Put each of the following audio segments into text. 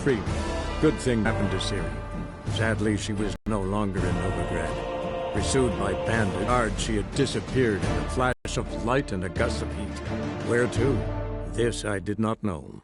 treat. Good thing happened to Siri. Sadly, she was no longer in Novigrad. Pursued by bandit guards, she had disappeared in a flash of light and a gust of heat. Where to? This I did not know.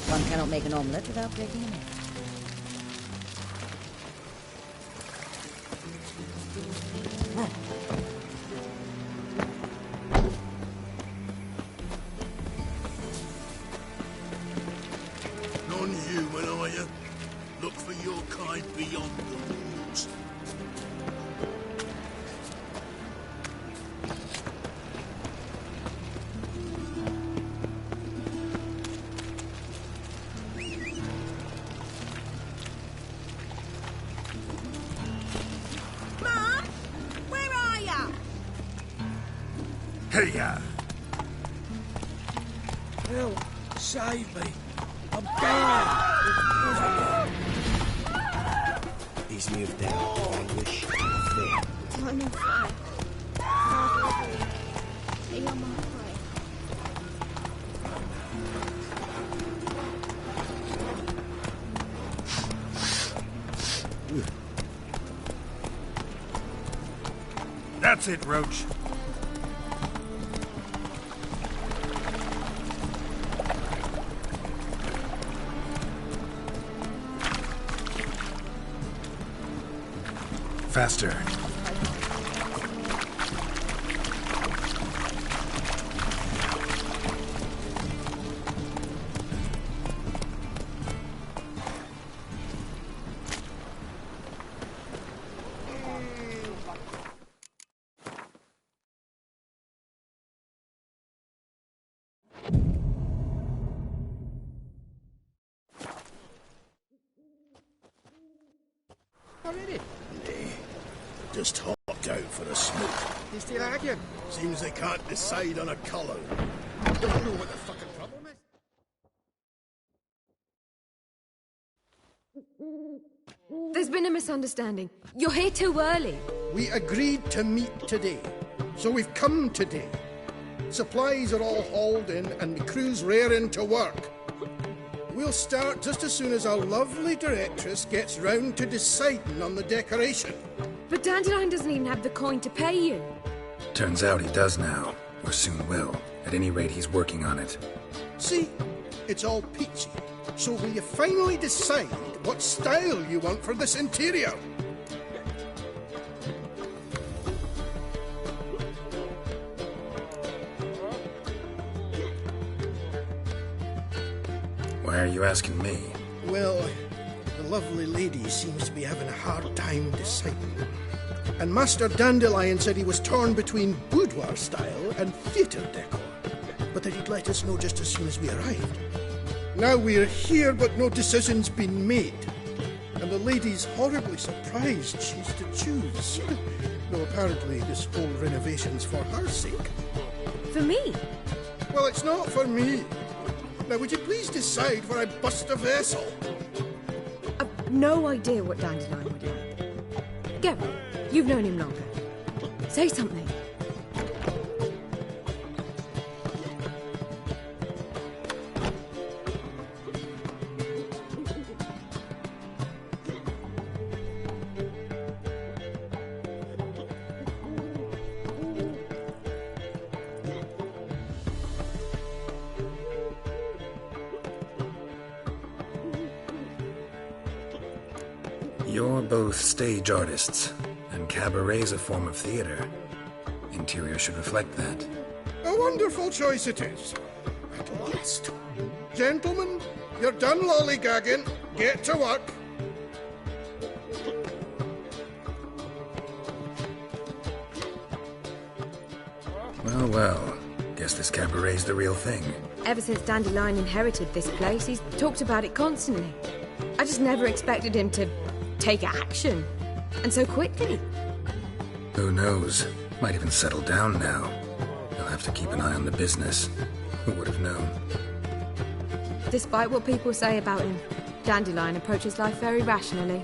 One cannot make an omelette without breaking an egg. Non-human, are you? Look for your kind beyond the walls. Here! Help! Save me! I'm dying! He's moved out. Anguish. Fear. I'm on fire. Hey, I'm on fire. That's it, Roach. Faster. Already? Just hopped out for a smoke. He's still arguing. Seems they can't decide on a colour. Don't know what the fucking problem is. There's been a misunderstanding. You're here too early. We agreed to meet today, so we've come today. Supplies are all hauled in and the crew's raring to work. We'll start just as soon as our lovely directress gets round to deciding on the decoration. But Dandelion doesn't even have the coin to pay you. Turns out he does now, or soon will. At any rate, he's working on it. See, it's all peachy. So will you finally decide what style you want for this interior? Why are you asking me? Well, the lovely lady seems to be having a hard time deciding. And Master Dandelion said he was torn between boudoir style and theatre decor, but that he'd let us know just as soon as we arrived. Now we're here, but no decision's been made. And the lady's horribly surprised she's to choose. Though apparently this whole renovation's for her sake. For me? Well, it's not for me. Now, would you please decide where I bust a vessel? I've no idea what Dandelion would like. Go. You've known him longer. Say something. You're both stage artists and cabaret's a form of theater. Interior should reflect that. A wonderful choice it is. At last. Gentlemen, you're done lollygagging. Get to work. Well, well. Guess this cabaret's the real thing. Ever since Dandelion inherited this place, he's talked about it constantly. I just never expected him to take action. And so quickly. Who knows? Might even settle down now. I'll have to keep an eye on the business. Who would have known? Despite what people say about him, Dandelion approaches life very rationally.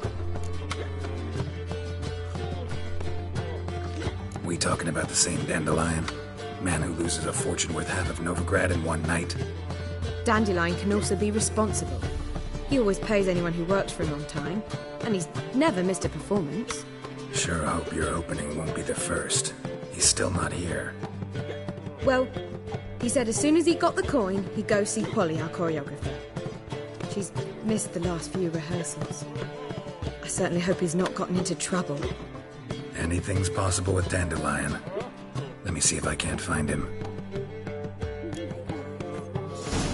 We talking about the same Dandelion? Man who loses a fortune worth half of Novigrad in one night? Dandelion can also be responsible. He always pays anyone who works for him on time, and he's never missed a performance. Sure hope your opening won't be the first. He's still not here. Well, he said as soon as he got the coin, he'd go see Polly, our choreographer. She's missed the last few rehearsals. I certainly hope he's not gotten into trouble. Anything's possible with Dandelion. Let me see if I can't find him.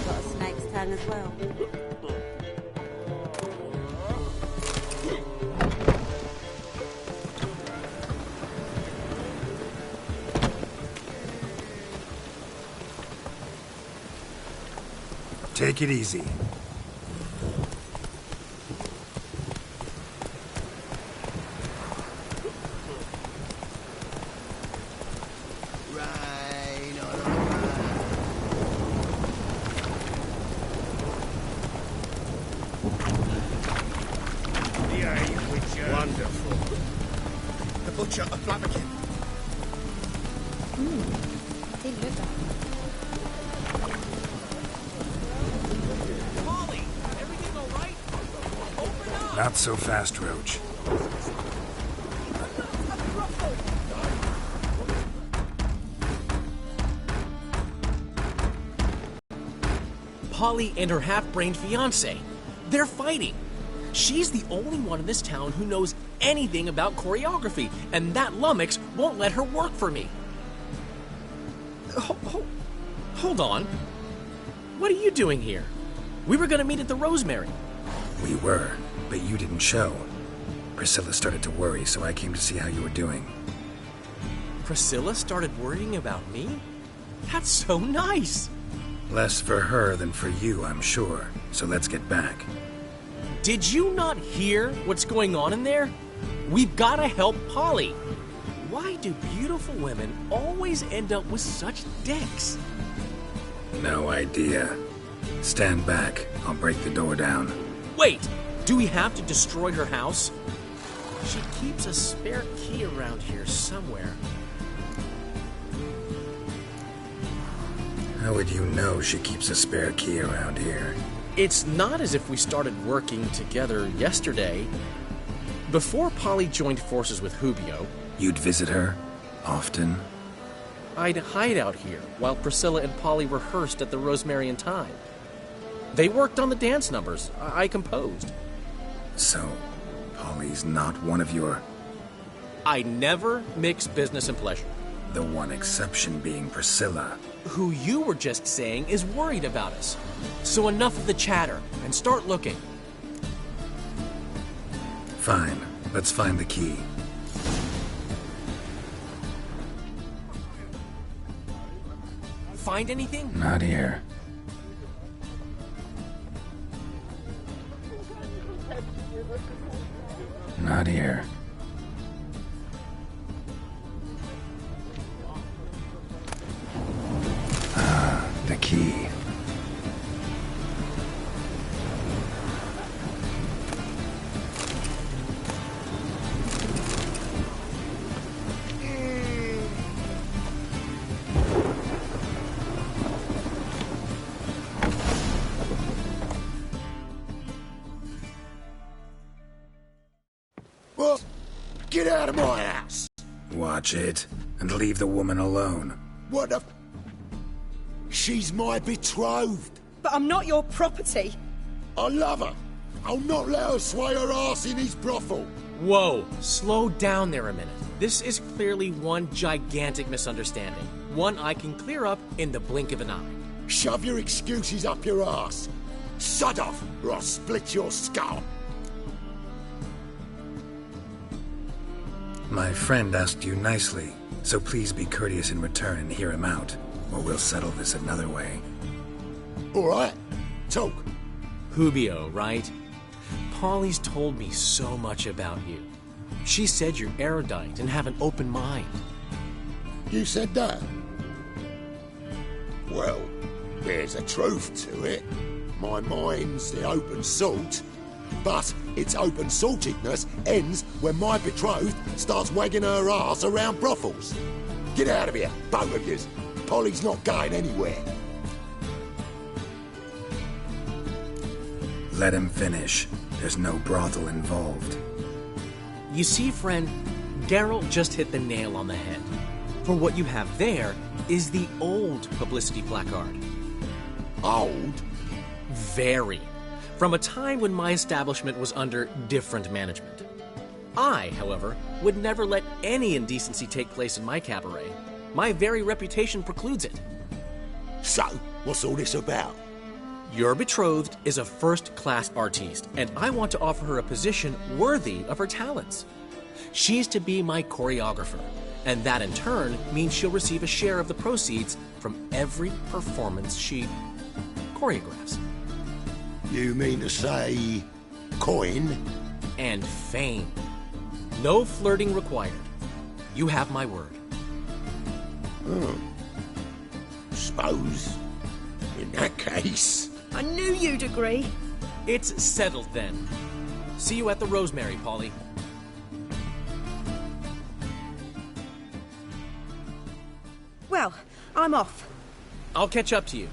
Got a snake's tongue as well. Take it easy. Wonderful. The butcher of Flabberkin. Molly, everything all right? Open up! Not so fast, Roach. Polly and her half-brained fiancé. They're fighting. She's the only one in this town who knows anything about choreography, and that lummox won't let her work for me. Hold on. What are you doing here? We were going to meet at the Rosemary. We were, but you didn't show. Priscilla started to worry, so I came to see how you were doing. Priscilla started worrying about me? That's so nice. Less for her than for you, I'm sure. So let's get back. Did you not hear what's going on in there? We've got to help Polly. Why do beautiful women always end up with such dicks? No idea. Stand back. I'll break the door down. Wait, do we have to destroy her house? She keeps a spare key around here somewhere. How would you know she keeps a spare key around here? It's not as if we started working together yesterday. Before Polly joined forces with Hubio, You'd visit her? Often? I'd hide out here while Priscilla and Polly rehearsed at the Rosemary and Thyme. They worked on the dance numbers I composed. So, Polly's not one of your... I never mix business and pleasure. The one exception being Priscilla. Who you were just saying is worried about us. So enough of the chatter and start looking. Fine. Let's find the key. Find anything? Not here. Not here. Ah, the key. Well, get out of my house! Watch it, and leave the woman alone. What the f... She's my betrothed. But I'm not your property. I love her. I'll not let her sway her ass in his brothel. Whoa, slow down there a minute. This is clearly one gigantic misunderstanding. One I can clear up in the blink of an eye. Shove your excuses up your ass. Sod off, or I'll split your skull. My friend asked you nicely, so please be courteous in return and hear him out, or we'll settle this another way. All right, talk. Hubio, right? Polly's told me so much about you. She said you're erudite and have an open mind. You said that? Well, there's a truth to it. My mind's the open salt, but its open saltedness ends when my betrothed starts wagging her ass around brothels. Get out of here, both of yous. Polly's not going anywhere. Let him finish. There's no brothel involved. You see, friend, Geralt just hit the nail on the head. For what you have there is the old publicity placard. Old? Very. From a time when my establishment was under different management. I, however, would never let any indecency take place in my cabaret. My very reputation precludes it. So, what's all this about? Your betrothed is a first-class artiste, and I want to offer her a position worthy of her talents. She's to be my choreographer, and that in turn means she'll receive a share of the proceeds from every performance she choreographs. You mean to say... coin? And fame. No flirting required. You have my word. Suppose. In that case... I knew you'd agree. It's settled then. See you at the Rosemary, Polly. Well, I'm off. I'll catch up to you.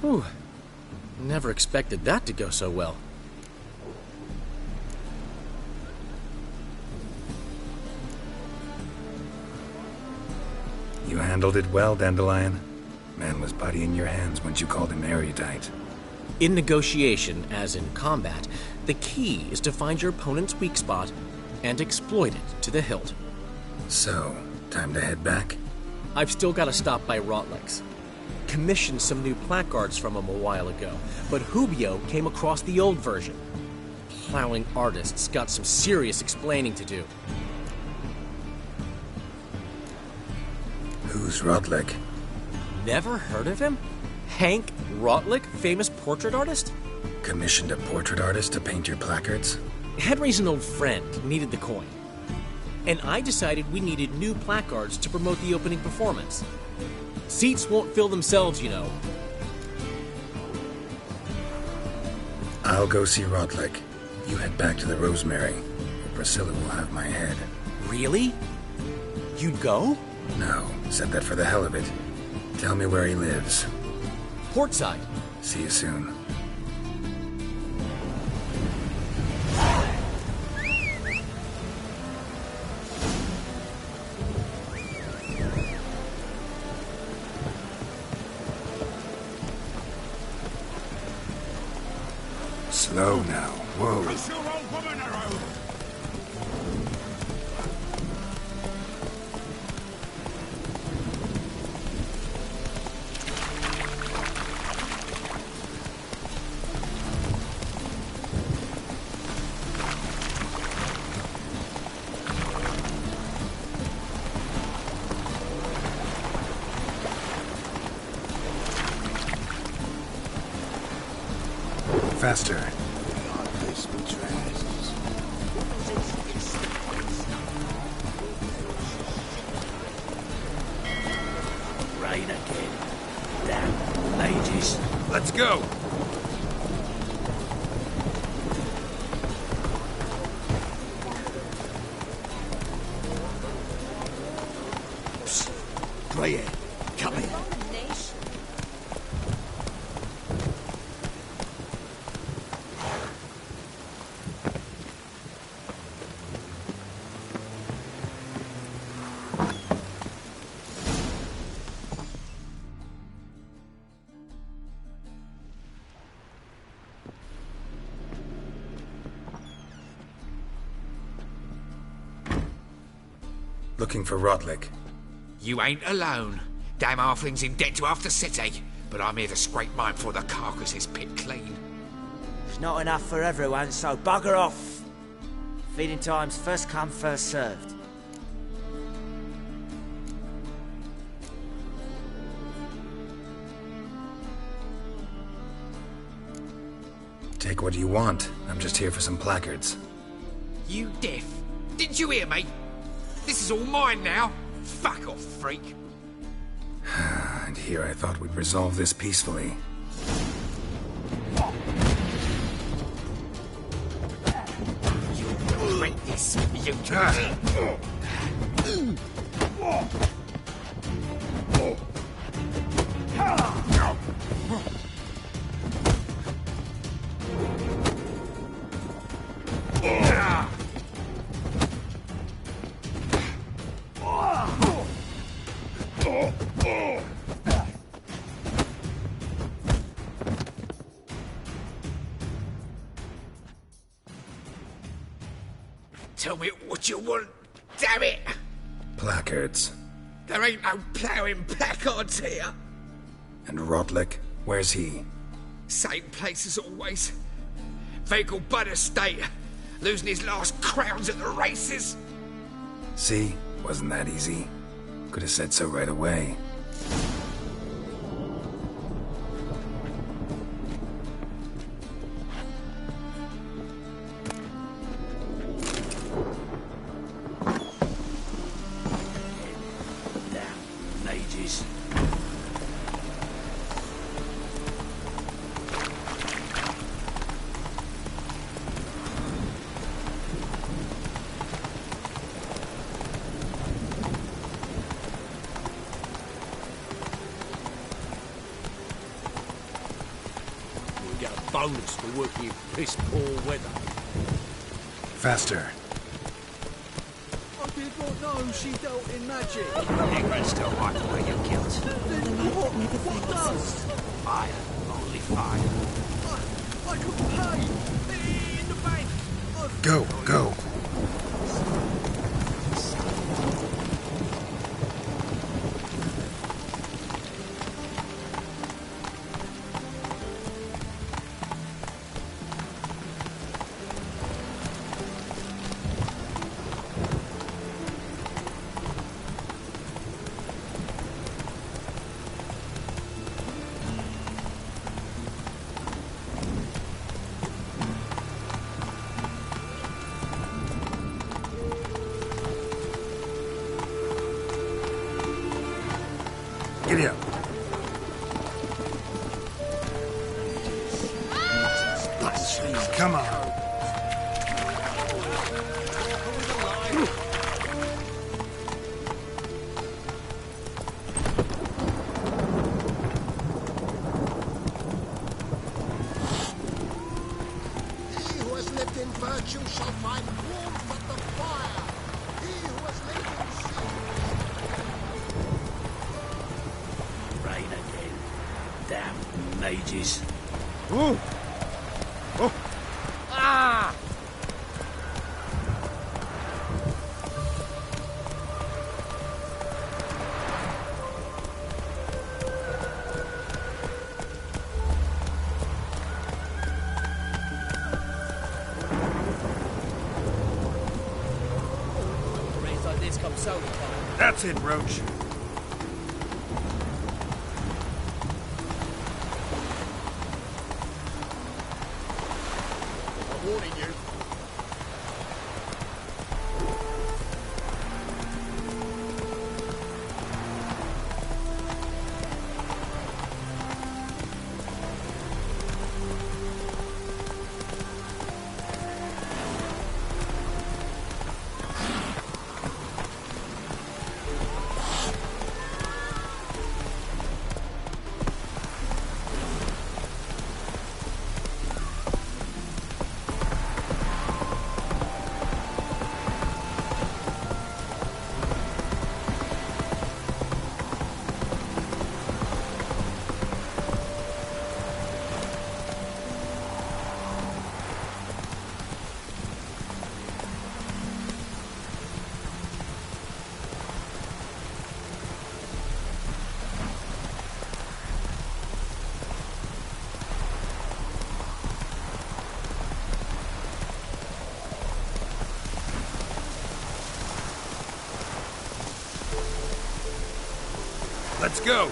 Whew. Never expected that to go so well. You handled it well, Dandelion. Man was body in your hands once you called him erudite. In negotiation, as in combat, the key is to find your opponent's weak spot and exploit it to the hilt. So, time to head back? I've still got to stop by Rotlick's. Commissioned some new placards from him a while ago, but Hubio came across the old version. Plowing artists got some serious explaining to do. Who's Rotlick? Never heard of him? Hank Rotlick, famous portrait artist? Commissioned a portrait artist to paint your placards? Henry's an old friend, needed the coin. And I decided we needed new placards to promote the opening performance. Seats won't fill themselves, you know. I'll go see Rotlick. You head back to the Rosemary, or Priscilla will have my head. Really? You'd go? No, said that for the hell of it. Tell me where he lives. Portside. See you soon. Slow now. Whoa. Faster. Rain again. Damn ladies. Let's go. Grey hair, come here. Looking for Rotlick. You ain't alone. Damn halfling's in debt to half the city, but I'm here to scrape mine before the carcass is picked clean. It's not enough for everyone, so bugger off. Feeding time's first come, first served. Take what you want. I'm just here for some placards. You deaf? Didn't you hear me? This is all mine now. Fuck off, freak. And here I thought we'd resolve this peacefully. You regret this, you dirty. Tell me what you want, damn it! Placards. There ain't no ploughing placards here. And Rotlick? Where's he? Same place as always. Vehicle Bud Estate. Losing his last crowns at the races. See? Wasn't that easy? Could have said so right away. Bonus for working in piss-poor weather. Faster. I did not know she dealt in magic. Ignorance still wipe away your guilt. What does? Fire, only fire. I couldn't pay. In the bank. Go, go. Giddy up. Come on. He who has lived in virtue shall find warmth at the fire. He who has lived in sin. Rain again. Damn mages. Ooh. Oh. Ah! Rains like this come so far. That's it, Roach. I'm warning you. Let's go.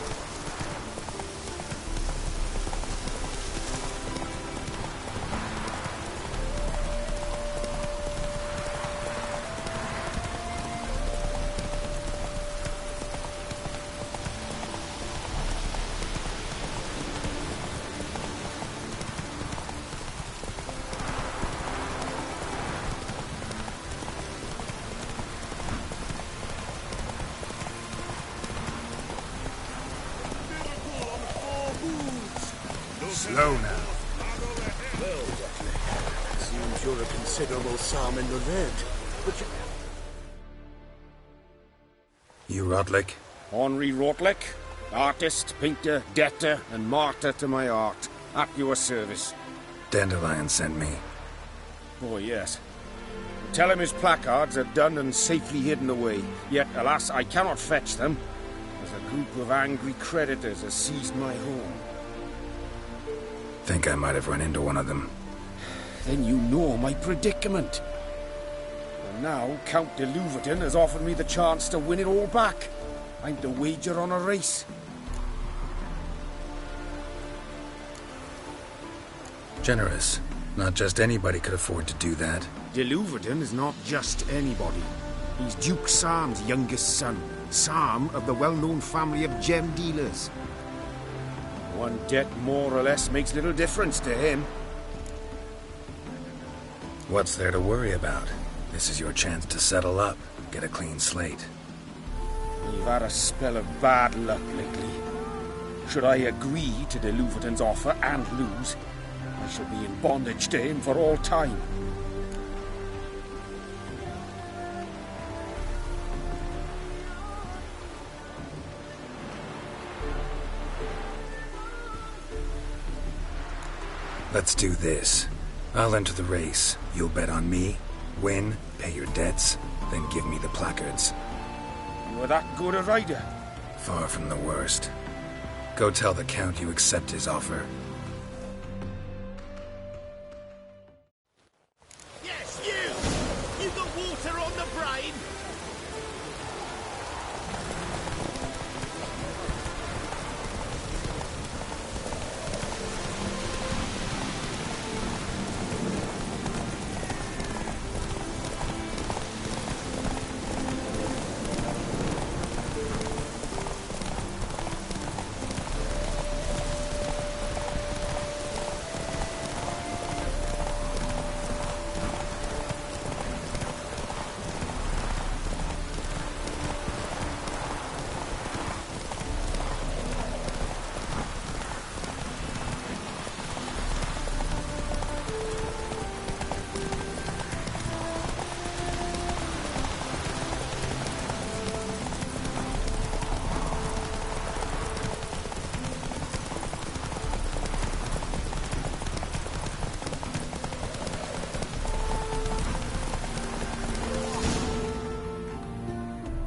Slow now. Well, Dutley, seems you're a considerable psalm in the lead, but You Rotlick? Henri Rotlick, artist, painter, debtor, and martyr to my art. At your service. Dandelion sent me. Oh, yes. Tell him his placards are done and safely hidden away. Yet, alas, I cannot fetch them, as a group of angry creditors has seized my home. Think I might have run into one of them. Then you know my predicament. And now Count de Louverton has offered me the chance to win it all back. I'm to wager on a race. Generous. Not just anybody could afford to do that. De Louverton is not just anybody. He's Duke Sam's youngest son. Sam of the well-known family of gem dealers. One debt more or less makes little difference to him. What's there to worry about? This is your chance to settle up, get a clean slate. You've had a spell of bad luck lately. Should I agree to de Louverton's offer and lose, I shall be in bondage to him for all time. Let's do this. I'll enter the race. You'll bet on me, win, pay your debts, then give me the placards. You're that good a rider? Far from the worst. Go tell the Count you accept his offer. yes, you! You got water on the brain?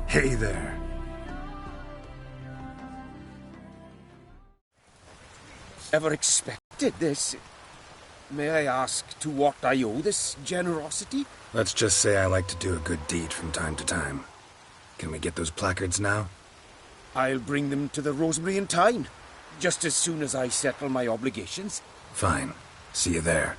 Hey there. Ever expected this? May I ask to what I owe this generosity? Let's just say I like to do a good deed from time to time. Can we get those placards now? I'll bring them to the Rosemary in time, just as soon as I settle my obligations. Fine. See you there.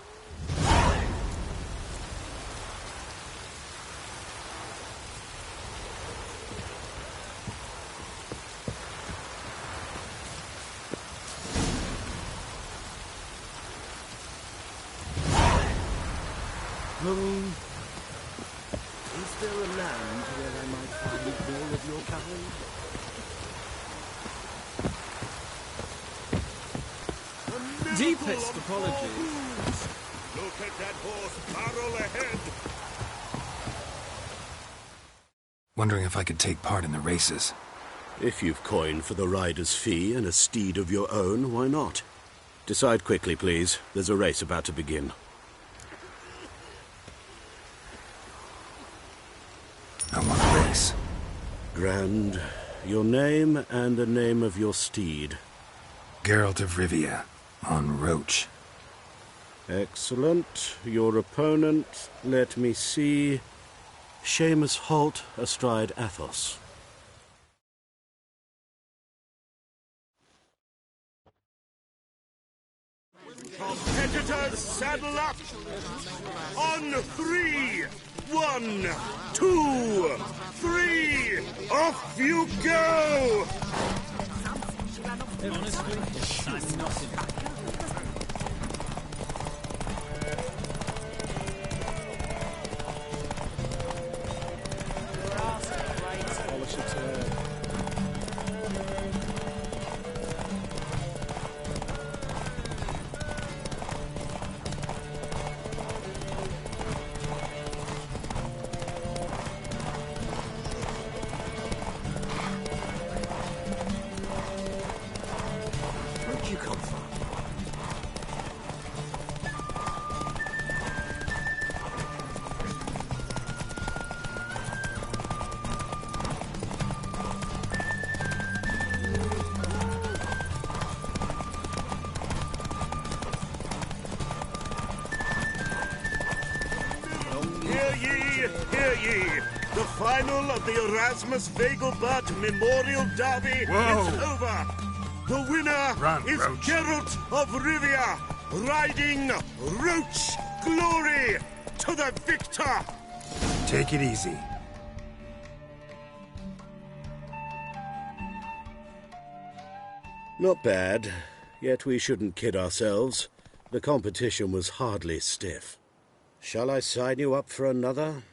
Is there a land where I might find more of your kind? Deepest apologies. Look at that horse barrel ahead. Wondering if I could take part in the races. If you've coin for the rider's fee and a steed of your own, why not? Decide quickly, please. There's a race about to begin. I want a race. Grand. Your name and the name of your steed. Geralt of Rivia, on Roach. Excellent. Your opponent, let me see. Seamus Holt astride Athos. Competitors, saddle up! On 3! 1, 2, 3! Off you go! Where'd you come from? Hear ye! The final of the Erasmus Vegelbud Memorial Derby is over! The winner is Roach. Geralt of Rivia, riding Roach Glory to the victor! Take it easy. Not bad, yet we shouldn't kid ourselves. The competition was hardly stiff. Shall I sign you up for another?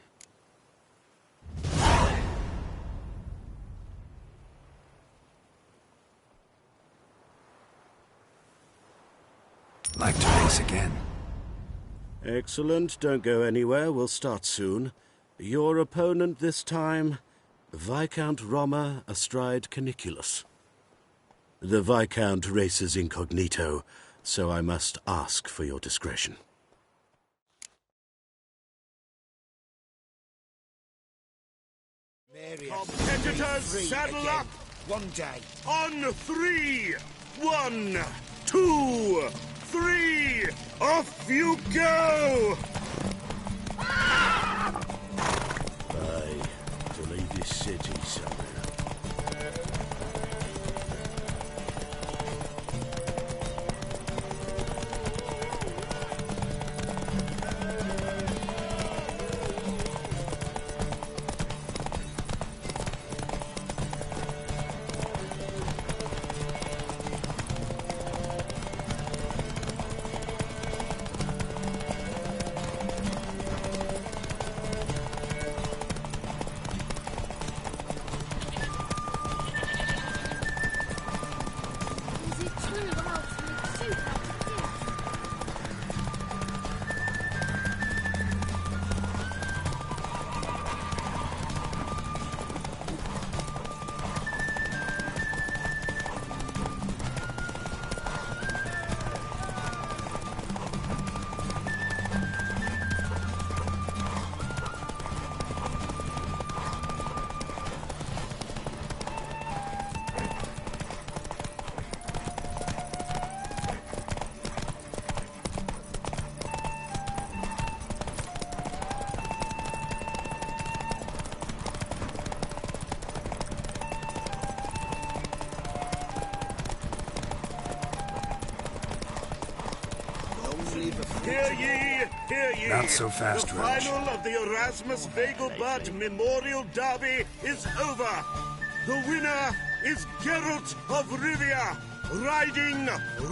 Like to race again? Excellent. Don't go anywhere. We'll start soon. Your opponent this time, Viscount Roma astride Caniculus. The Viscount races incognito, so I must ask for your discretion. Competitors, saddle up! One day. On 3! 1, 2, 3! Off you go! Aye, to leave this city somewhere. Hear ye! Not so fast, The Roach. final of the Erasmus Vegelbud Memorial Derby is over! The winner is Geralt of Rivia, riding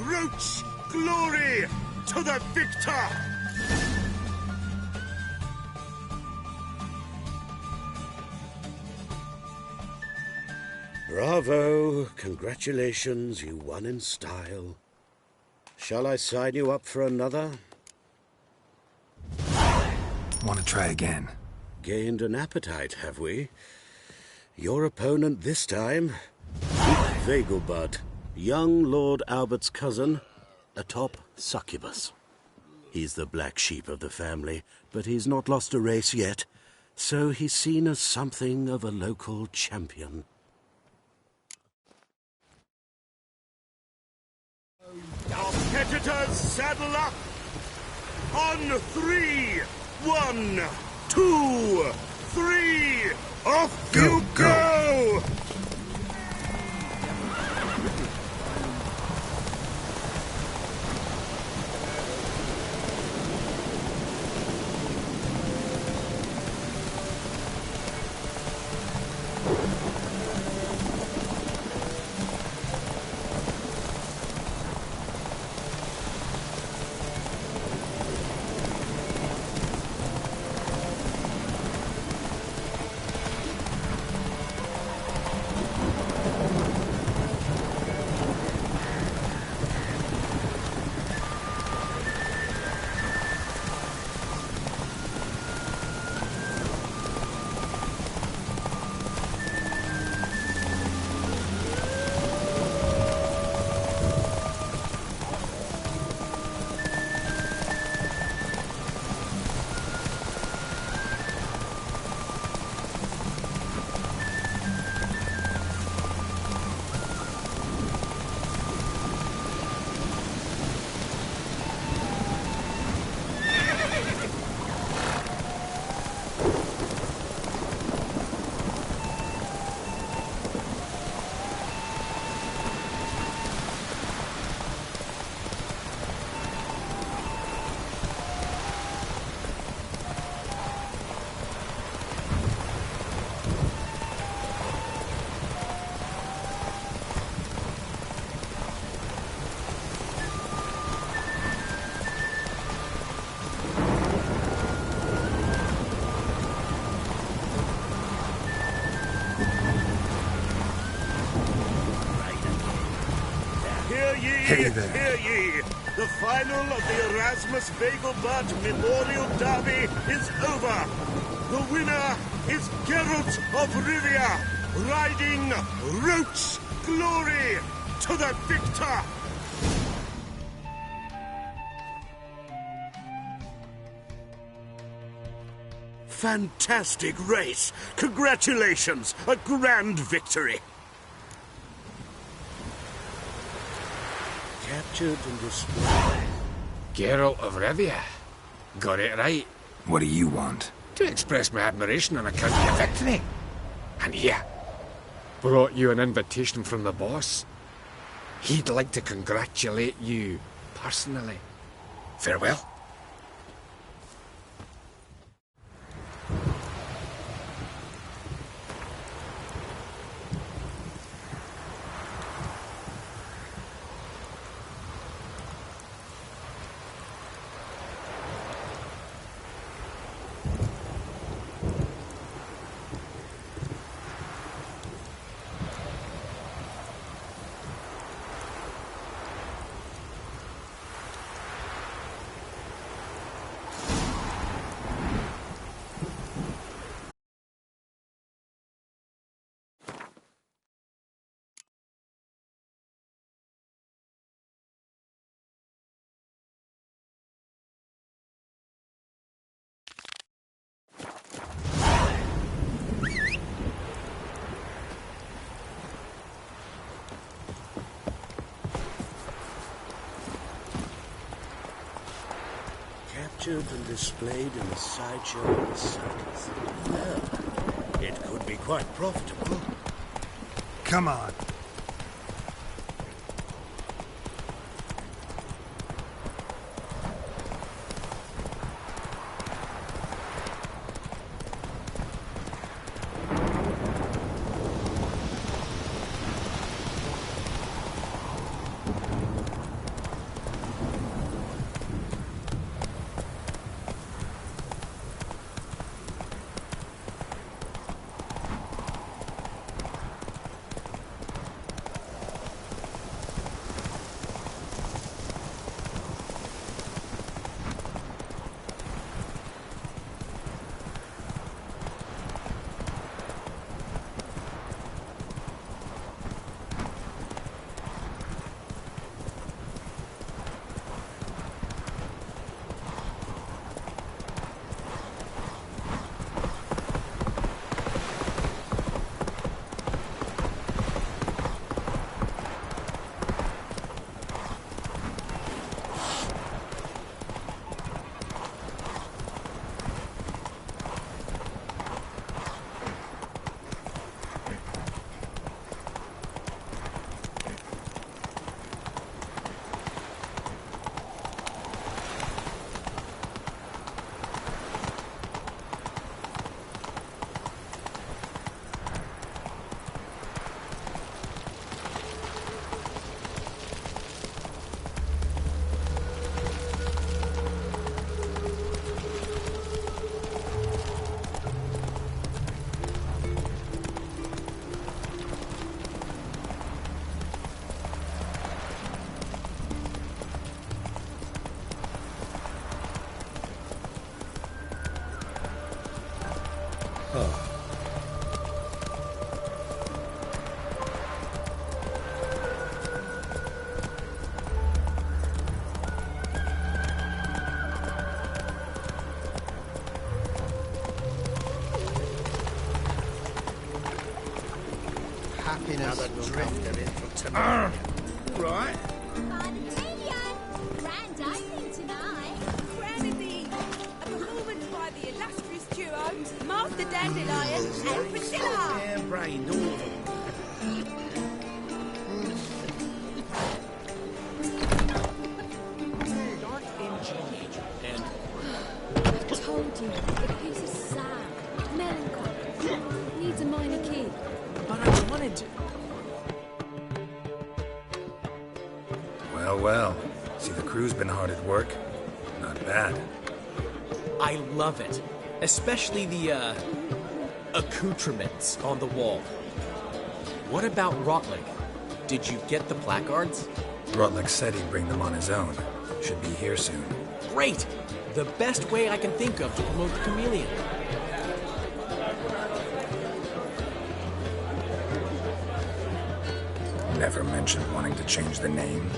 Roach Glory to the victor! Bravo! Congratulations, you won in style. Shall I sign you up for another? Want to try again? Gained an appetite, have we? Your opponent this time, Vegelbud, young Lord Albert's cousin, atop Succubus. He's the black sheep of the family, but he's not lost a race yet, so he's seen as something of a local champion. Competitors, saddle up! On 3! 1, 2, 3! Off you go! Hey there. Hear ye! The final of the Erasmus Vegelbud Memorial Derby is over. The winner is Geralt of Rivia, riding Roach Glory to the victor! Fantastic race! Congratulations! A grand victory! Captured and displayed. Geralt of Rivia. Got it right. What do you want? To express my admiration on account of your victory. And here, brought you an invitation from the boss. He'd like to congratulate you personally. Farewell. Captured and displayed in the sideshow of the circus. Well, it could be quite profitable. Come on. Another drifter in for tonight. Right. Grand opening tonight. Grand indeed. A performance by the illustrious duo, Master Dandelion and Priscilla. Hair-brained, all of them. I told you, the piece is sad, melancholy, needs a minor key. But I wanted to. Well, well. See, the crew's been hard at work. Not bad. I love it. Especially the, accoutrements on the wall. What about Rotlick? Did you get the placards? Rotlick said he'd bring them on his own. Should be here soon. Great! The best way I can think of to promote the chameleon. Never mentioned wanting to change the name.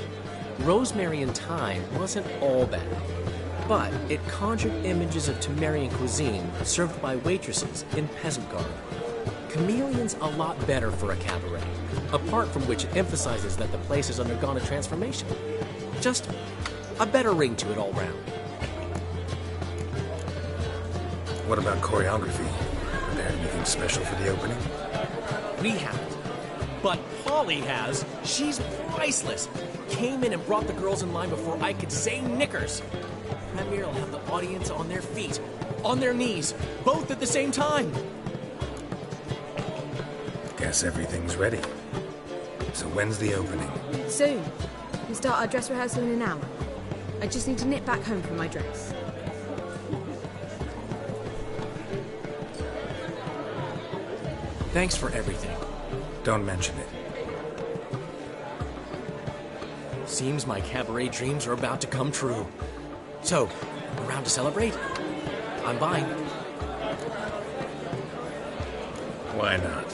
Rosemary and Thyme wasn't all bad, but it conjured images of Temerian cuisine served by waitresses in peasant garb. Chameleon's a lot better for a cabaret, apart from which it emphasizes that the place has undergone a transformation. Just a better ring to it all round. What about choreography? Prepared anything special for the opening? We haven't. But Polly has. She's priceless. Came in and brought the girls in line before I could say knickers. Premier will have the audience on their feet, on their knees, both at the same time. Guess everything's ready. So when's the opening? Soon. We start our dress rehearsal in an hour. I just need to nip back home for my dress. Thanks for everything. Don't mention it. Seems my cabaret dreams are about to come true. So, around to celebrate? I'm buying. Why not?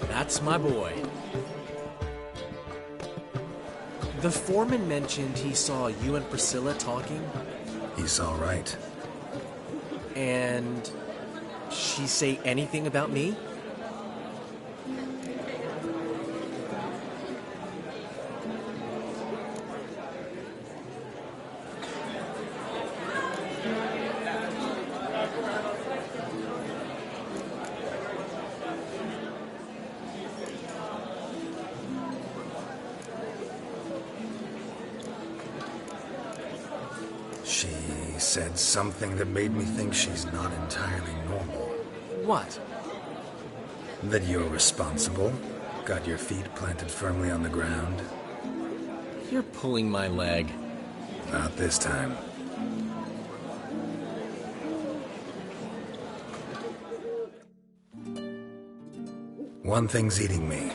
That's my boy. The foreman mentioned he saw you and Priscilla talking. He's all right. And she say anything about me? She said something that made me think she's not entirely normal. What? That you're responsible, got your feet planted firmly on the ground. You're pulling my leg. Not this time. One thing's eating me.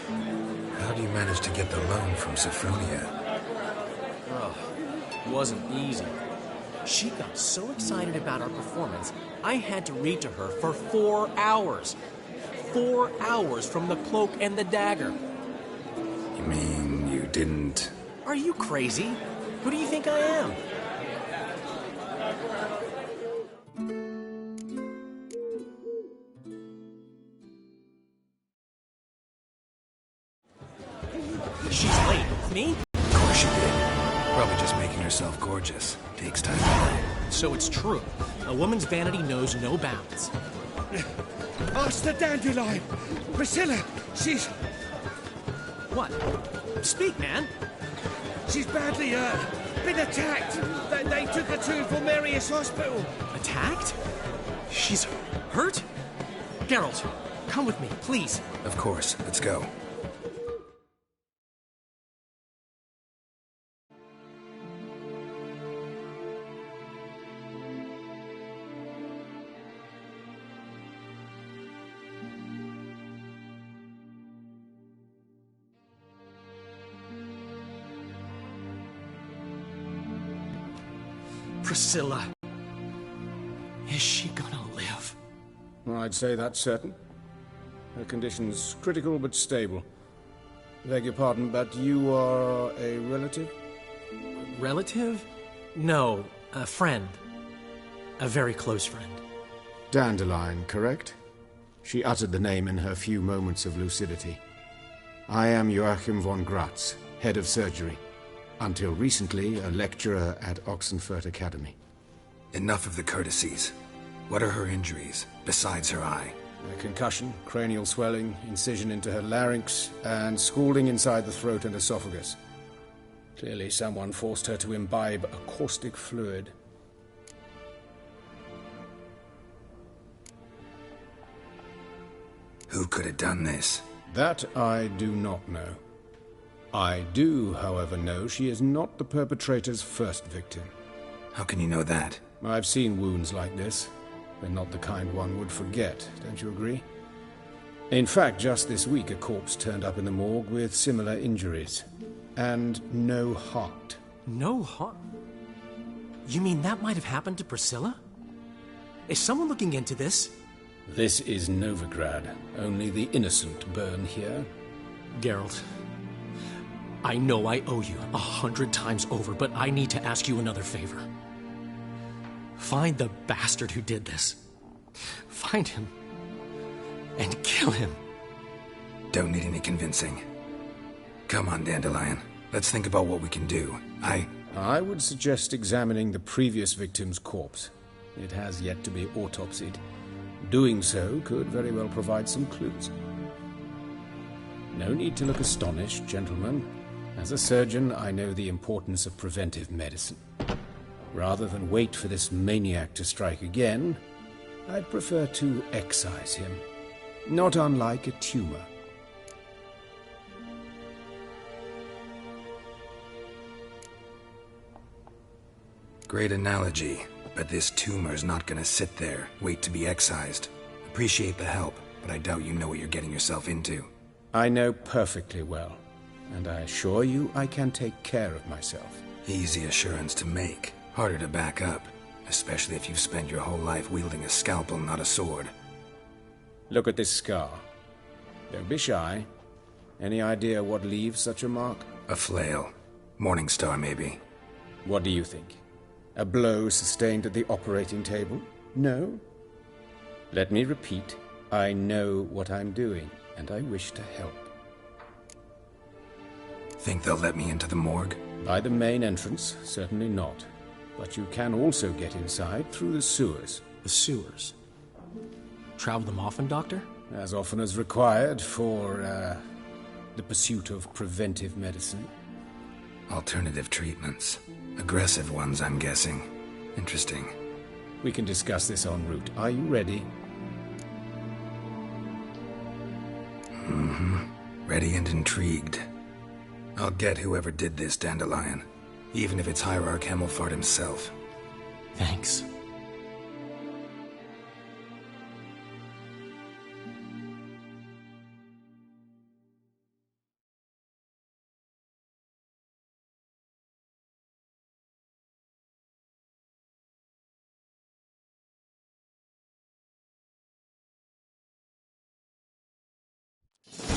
How do you manage to get the loan from Sophronia? Oh, it wasn't easy. She got so excited about our performance, I had to read to her for 4 hours. 4 hours from the Cloak and the Dagger. You mean you didn't... Are you crazy? Who do you think I am? She's late. Me? Of course she did. Probably just making herself gorgeous. Takes time to learn. So it's true. A woman's vanity knows no bounds. Ask the dandelion. Priscilla, she's... What? Speak, man. She's badly hurt. Been attacked. They took her to Vulmerius Hospital. Attacked? She's hurt? Geralt, come with me, please. Of course. Let's go. Priscilla. Is she gonna live? I'd say that's certain. Her condition's critical but stable. Beg your pardon, but you are a relative? Relative? No, a friend. A very close friend. Dandelion, correct? She uttered the name in her few moments of lucidity. I am Joachim von Gratz, head of surgery. Until recently, a lecturer at Oxenfurt Academy. Enough of the courtesies. What are her injuries, besides her eye? A concussion, cranial swelling, incision into her larynx, and scalding inside the throat and esophagus. Clearly someone forced her to imbibe a caustic fluid. Who could have done this? That I do not know. I do, however, know she is not the perpetrator's first victim. How can you know that? I've seen wounds like this. They're not the kind one would forget, don't you agree? In fact, just this week a corpse turned up in the morgue with similar injuries. and no heart. No heart? You mean that might have happened to Priscilla? Is someone looking into this? This is Novigrad. Only the innocent burn here. Geralt, I know I owe you 100 times over, but I need to ask you another favor. Find the bastard who did this. Find him and kill him. Don't need any convincing. Come on, Dandelion. Let's think about what we can do. I would suggest examining the previous victim's corpse. It has yet to be autopsied. Doing so could very well provide some clues. No need to look astonished, gentlemen. As a surgeon, I know the importance of preventive medicine. Rather than wait for this maniac to strike again, I'd prefer to excise him. Not unlike a tumor. Great analogy, but this tumor's not gonna sit there, wait to be excised. Appreciate the help, but I doubt you know what you're getting yourself into. I know perfectly well, and I assure you I can take care of myself. Easy assurance to make, harder to back up, especially if you've spent your whole life wielding a scalpel, not a sword. Look at this scar. Don't be shy. Any idea what leaves such a mark? A flail. Morningstar, maybe. What do you think? A blow sustained at the operating table? No? Let me repeat. I know what I'm doing, and I wish to help. Think they'll let me into the morgue? By the main entrance, certainly not. But you can also get inside through the sewers. The sewers? Travel them often, Doctor? As often as required for, the pursuit of preventive medicine. Alternative treatments. Aggressive ones, I'm guessing. Interesting. We can discuss this en route. Are you ready? Mm-hmm. Ready and intrigued. I'll get whoever did this, Dandelion. Even if it's Hierarch Hemmelfart himself. Thanks.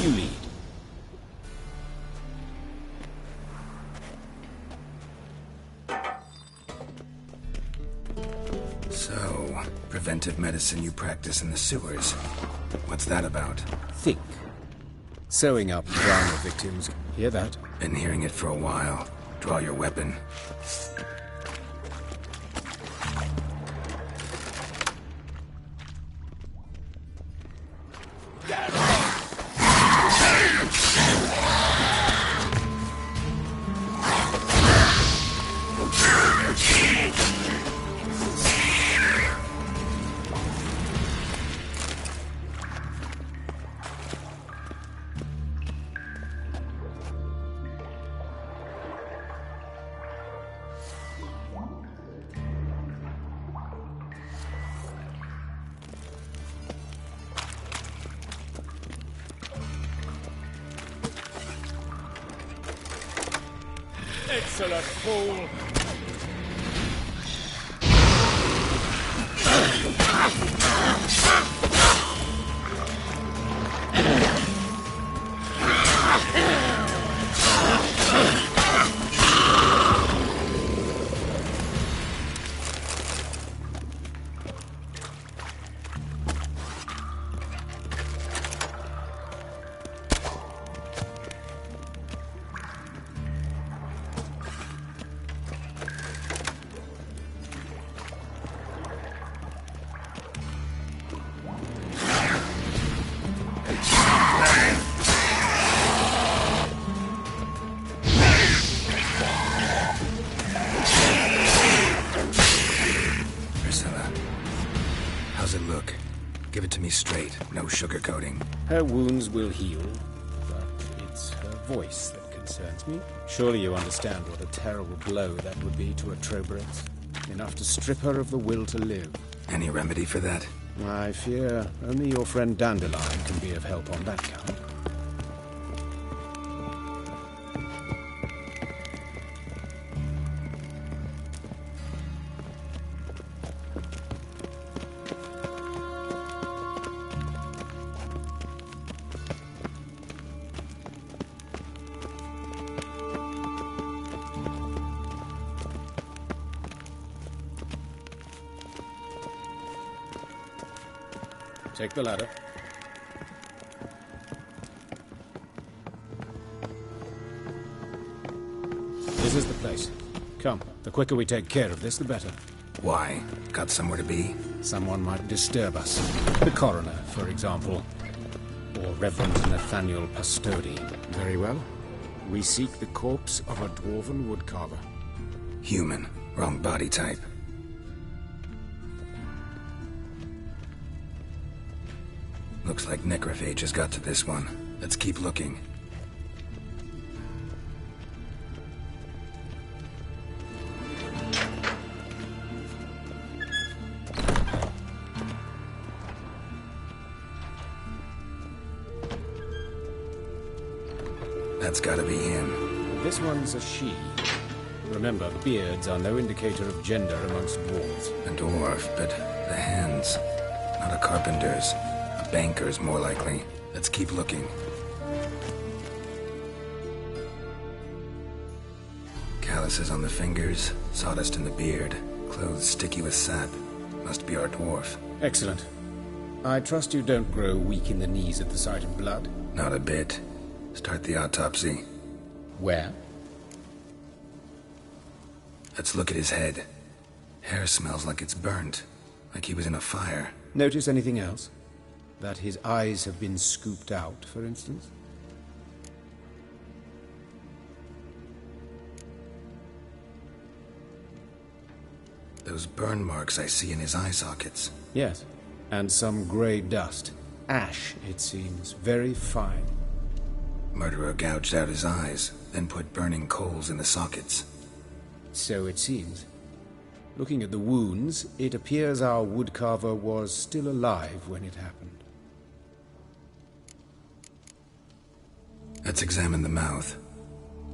You lead. So, preventive medicine you practice in the sewers. What's that about? Think. Sewing up drama victims. Hear that? Been hearing it for a while. Draw your weapon. Excellent fool! Straight, no sugarcoating. Her wounds will heal, but it's her voice that concerns me. Surely you understand what a terrible blow that would be to a Trobrex. Enough to strip her of the will to live. Any remedy for that? I fear only your friend Dandelion can be of help on that count. Take the ladder. This is the place. Come, the quicker we take care of this, the better. Why? Got somewhere to be? Someone might disturb us. The coroner, for example. Or Reverend Nathaniel Pastodi. Very well. We seek the corpse of a dwarven woodcarver. Human. Wrong body type. Looks like necrophage has got to this one. Let's keep looking. That's gotta be him. This one's a she. Remember, beards are no indicator of gender amongst dwarves. A dwarf, but the hands. Not a carpenter's. A banker's, more likely. Let's keep looking. Calluses on the fingers, sawdust in the beard, clothes sticky with sap. Must be our dwarf. Excellent. I trust you don't grow weak in the knees at the sight of blood? Not a bit. Start the autopsy. Where? Let's look at his head. Hair smells like it's burnt, like he was in a fire. Notice anything else? That his eyes have been scooped out, for instance? Those burn marks I see in his eye sockets. Yes, and some grey dust. Ash, it seems. Very fine. Murderer gouged out his eyes, then put burning coals in the sockets. So it seems. Looking at the wounds, it appears our woodcarver was still alive when it happened. Let's examine the mouth.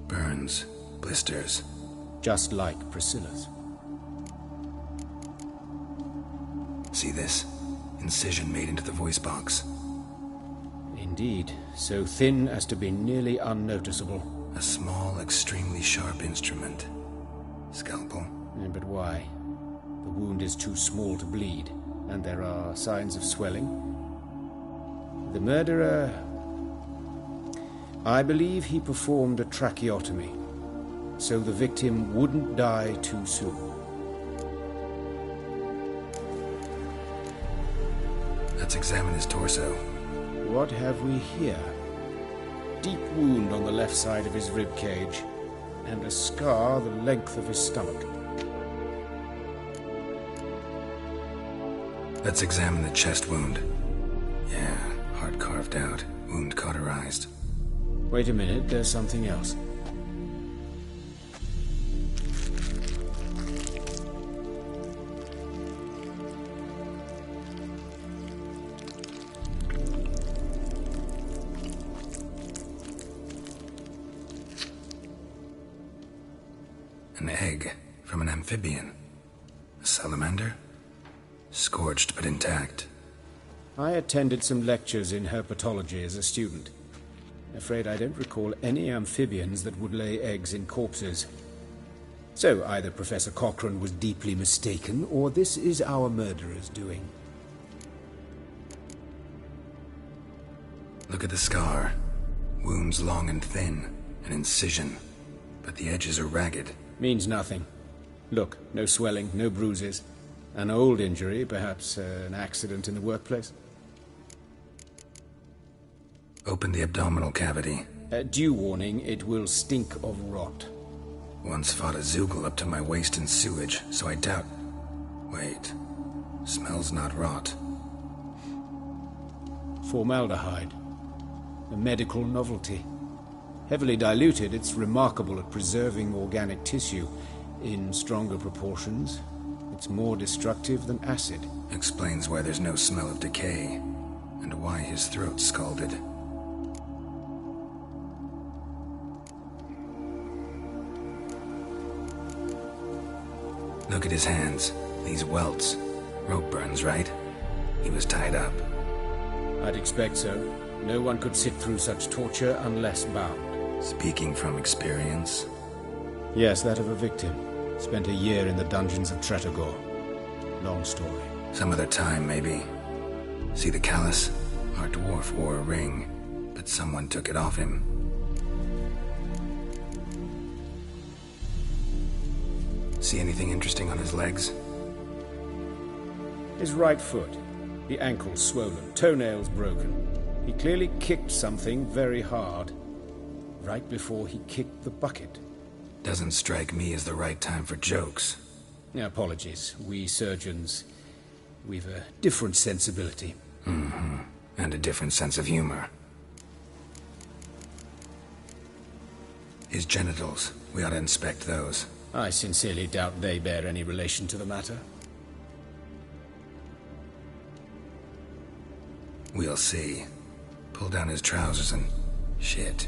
Burns, blisters. Just like Priscilla's. See this? Incision made into the voice box. Indeed, so thin as to be nearly unnoticeable. A small, extremely sharp instrument. Scalpel. But why? The wound is too small to bleed, and there are signs of swelling. The murderer... I believe he performed a tracheotomy, so the victim wouldn't die too soon. Let's examine his torso. What have we here? Deep wound on the left side of his rib cage, and a scar the length of his stomach. Let's examine the chest wound. Yeah, heart carved out, wound cauterized. Wait a minute, there's something else. An egg from an amphibian. A salamander? Scorched but intact. I attended some lectures in herpetology as a student. Afraid I don't recall any amphibians that would lay eggs in corpses. So either Professor Cochrane was deeply mistaken, or this is our murderer's doing. Look at the scar. Wounds long and thin. An incision. But the edges are ragged. Means nothing. Look, no swelling, no bruises. An old injury, perhaps an accident in the workplace. Open the abdominal cavity. Due warning, it will stink of rot. Once fought a Zoogle up to my waist in sewage, so I doubt... Wait. Smells not rot. Formaldehyde. A medical novelty. Heavily diluted, it's remarkable at preserving organic tissue. In stronger proportions, it's more destructive than acid. Explains why there's no smell of decay, and why his throat's scalded. Look at his hands. These welts. Rope burns, right? He was tied up. I'd expect so. No one could sit through such torture unless bound. Speaking from experience? Yes, that of a victim. Spent a year in the dungeons of Tretogor. Long story. Some other time, maybe. See the callus? Our dwarf wore a ring, but someone took it off him. See anything interesting on his legs? His right foot. The ankle swollen, toenails broken. He clearly kicked something very hard. Right before he kicked the bucket. Doesn't strike me as the right time for jokes. Apologies. We surgeons, we've a different sensibility. Mm-hmm. And a different sense of humor. His genitals. We ought to inspect those. I sincerely doubt they bear any relation to the matter. We'll see. Pull down his trousers and... shit.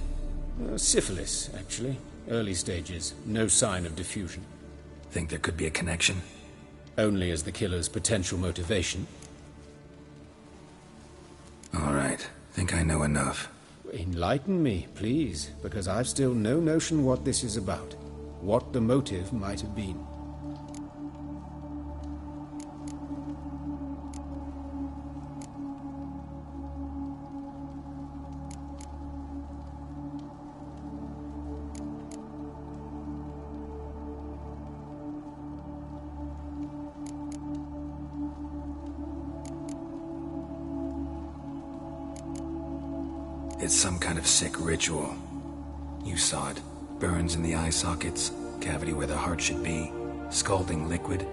Syphilis, actually. Early stages. No sign of diffusion. Think there could be a connection? Only as the killer's potential motivation. All right. Think I know enough. Enlighten me, please, because I've still no notion what this is about. What the motive might have been. It's some kind of sick ritual. You saw it. Burns in the eye sockets, cavity where the heart should be, scalding liquid,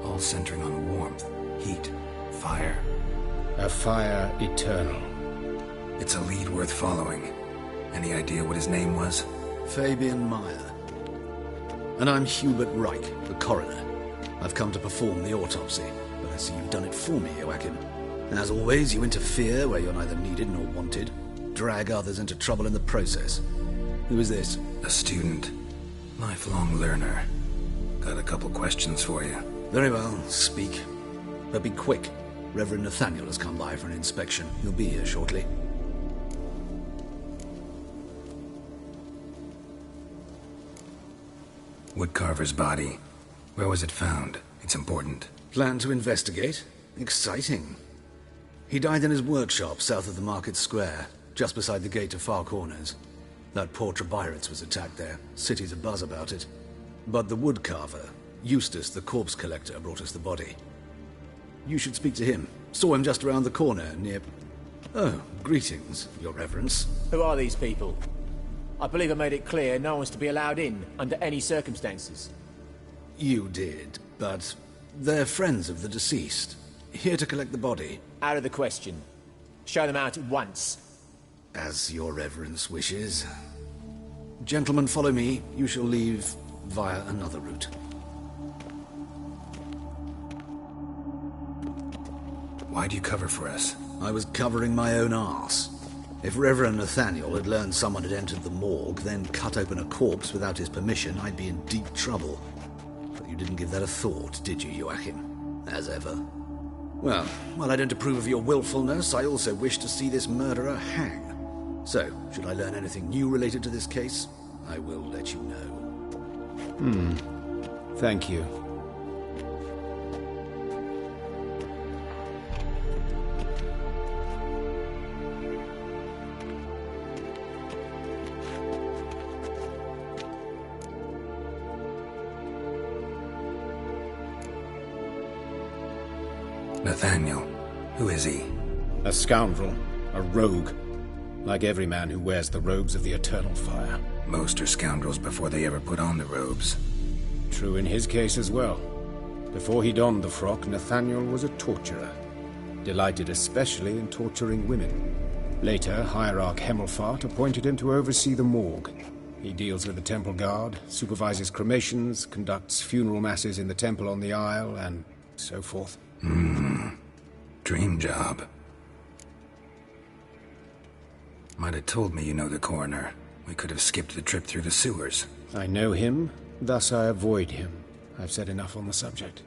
all centering on warmth, heat, fire. A fire eternal. It's a lead worth following. Any idea what his name was? Fabian Meyer. And I'm Hubert Reich, the coroner. I've come to perform the autopsy, but I see you've done it for me, Joachim. As always, you interfere where you're neither needed nor wanted. Drag others into trouble in the process. Who is this? A student. Lifelong learner. Got a couple questions for you. Very well, speak. But be quick. Reverend Nathaniel has come by for an inspection. He'll be here shortly. Woodcarver's body. Where was it found? It's important. Plan to investigate? Exciting. He died in his workshop south of the market square, just beside the gate to Far Corners. That poor Trebirates was attacked there. City's abuzz about it. But the woodcarver, Eustace the corpse collector, brought us the body. You should speak to him. Saw him just around the corner near... Oh, greetings, Your Reverence. Who are these people? I believe I made it clear no one's to be allowed in, under any circumstances. You did, but they're friends of the deceased. Here to collect the body. Out of the question. Show them out at once. As Your Reverence wishes. Gentlemen, follow me. You shall leave via another route. Why'd you cover for us? I was covering my own arse. If Reverend Nathaniel had learned someone had entered the morgue, then cut open a corpse without his permission, I'd be in deep trouble. But you didn't give that a thought, did you, Joachim? As ever. Well, while I don't approve of your willfulness, I also wish to see this murderer hang. So, should I learn anything new related to this case, I will let you know. Thank you. Nathaniel. Who is he? A scoundrel. A rogue. Like every man who wears the robes of the eternal fire. Most are scoundrels before they ever put on the robes. True in his case as well. Before he donned the frock, Nathaniel was a torturer. Delighted especially in torturing women. Later, Hierarch Hemmelfart appointed him to oversee the morgue. He deals with the temple guard, supervises cremations, conducts funeral masses in the temple on the Isle, and so forth. Dream job. Might have told me you know the coroner. We could have skipped the trip through the sewers. I know him, thus I avoid him. I've said enough on the subject.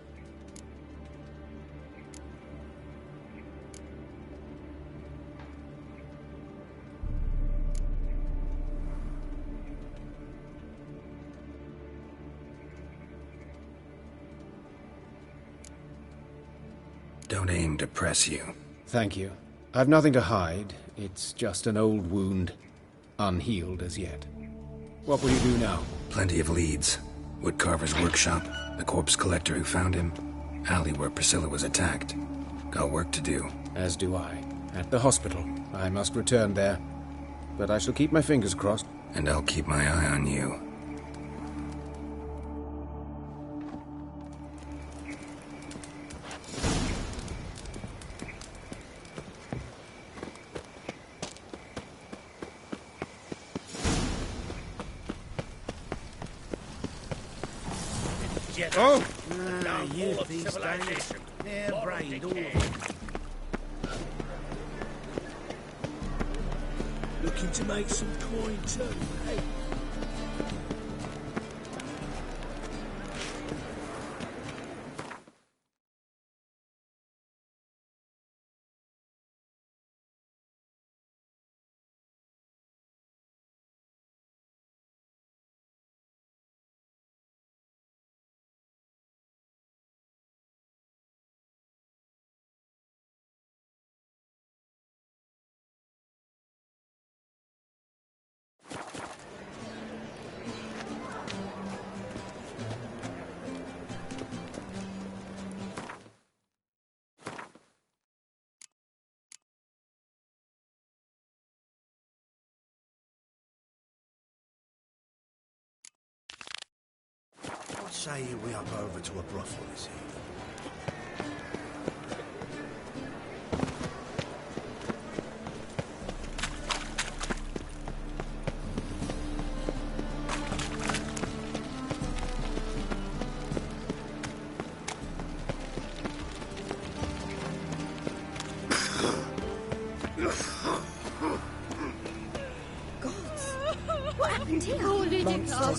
Don't aim to press you. Thank you. I've nothing to hide. It's just an old wound, unhealed as yet. What will you do now? Plenty of leads. Woodcarver's workshop, the corpse collector who found him, alley where Priscilla was attacked. Got work to do. As do I. At the hospital. I must return there. But I shall keep my fingers crossed. And I'll keep my eye on you. Oh! You these days. Hair-brained, all of them. Looking to make some coin too, eh? What say we up over to a brothel this evening?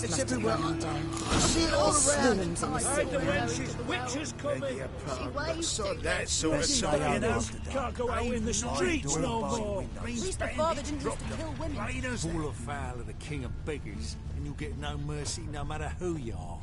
It's everywhere. I see it all around. The witches coming. So that sort of stuff, you know. Can't go out in the streets no more. At least the father didn't used to kill women. Fall afoul of the king of beggars, and you'll get no mercy no matter who you are.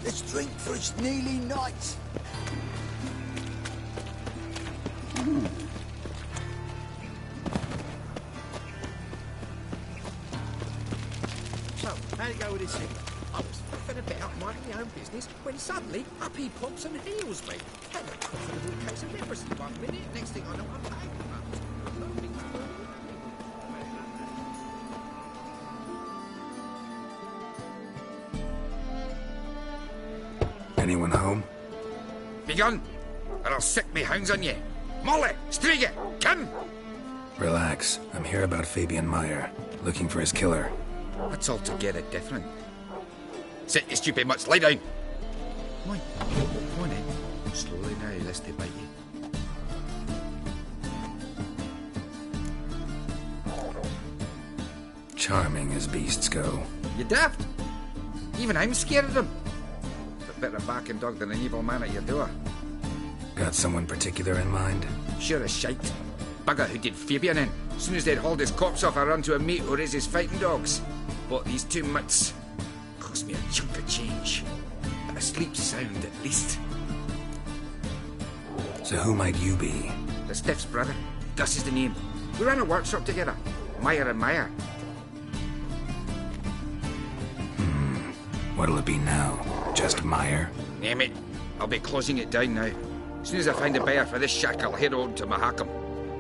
Let's drink for it's nearly night. So, how'd it go with this thing? I was faffing about minding my own business when suddenly up he pops and heals me. Had a profitable case of leprosy 1 minute, next thing I know I'm bankrupt. Anyone home? Begone, or I'll set me hounds on ye. Molly, Striga, come! Relax. I'm here about Fabian Meyer, looking for his killer. That's altogether different. Sit, you stupid mutts, lie down. Come on in. Slowly now, lest they bite you. Charming as beasts go. You daft? Even I'm scared of them. But better a barking dog than an evil man at your door. Got someone particular in mind? Sure as shite. Bugger who did Fabian in. As soon as they'd hauled his corpse off, I run to a mate who raises fighting dogs. Bought these 2 mutts. Cost me a chunk of change. But I sleep sound at least. So who might you be? The Stiff's brother. Gus is the name. We ran a workshop together. Meyer and Meyer. What'll it be now? Just Meyer? Name it. I'll be closing it down now. As soon as I find a buyer for this shack, I'll head on to Mahakam.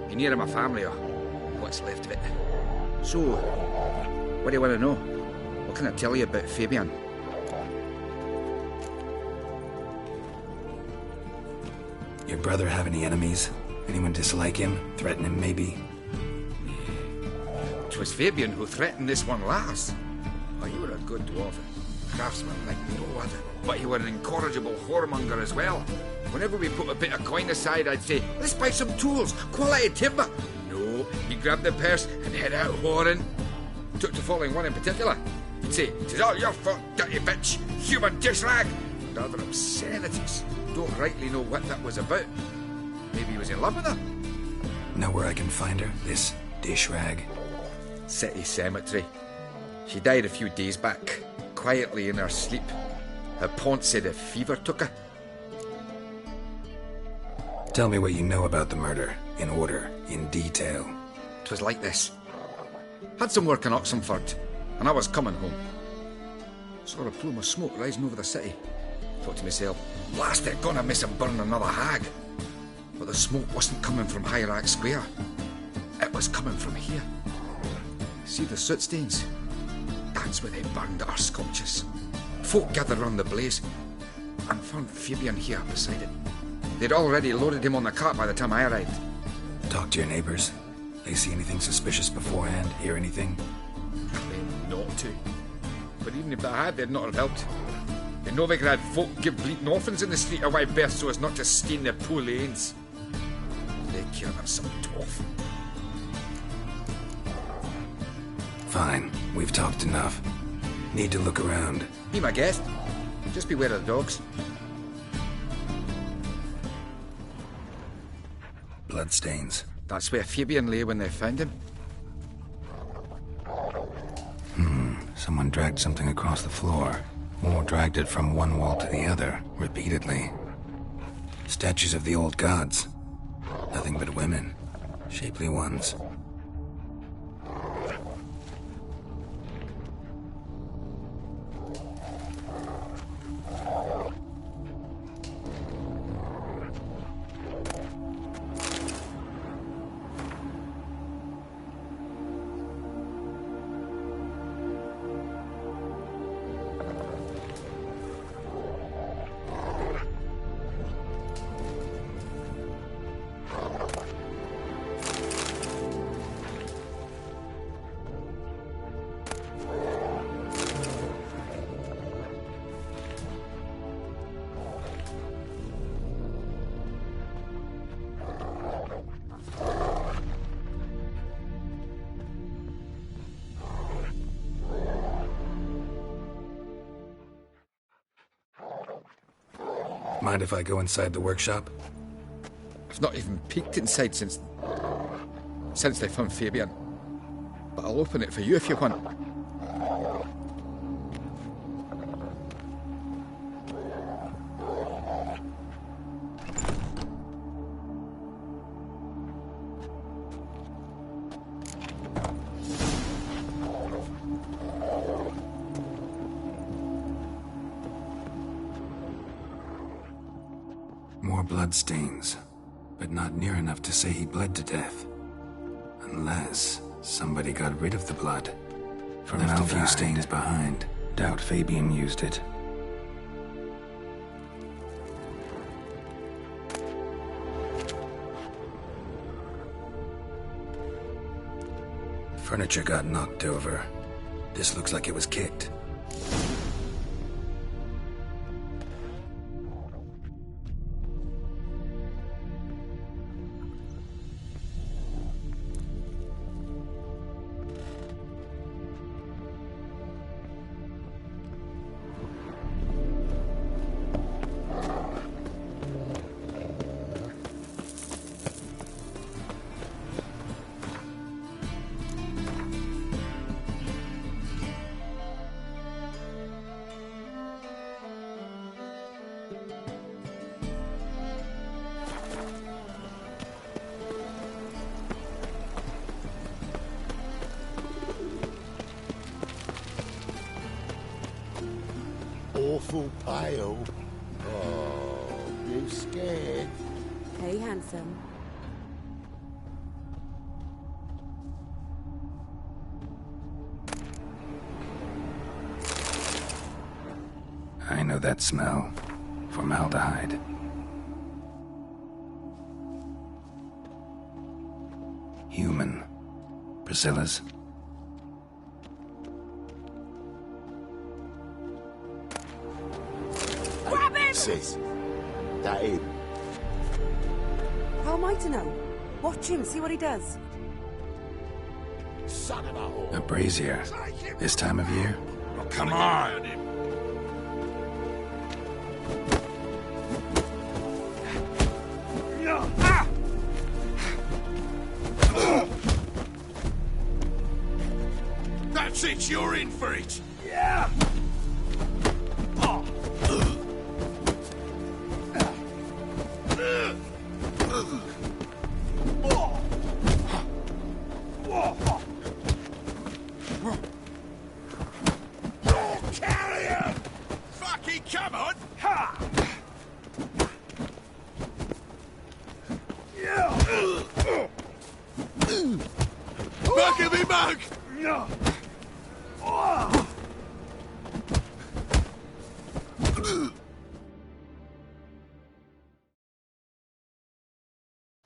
Be near my family, or what's left of it. So, what do you want to know? What can I tell you about Fabian? Your brother have any enemies? Anyone dislike him? Threaten him, maybe? 'Twas Fabian who threatened this one last. Oh, you were a good dwarf. Craftsman like no other. But you were an incorrigible whoremonger as well. Whenever we put a bit of coin aside, I'd say, let's buy some tools, quality timber. No, he'd grab the purse and head out whoring. Took to following one in particular. He'd say, 'tis all your fault, dirty bitch, human dish rag. And other obscenities. Don't rightly know what that was about. Maybe he was in love with her. Know where I can find her? This dish rag? City cemetery. She died a few days back, quietly in her sleep. Her pont said a fever took her. Tell me what you know about the murder, in order, in detail. 'Twas like this. Had some work in Oxenford, and I was coming home. Saw a plume of smoke rising over the city. Thought to myself, blast it, gonna miss him burn another hag. But the smoke wasn't coming from Hierarch Square. It was coming from here. See the soot stains? That's where they burned our sculptures. Folk gathered round the blaze, and found Fabian here beside it. They'd already loaded him on the cart by the time I arrived. Talk to your neighbors. They see anything suspicious beforehand? Hear anything? Claimed not to. But even if they had, they'd not have helped. In Novigrad, folk give bleating orphans in the street a wide berth so as not to stain their poor lanes. They care about some toff. Fine. We've talked enough. Need to look around. Be my guest. Just beware of the dogs. Bloodstains. That's where Fabian lay when they found him. Someone dragged something across the floor. Or dragged it from one wall to the other, repeatedly. Statues of the old gods. Nothing but women. Shapely ones. Mind if I go inside the workshop? I've not even peeked inside since they found Fabian. But I'll open it for you if you want. More bloodstains, but not near enough to say he bled to death. Unless somebody got rid of the blood. Left a few stains behind. Doubt Fabian used it. Furniture got knocked over. This looks like it was kicked. Awful pale. Oh, you scared? Hey, handsome. I know that smell. Formaldehyde. Human. Priscilla's. Grab him! Sis, that him? How am I to know? Watch him, see what he does. Son of a whore. A brazier. This time of year? Oh, come on! Ah! That's it, you're in for it. Yeah. Carry him! Fucking come on! Ha! Back of me, mug!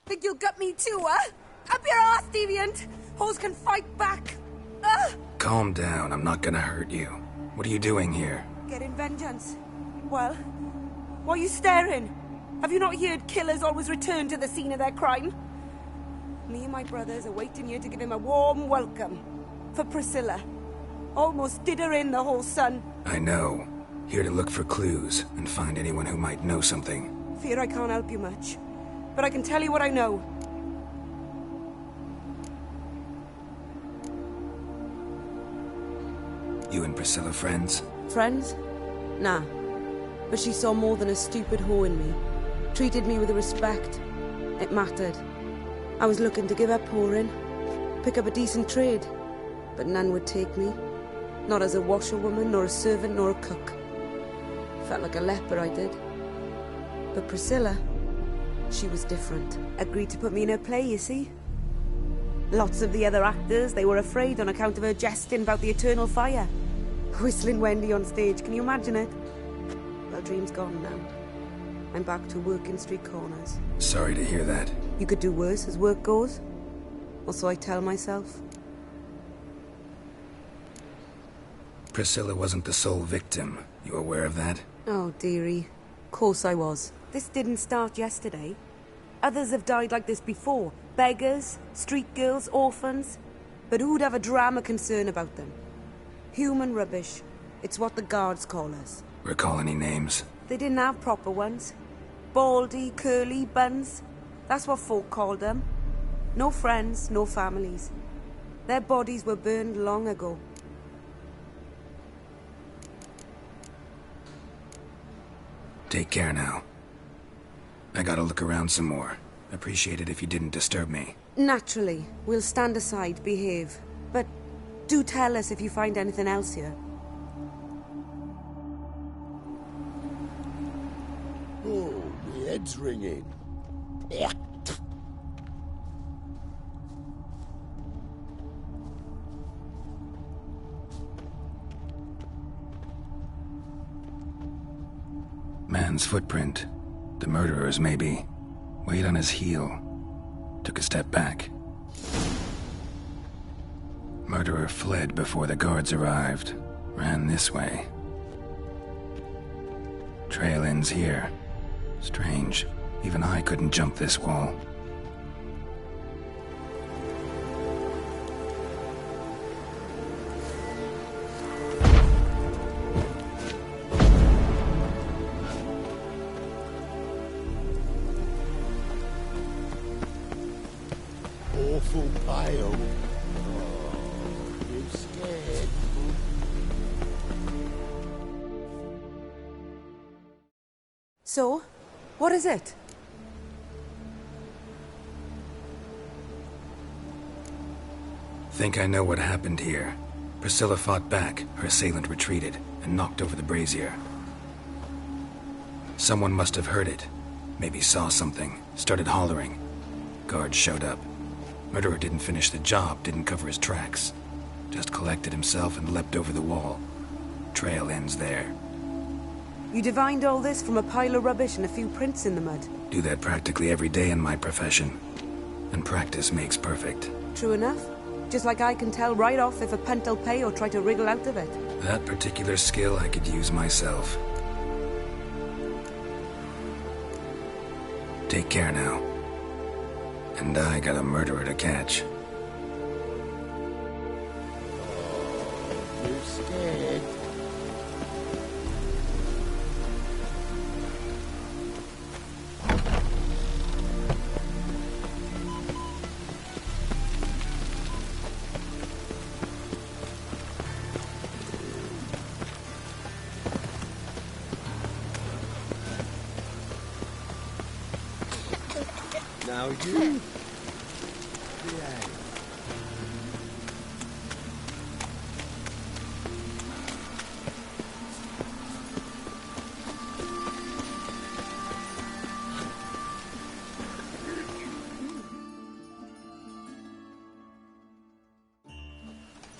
Think you'll gut me too, huh? Up your ass, deviant! Hoes can fight back! Calm down, I'm not gonna hurt you. What are you doing here? Getting vengeance. Well, why are you staring? Have you not heard killers always return to the scene of their crime? Me and my brothers are waiting here to give him a warm welcome. For Priscilla. Almost did her in, the whole son. I know. Here to look for clues and find anyone who might know something. Fear I can't help you much. But I can tell you what I know. You and Priscilla friends? Friends? Nah. But she saw more than a stupid whore in me. Treated me with respect. It mattered. I was looking to give up whoring. Pick up a decent trade. But none would take me. Not as a washerwoman, nor a servant, nor a cook. Felt like a leper, I did. But Priscilla, she was different. Agreed to put me in her play, you see. Lots of the other actors, they were afraid on account of her jesting about the eternal fire. Whistling Wendy on stage, can you imagine it? Well, dream's gone now. I'm back to working street corners. Sorry to hear that. You could do worse as work goes. Or so I tell myself. Priscilla wasn't the sole victim. You aware of that? Oh, dearie. Course I was. This didn't start yesterday. Others have died like this before. Beggars, street girls, orphans. But who'd have a drama concern about them? Human rubbish. It's what the guards call us. Recall any names? They didn't have proper ones. Baldy, curly, buns. That's what folk called them. No friends, no families. Their bodies were burned long ago. Take care now. I gotta look around some more. Appreciate it if you didn't disturb me. Naturally. We'll stand aside, behave. But do tell us if you find anything else here. Oh, my head's ringing. Man's footprint. The murderer's, maybe. Weight on his heel. Took a step back. Murderer fled before the guards arrived. Ran this way. Trail ends here. Strange. Even I couldn't jump this wall. Awful pale. Oh, you scared? So, what is it? Think I know what happened here. Priscilla fought back, her assailant retreated, and knocked over the brazier. Someone must have heard it. Maybe saw something, started hollering. Guards showed up. Murderer didn't finish the job, didn't cover his tracks. Just collected himself and leapt over the wall. Trail ends there. You divined all this from a pile of rubbish and a few prints in the mud. Do that practically every day in my profession. And practice makes perfect. True enough. Just like I can tell right off if a punt'll pay or try to wriggle out of it. That particular skill I could use myself. Take care now. And I got a murderer to catch. You scared? Now you...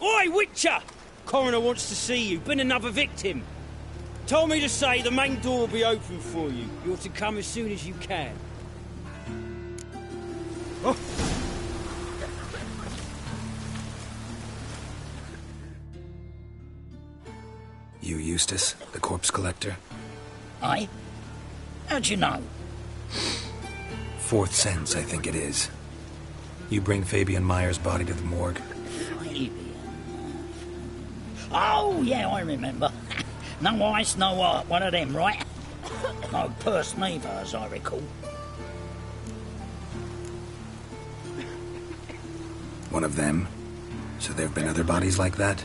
Oi, Witcher! Coroner wants to see you. Been another victim. Told me to say the main door will be open for you. You're to come as soon as you can. Oh. You Eustace, the corpse collector? Aye? How'd you know? Fourth sense, I think it is. You bring Fabian Meyer's body to the morgue? Oh, yeah, I remember. No eyes, no heart, one of them, right? No purse neither, as I recall. One of them? So there have been other bodies like that?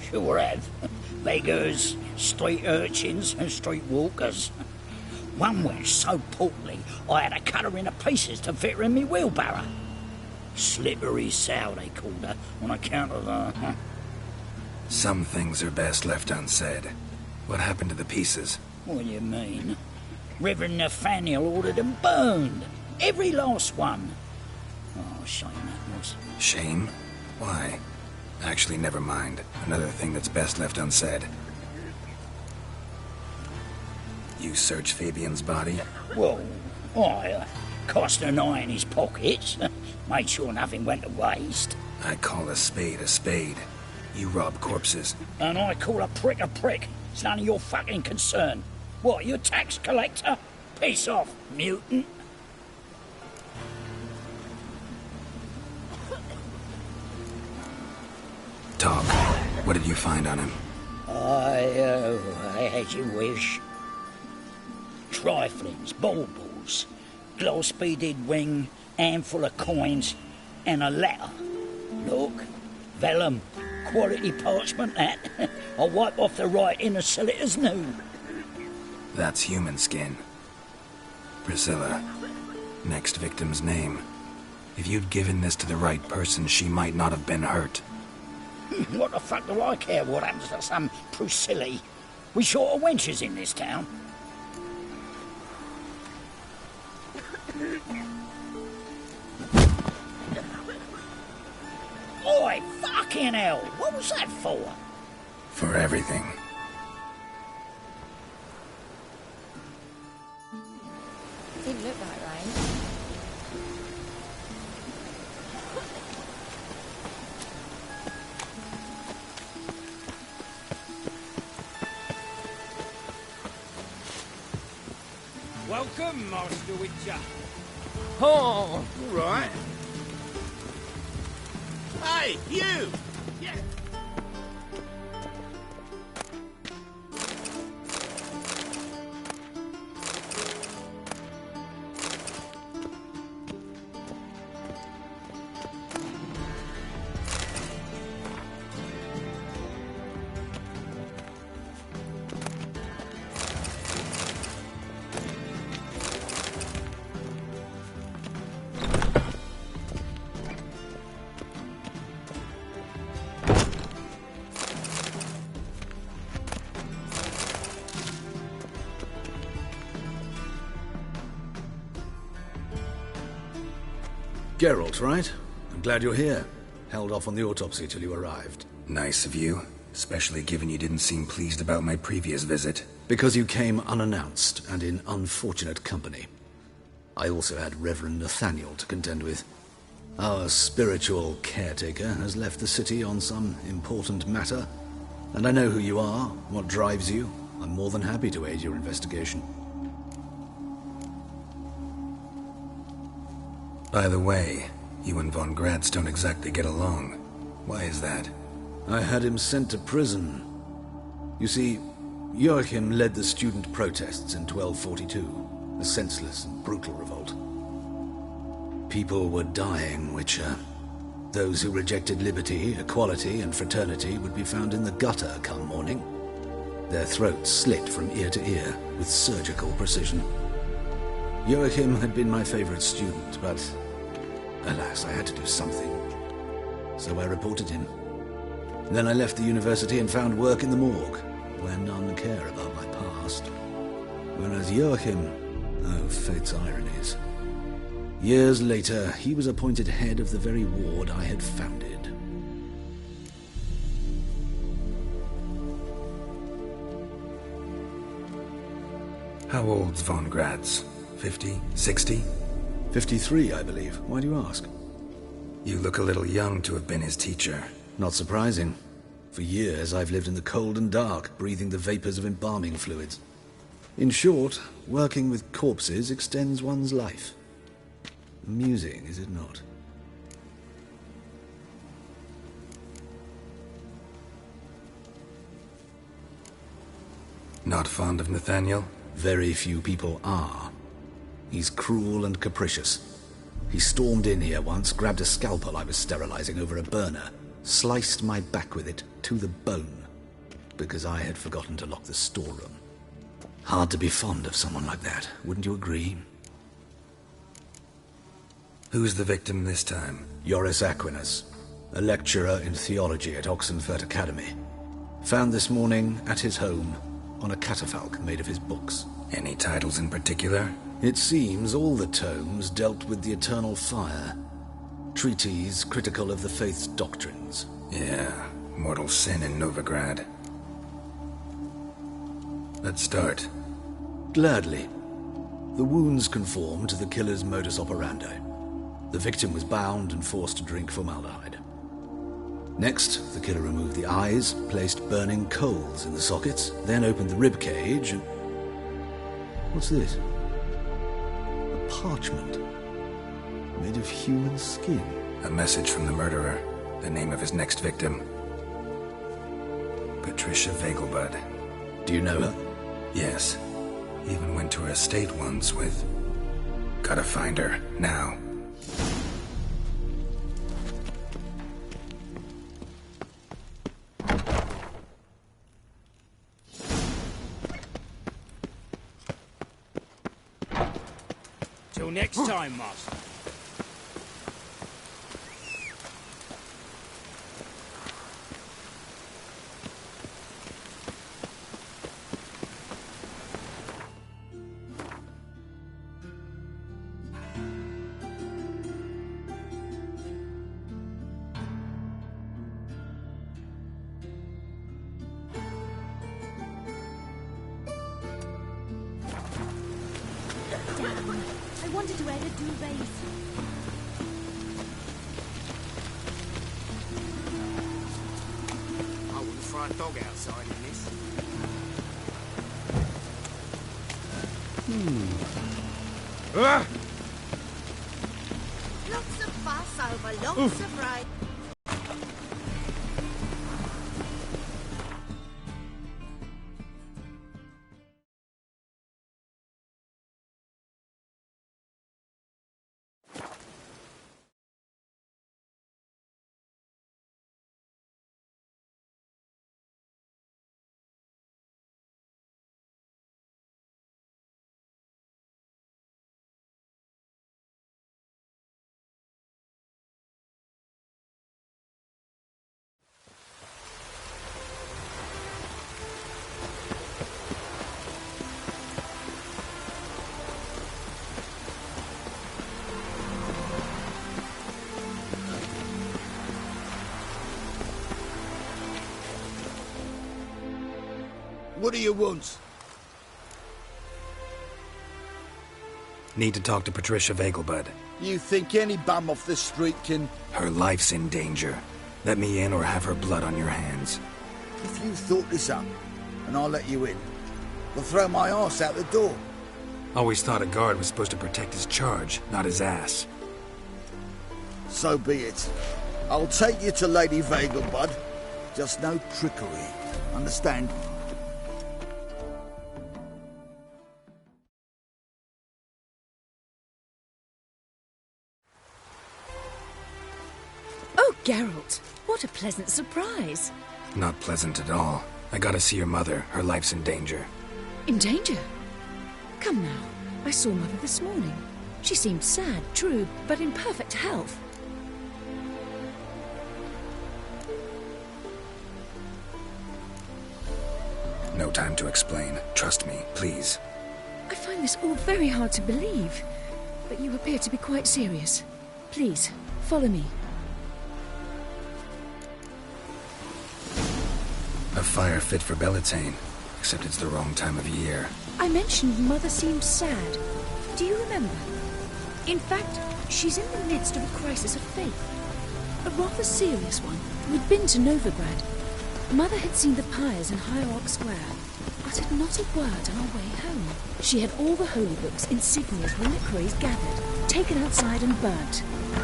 Sure have. Beggars, street urchins, and street walkers. One went so portly, I had to cut her into pieces to fit her in me wheelbarrow. Slippery sow, they called her, on account of the... Some things are best left unsaid. What happened to the pieces? What do you mean? Reverend Nathaniel ordered them burned. Every last one. Oh, shame that was. Shame? Why? Actually, never mind. Another thing that's best left unsaid. You searched Fabian's body? Well, I cast an eye in his pockets. Made sure nothing went to waste. I call a spade a spade. You rob corpses. And I call a prick a prick. It's none of your fucking concern. What, you a tax collector? Piss off, mutant. Talk. What did you find on him? As you wish. Triflings, baubles, gloss-beaded ring, handful of coins, and a letter. Look, vellum. Quality parchment, that. I'll wipe off the writing and sell it as new. That's human skin. Priscilla. Next victim's name. If you'd given this to the right person, she might not have been hurt. What the fuck do I care what happens to some Priscilla? We short of wenches in this town. Oi, fucking hell! What was that for? For everything. Didn't look right, Ryan. Welcome, Master Witcher. Oh, all right. Hey, you! Yeah. Geralt, right? I'm glad you're here. Held off on the autopsy till you arrived. Nice of you, especially given you didn't seem pleased about my previous visit. Because you came unannounced and in unfortunate company. I also had Reverend Nathaniel to contend with. Our spiritual caretaker has left the city on some important matter, and I know who you are, what drives you. I'm more than happy to aid your investigation. By the way, you and Von Gratz don't exactly get along. Why is that? I had him sent to prison. You see, Joachim led the student protests in 1242, a senseless and brutal revolt. People were dying, Witcher. Those who rejected liberty, equality, and fraternity would be found in the gutter come morning. Their throats slit from ear to ear with surgical precision. Joachim had been my favorite student, but alas, I had to do something. So I reported him. Then I left the university and found work in the morgue, where none care about my past. Whereas Joachim, oh, fate's ironies. Years later, he was appointed head of the very ward I had founded. How old's von Graz? 50? 60? 53, I believe. Why do you ask? You look a little young to have been his teacher. Not surprising. For years, I've lived in the cold and dark, breathing the vapors of embalming fluids. In short, working with corpses extends one's life. Amusing, is it not? Not fond of Nathaniel? Very few people are. He's cruel and capricious. He stormed in here once, grabbed a scalpel I was sterilizing over a burner, sliced my back with it to the bone, because I had forgotten to lock the storeroom. Hard to be fond of someone like that, wouldn't you agree? Who's the victim this time? Joris Aquinas, a lecturer in theology at Oxenfurt Academy. Found this morning at his home on a catafalque made of his books. Any titles in particular? It seems all the tomes dealt with the eternal fire. Treatises critical of the faith's doctrines. Yeah, mortal sin in Novigrad. Let's start. Gladly. The wounds conform to the killer's modus operandi. The victim was bound and forced to drink formaldehyde. Next, the killer removed the eyes, placed burning coals in the sockets, then opened the rib cage and... What's this? A parchment made of human skin. A message from the murderer. The name of his next victim. Patricia Vegelbud. Do you know her? Yes. Even went to her estate once with... Gotta find her, now. Till next time, Master. I wanted to wear the duvets. I wouldn't fry a dog outside in this. Lots of fuss over lots of ride. What do you want? Need to talk to Patricia Vegelbud. You think any bum off the street can... Her life's in danger. Let me in or have her blood on your hands. If you thought this up, and I'll let you in, I'll throw my arse out the door. Always thought a guard was supposed to protect his charge, not his ass. So be it. I'll take you to Lady Vegelbud. Just no trickery. Understand? Oh, Geralt, what a pleasant surprise. Not pleasant at all. I gotta see your mother. Her life's in danger. In danger? Come now, I saw Mother this morning. She seemed sad, true, but in perfect health. No time to explain. Trust me, please. I find this all very hard to believe, but you appear to be quite serious. Please, follow me. A fire fit for Bellatane, except it's the wrong time of year. I mentioned Mother seemed sad. Do you remember? In fact, she's in the midst of a crisis of faith. A rather serious one. We'd been to Novigrad. Mother had seen the pyres in Hierarch Square, uttered not a word on our way home. She had all the holy books, insignias, reliquaries gathered, taken outside and burnt.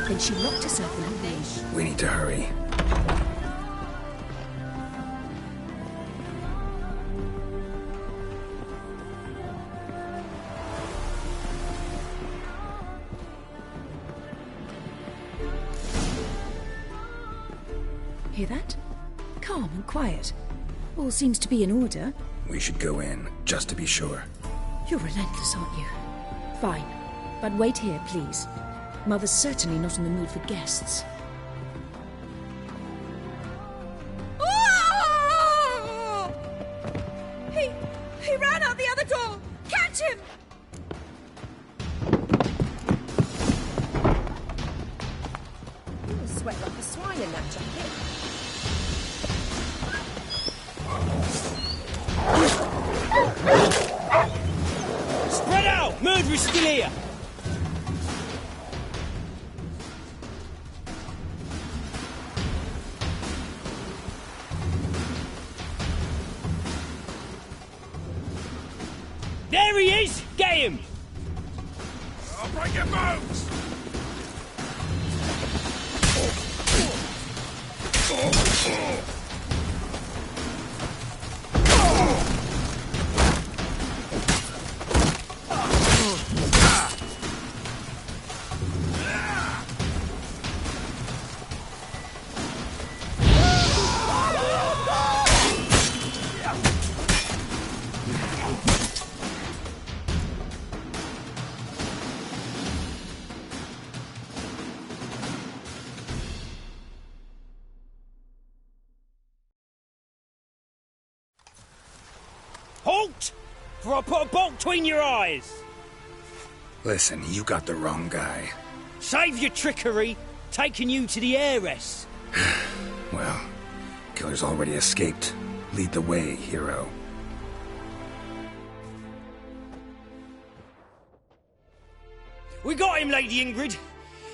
Then she locked herself in her room. We need to hurry. Hear that? Calm and quiet. All seems to be in order. We should go in, just to be sure. You're relentless, aren't you? Fine. But wait here, please. Mother's certainly not in the mood for guests. Oh! He ran out the other door! Catch him! You sweat like a swine in that jacket. Spread out! Murderer's still here! There he is! Get him! I'll break your bones! Halt! For I put a bolt between your eyes! Listen, you got the wrong guy. Save your trickery, taking you to the heiress. Well, killer's already escaped. Lead the way, hero. We got him, Lady Ingrid.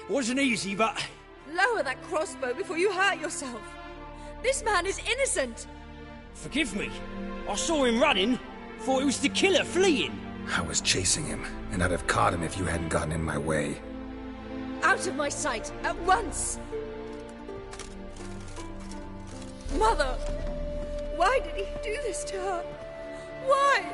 Wasn't easy, but... Lower that crossbow before you hurt yourself. This man is innocent. Forgive me. I saw him running. Thought it was the killer fleeing. I was chasing him, and I'd have caught him if you hadn't gotten in my way. Out of my sight, at once! Mother! Why did he do this to her? Why?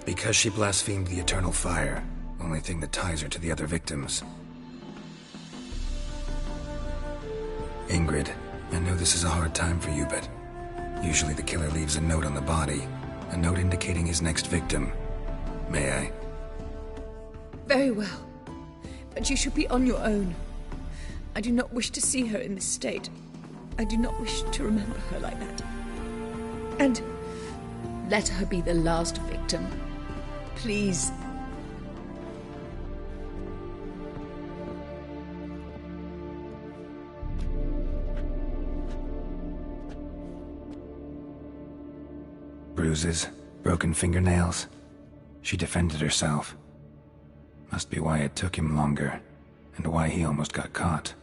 Because she blasphemed the eternal fire. Only thing that ties her to the other victims. Ingrid, I know this is a hard time for you, but usually the killer leaves a note on the body. A note indicating his next victim. May I? Very well. But you should be on your own. I do not wish to see her in this state. I do not wish to remember her like that. And let her be the last victim. Please. Bruises, broken fingernails. She defended herself. Must be why it took him longer, and why he almost got caught.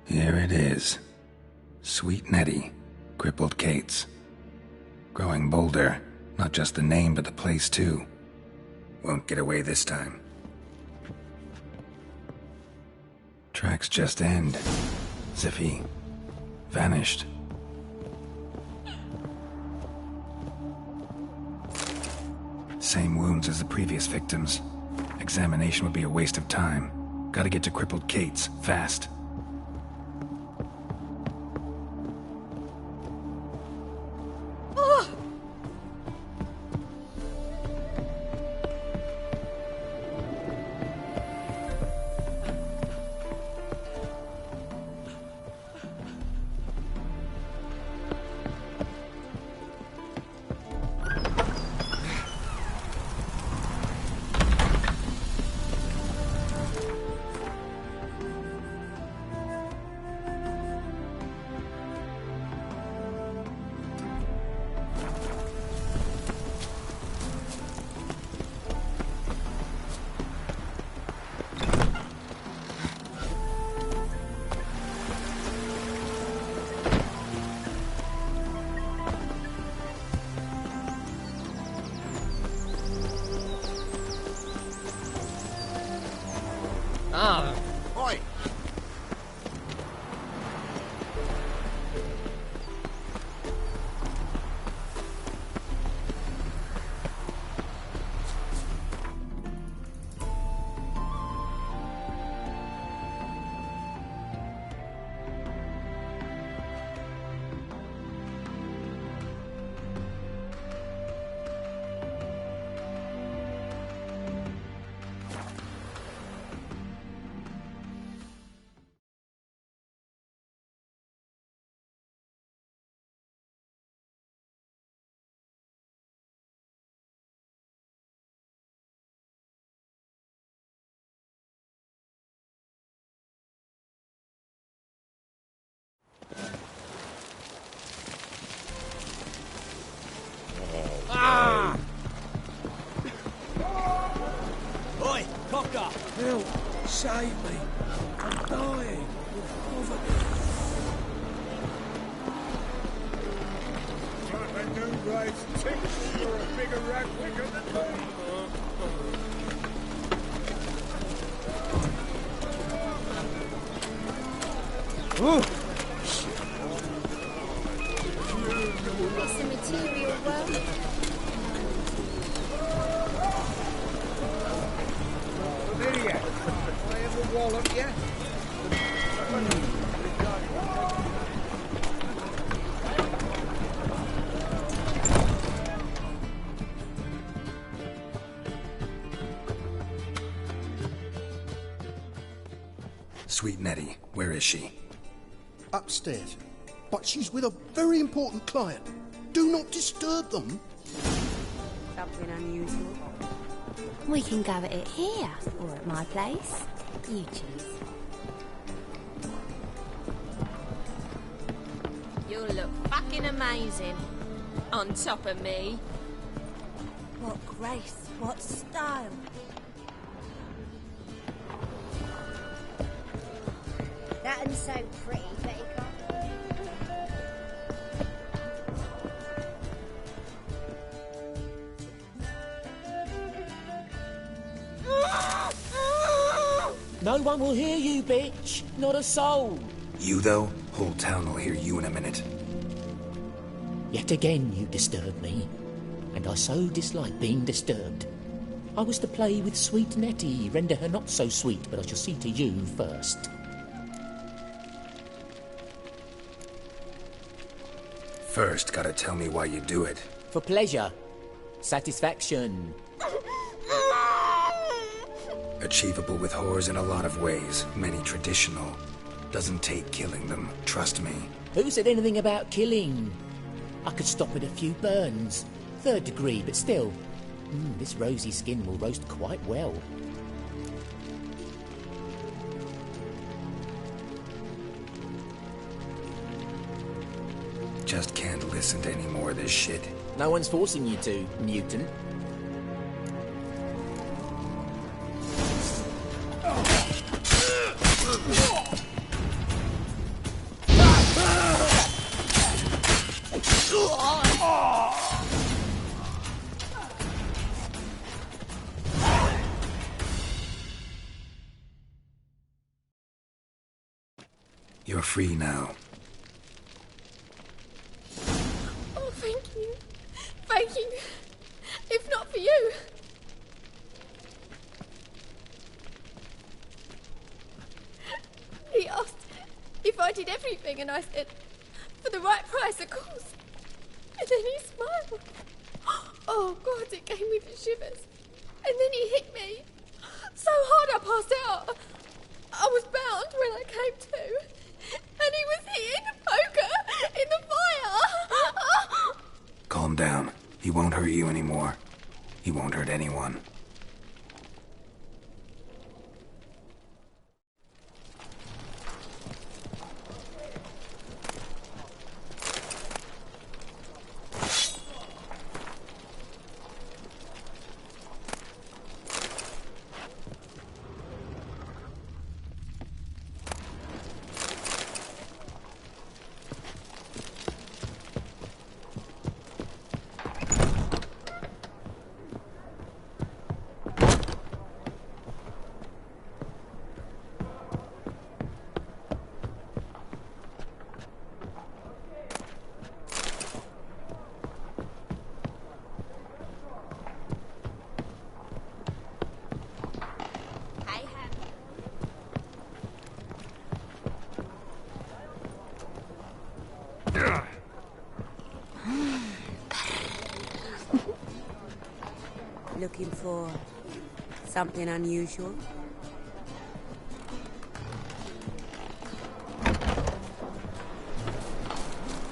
Here it is. Sweet Nettie, crippled Kate's. Growing bolder, not just the name but the place too. Won't get away this time. Tracks just end. As if he vanished. Same wounds as the previous victims. Examination would be a waste of time. Gotta get to crippled Kate's, fast. Ah. Oi! Ah! Oi, cocker! Help! Save me! I'm dying! I do rise ticks. You're a bigger rat wicker than me. Is the material well? Lydia, I have a wallop yet? Sweet Nettie, where is she? Upstairs. But she's with a very important client. Do not disturb them. Something unusual. We can go at it here, or at my place. You choose. You'll look fucking amazing. On top of me. What grace, what style. That one's so pretty, Betty. No one will hear you, bitch. Not a soul. You, though? Whole town will hear you in a minute. Yet again you disturb me, and I so dislike being disturbed. I was to play with sweet Nettie, render her not so sweet, but I shall see to you first. First, gotta tell me why you do it. For pleasure. Satisfaction. Achievable with whores in a lot of ways, many traditional. Doesn't take killing them, trust me. Who said anything about killing? I could stop at a few burns. 3rd degree, but still. This rosy skin will roast quite well. Just can't listen to any more of this shit. No one's forcing you to, mutant. You're free now. Oh, thank you. Thank you. If not for you. He asked if I did everything, and I said, for the right price, of course. And then he smiled. Oh, God, it gave me the shivers. And then he hit me so hard I passed out. I was bound when I came to. And he was hitting the poker in the fire. Calm down. He won't hurt you anymore. He won't hurt anyone. looking for something unusual?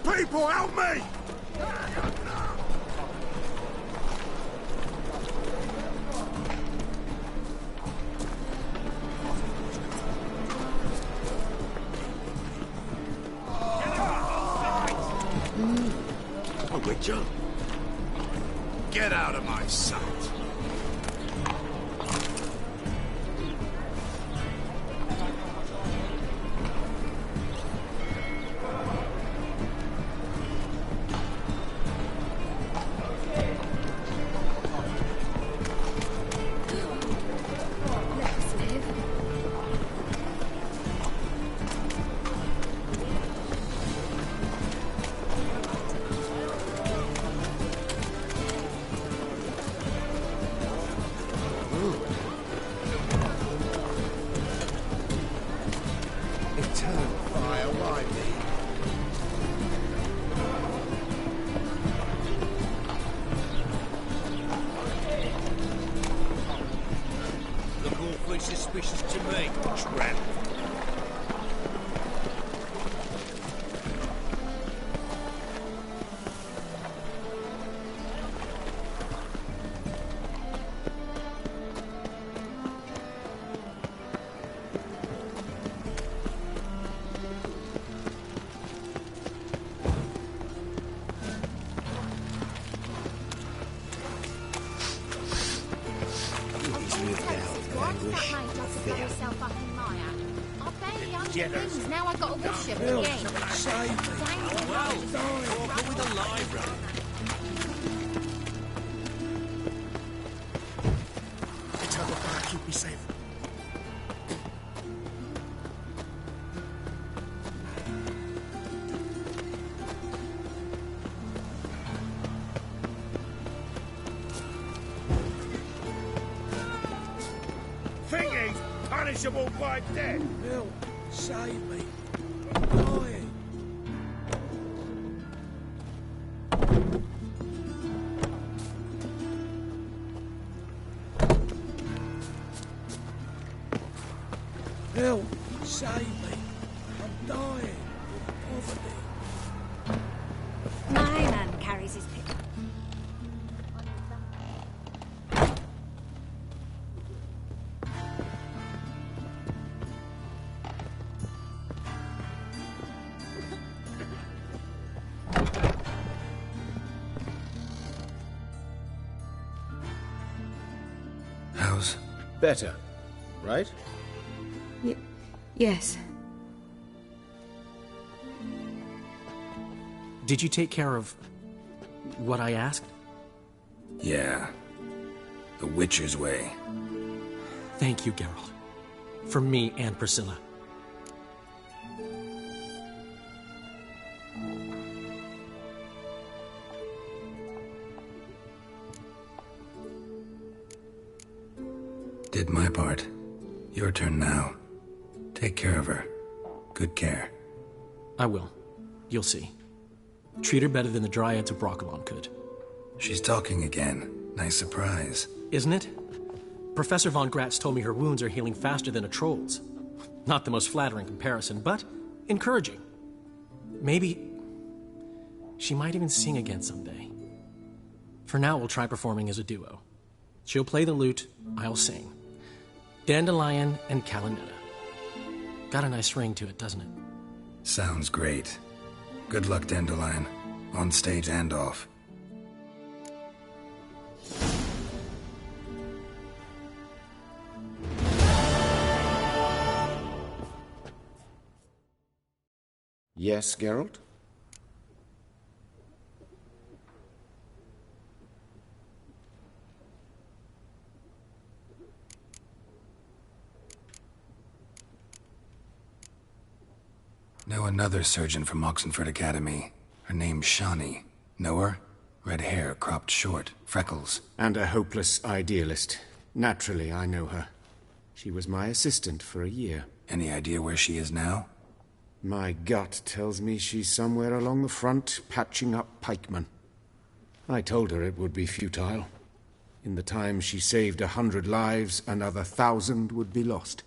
People, help me! Oh, Witcher. Get out of my sight. Suspicious to me, tramp. Now I got to wash him Bill, again. save me. Well, talk with the library. Tell the bar, keep me safe. Think he's punishable by death. Bill, save me. I'm dying. Bill, save me. I'm dying of poverty. My man carries his pick. How's... Better, right? Yes. Did you take care of what I asked? Yeah. The Witcher's way. Thank you, Geralt. For me and Priscilla. Did my part. Your turn now. Take care of her. Good care. I will. You'll see. Treat her better than the Dryads of Broccolon could. She's talking again. Nice surprise. Isn't it? Professor von Gratz told me her wounds are healing faster than a troll's. Not the most flattering comparison, but encouraging. Maybe she might even sing again someday. For now, we'll try performing as a duo. She'll play the lute, I'll sing. Dandelion and Calinetta. Got a nice ring to it, doesn't it? Sounds great. Good luck, Dandelion. On stage and off. Yes, Geralt? Know another surgeon from Oxenford Academy. Her name's Shawnee. Know her? Red hair, cropped short, freckles. And a hopeless idealist. Naturally, I know her. She was my assistant for a year. Any idea where she is now? My gut tells me she's somewhere along the front, patching up pikemen. I told her it would be futile. in the time she saved 100 lives, another 1,000 would be lost.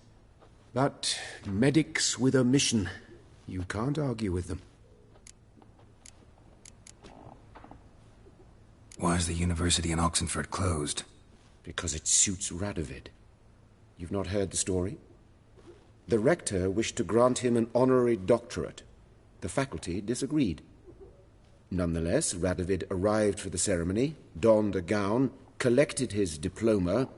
But medics with a mission, you can't argue with them. Why is the university in Oxenford closed? Because it suits Radovid. You've not heard the story? The rector wished to grant him an honorary doctorate. The faculty disagreed. Nonetheless, Radovid arrived for the ceremony, donned a gown, collected his diploma,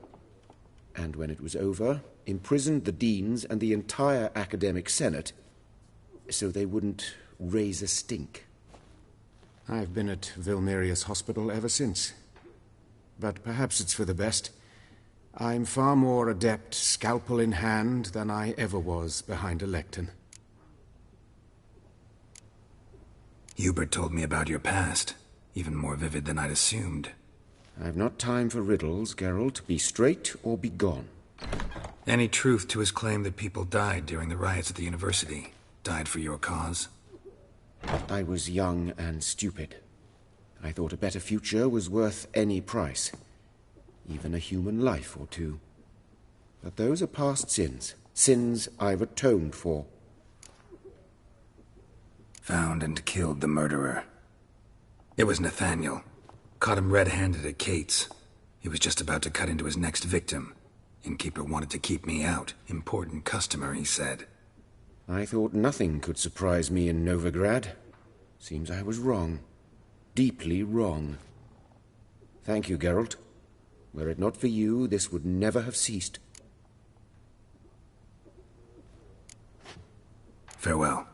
and when it was over, imprisoned the deans and the entire academic senate so they wouldn't raise a stink. I've been at Vilmerius Hospital ever since. But perhaps it's for the best. I'm far more adept, scalpel in hand, than I ever was behind a lectern. Hubert told me about your past, even more vivid than I'd assumed. I've not time for riddles, Geralt. Be straight or be gone. Any truth to his claim that people died during the riots at the university? Died for your cause? I was young and stupid. I thought a better future was worth any price. Even a human life or two. But those are past sins. Sins I've atoned for. Found and killed the murderer. It was Nathaniel. Caught him red-handed at Kate's. He was just about to cut into his next victim. Innkeeper wanted to keep me out. Important customer, he said. I thought nothing could surprise me in Novigrad. Seems I was wrong. Deeply wrong. Thank you, Geralt. Were it not for you, this would never have ceased. Farewell.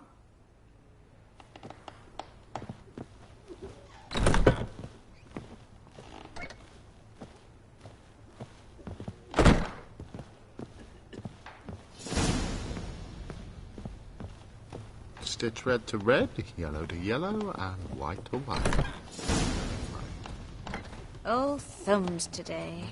Stitch red to red, yellow to yellow, and white to white. All thumbs today.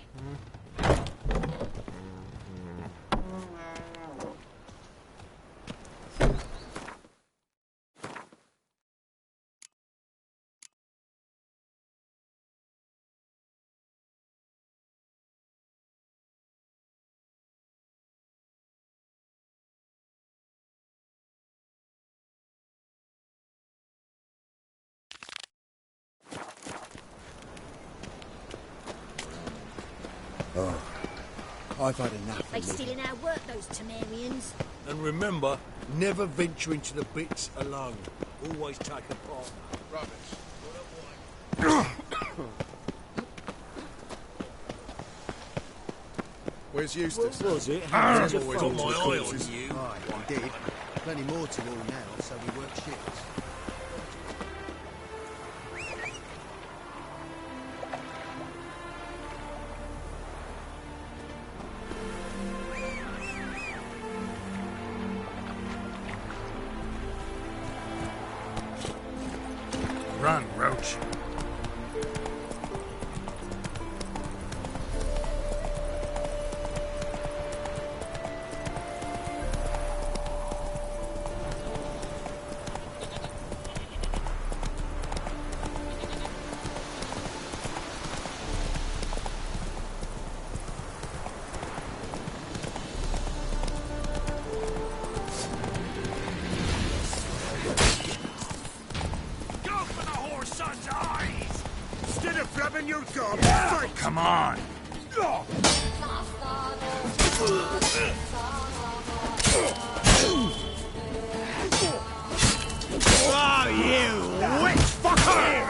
I've had enough. They still in our work, those Temerians. And remember, never venture into the bits alone. Always take a partner. Rubbish. Where's Eustace? What was it? I've Did you always follow wanted my to eye call on this. you? Aye, he did. Plenty more to all now, so we work shifts. Run, Roach. Come on. Oh, you witch fucker!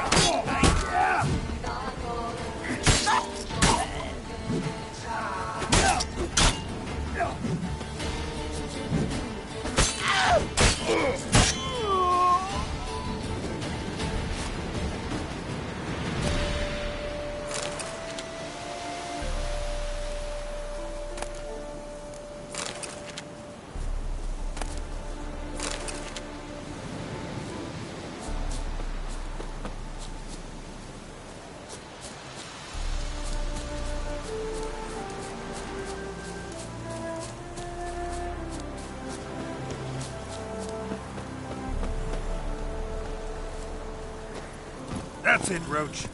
That's it, Roach.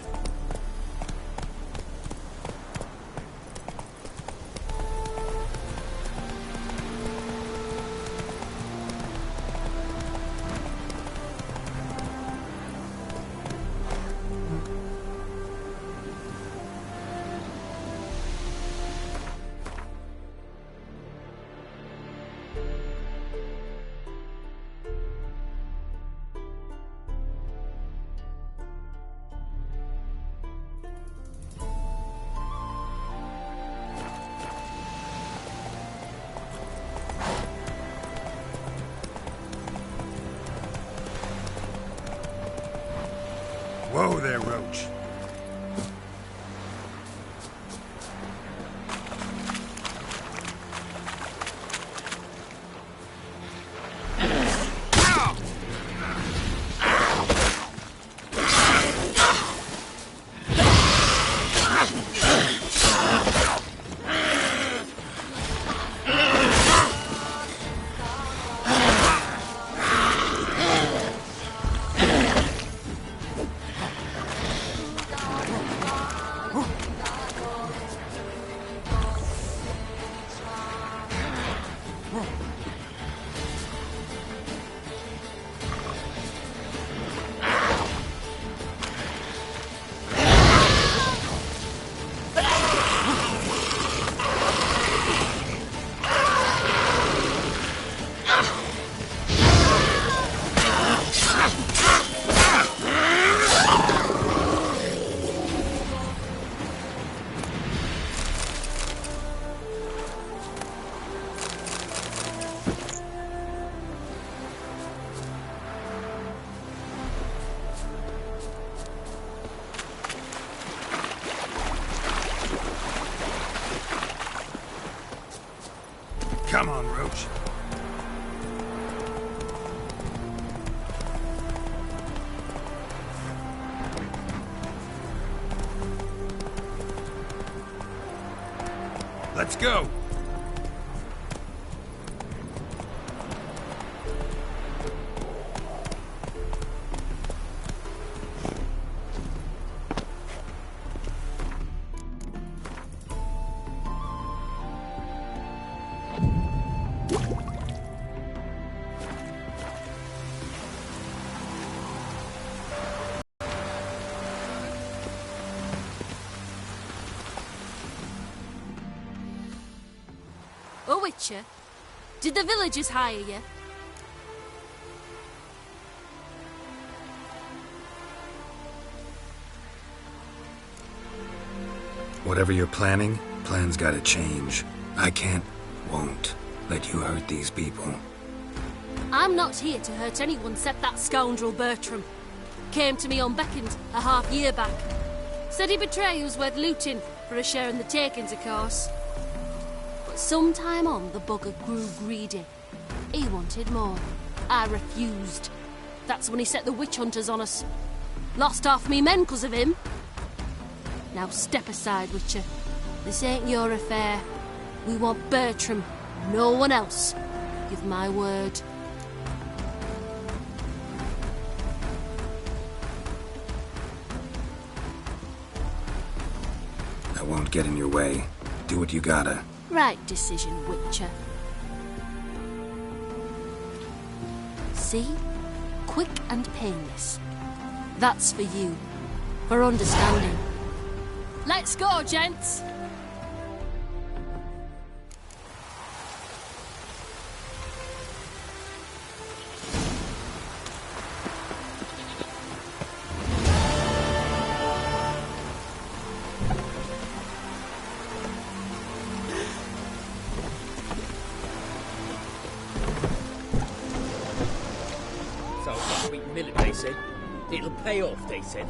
Go there, Roach. Come on, Roach. Let's go. Oh, Witcher, did the villagers hire you? Whatever you're planning, plans gotta change. I can't, won't let you hurt these people. I'm not here to hurt anyone except that scoundrel Bertram. Came to me unbeckoned a half-year back. Said he'd betray who's worth looting for a share in the takings, of course. But sometime on, the bugger grew greedy. He wanted more. I refused. That's when he set the witch hunters on us. Lost half me men 'cause of him. Now step aside, Witcher. This ain't your affair. We want Bertram, no one else. Give my word. I won't get in your way. Do what you gotta. Right decision, Witcher. See? Quick and painless. That's for you. For understanding. Let's go, gents! So, last week millet, they said. It'll pay off, they said.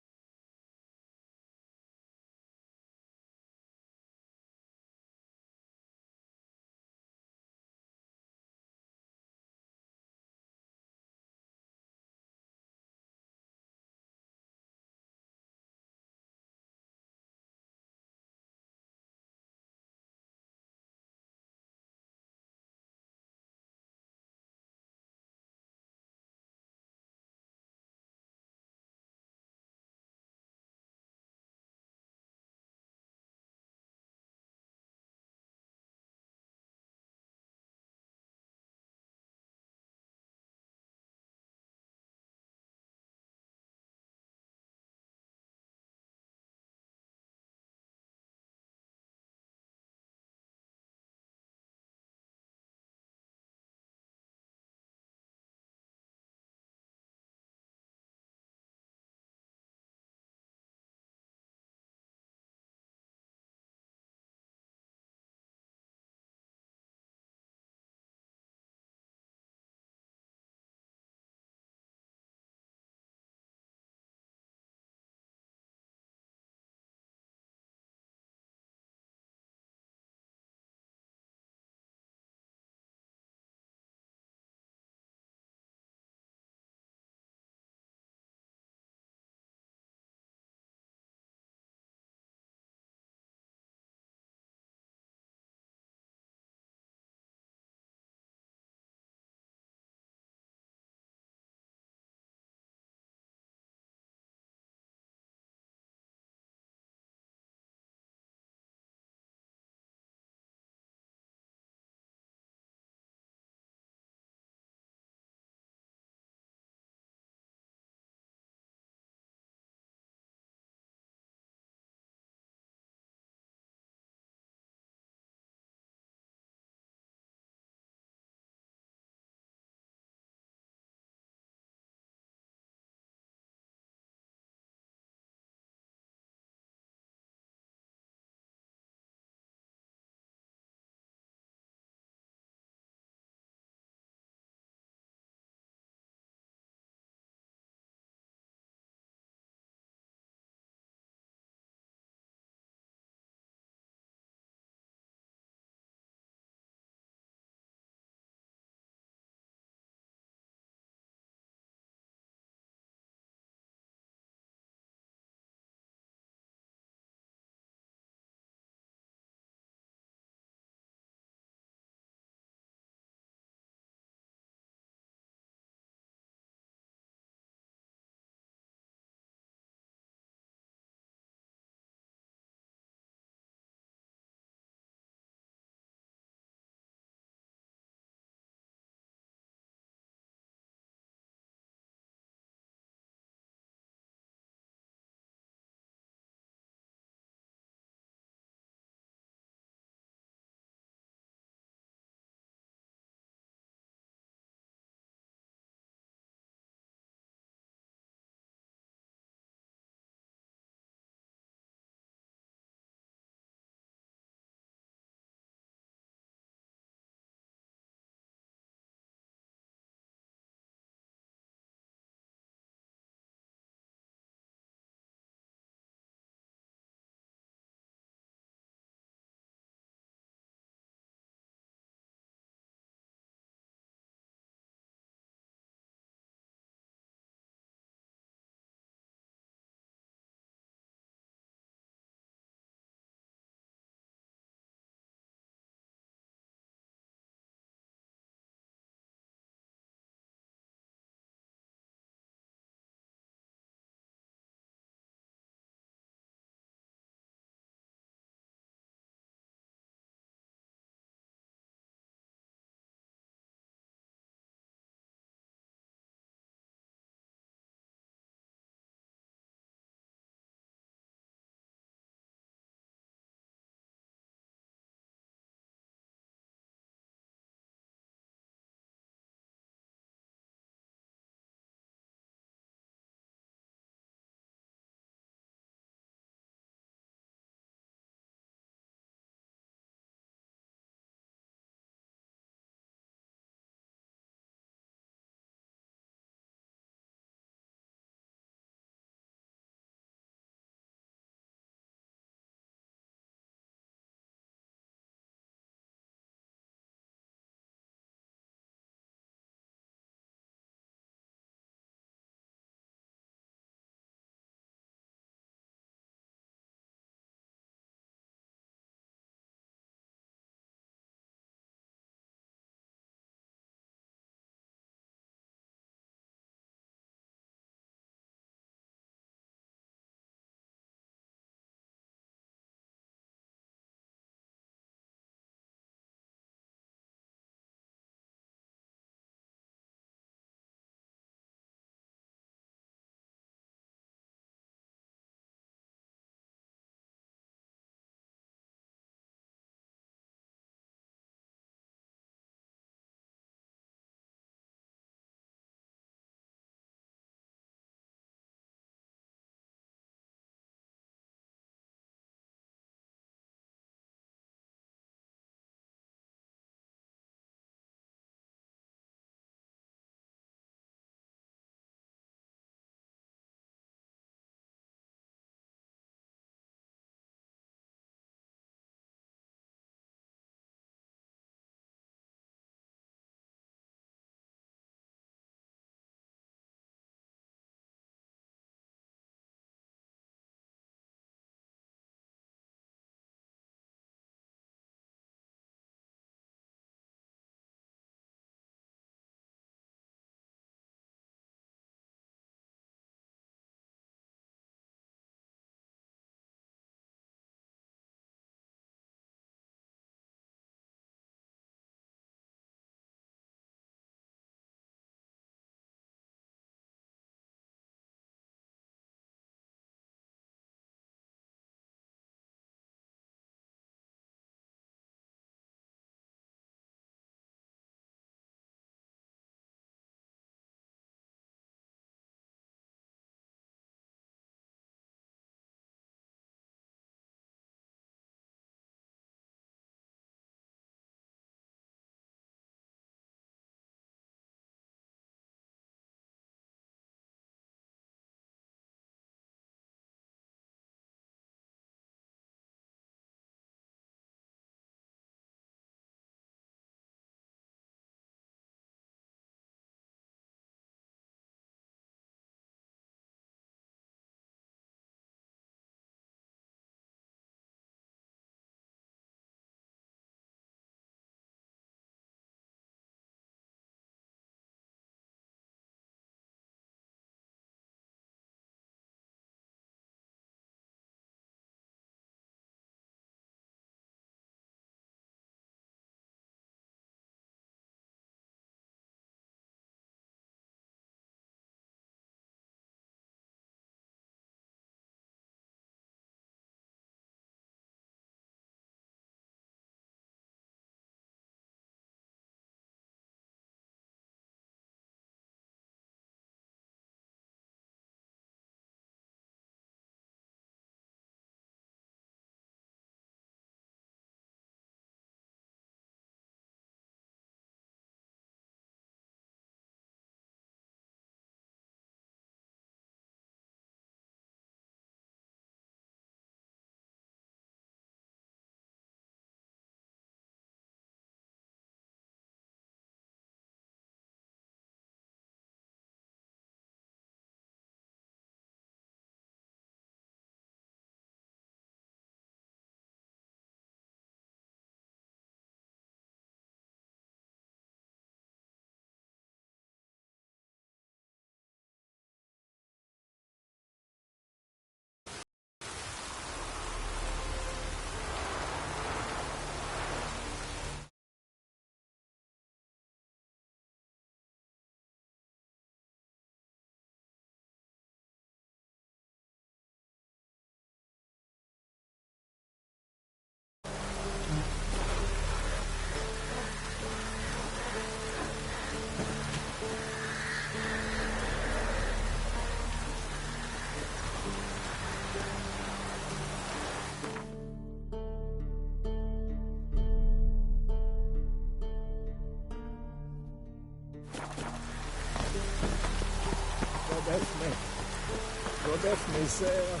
Godefne, Sarah.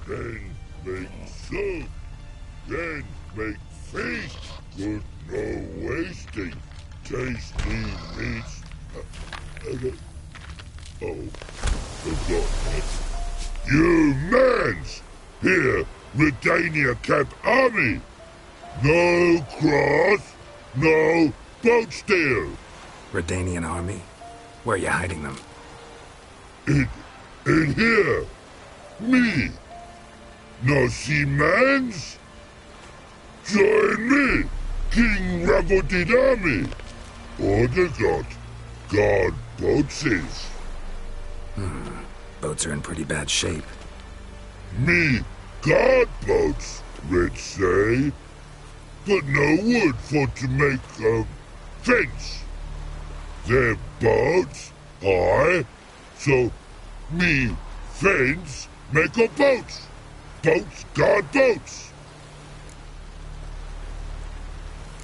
Then make soup. Then make feast. Good, no wasting. Tasty meats. Forgot it. You mans! Here, Redania Camp Army. No cross, no boat steal. Redanian army? Where are you hiding them? In here. Me. No see mans? Join me, King Ravodid Army. Order God boats is. Boats are in pretty bad shape. Me guard boats, Red say. But no wood for to make a fence. Their boats, aye. So me fence make a boats. Boats guard boats.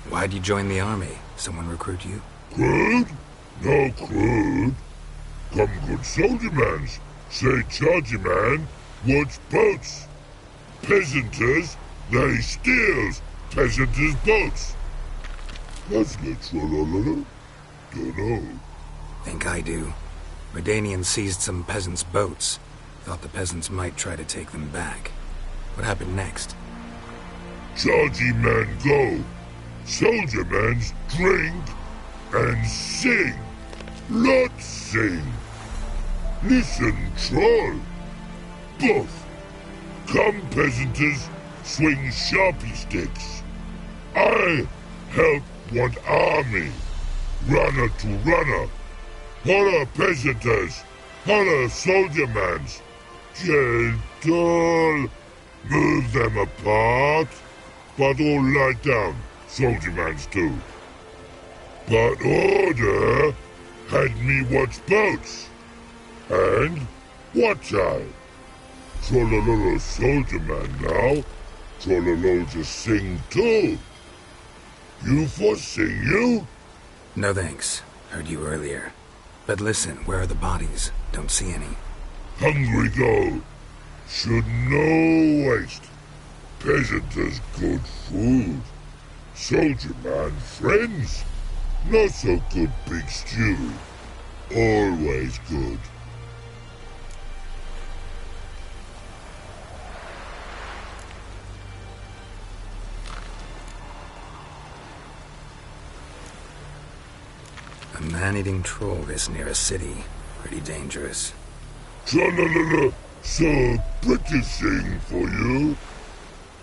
Why'd you join the army? Someone recruit you? Crude? No crude. Come good soldier mans. Say chargy man wants boats. Peasanters, they steals peasanters' boats. That's the trollololo. Dunno. Think I do. Redanians seized some peasants' boats. Thought the peasants might try to take them back. What happened next? Chargy man go. Soldier mans drink and sing. Lot sing. Listen, troll. Both. Come, peasanters, swing sharpie sticks. I help one army. Runner to runner. Holla, peasanters. Holla, soldier mans. Gentle. Move them apart. But all lie down. Soldier mans too. But order had me watch boats. And watch I. Trollololo soldier man now. Trollolo just sing too. You for sing you? No thanks. Heard you earlier. But listen, where are the bodies? Don't see any. Hungry go. Should no waste. Peasanters good food. Soldier man friends. Not so good big stew. Always good. A man-eating troll this near a city. Pretty dangerous. Tra-la-la-la, so pretty thing for you.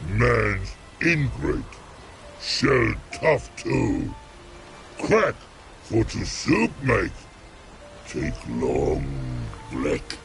Man's ingrate. Shell tough too. Crack for to soup make. Take long black.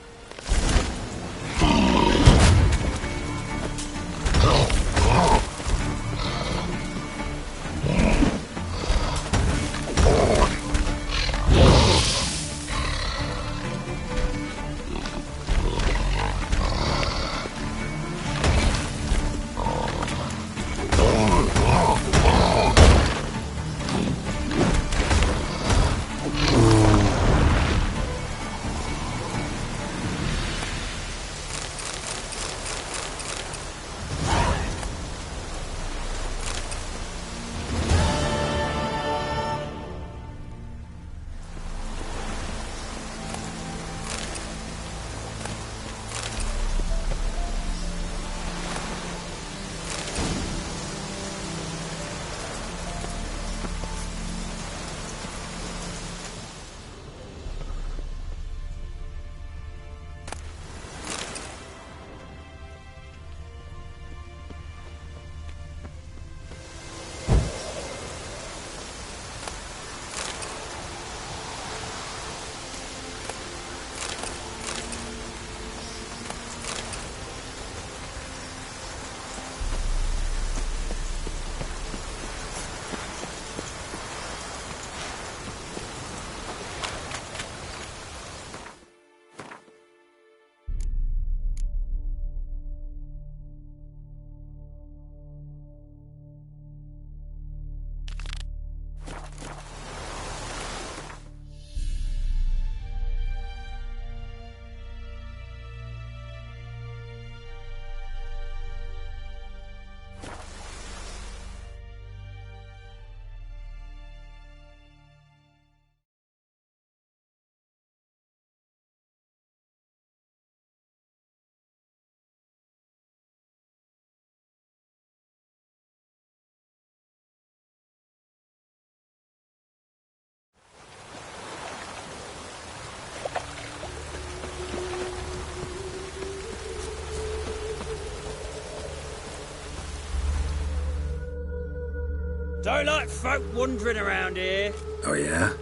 Don't like folk wandering around here. Oh, yeah?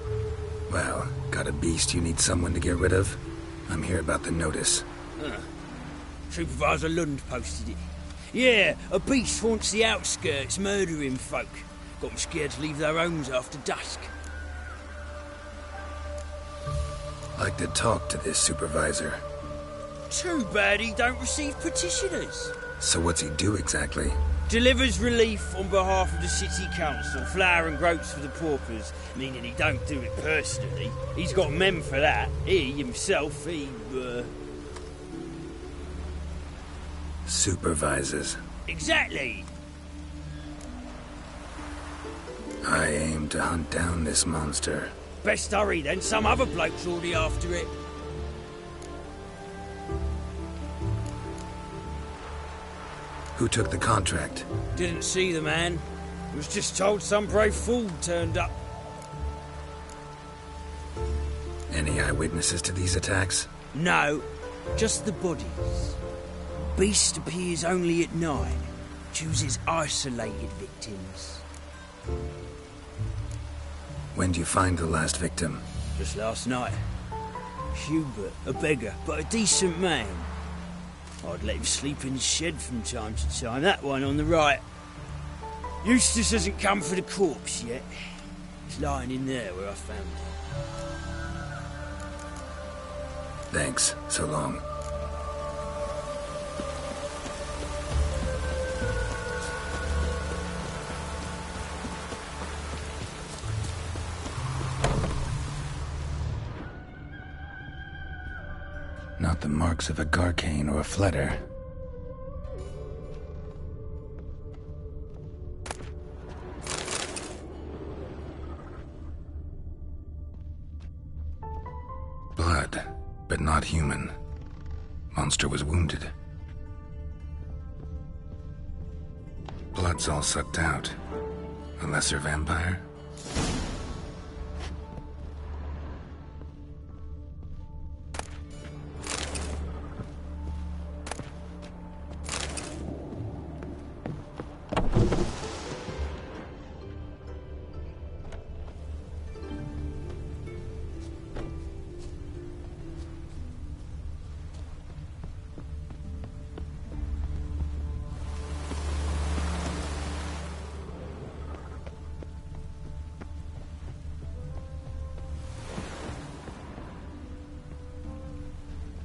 Well, got a beast you need someone to get rid of? I'm here about the notice. Supervisor Lund posted it. Yeah, a beast haunts the outskirts, murdering folk. Got them scared to leave their homes after dusk. Like to talk to this supervisor. Too bad he don't receive petitioners. So what's he do exactly? Delivers relief on behalf of the city council, flour and groats for the paupers, meaning he don't do it personally. He's got men for that. He, himself, Supervises. Exactly. I aim to hunt down this monster. Best hurry then, some other bloke's already after it. Who took the contract? Didn't see the man. Was just told some brave fool turned up. Any eyewitnesses to these attacks? No, just the bodies. Beast appears only at night. Chooses isolated victims. When did you find the last victim? Just last night. Hubert, a beggar, but a decent man. I'd let him sleep in his shed from time to time. That one on the right. Eustace hasn't come for the corpse yet. He's lying in there where I found him. Thanks. So long. Not the marks of a Garcane or a Fletter. Blood, but not human. Monster was wounded. Blood's all sucked out. A lesser vampire?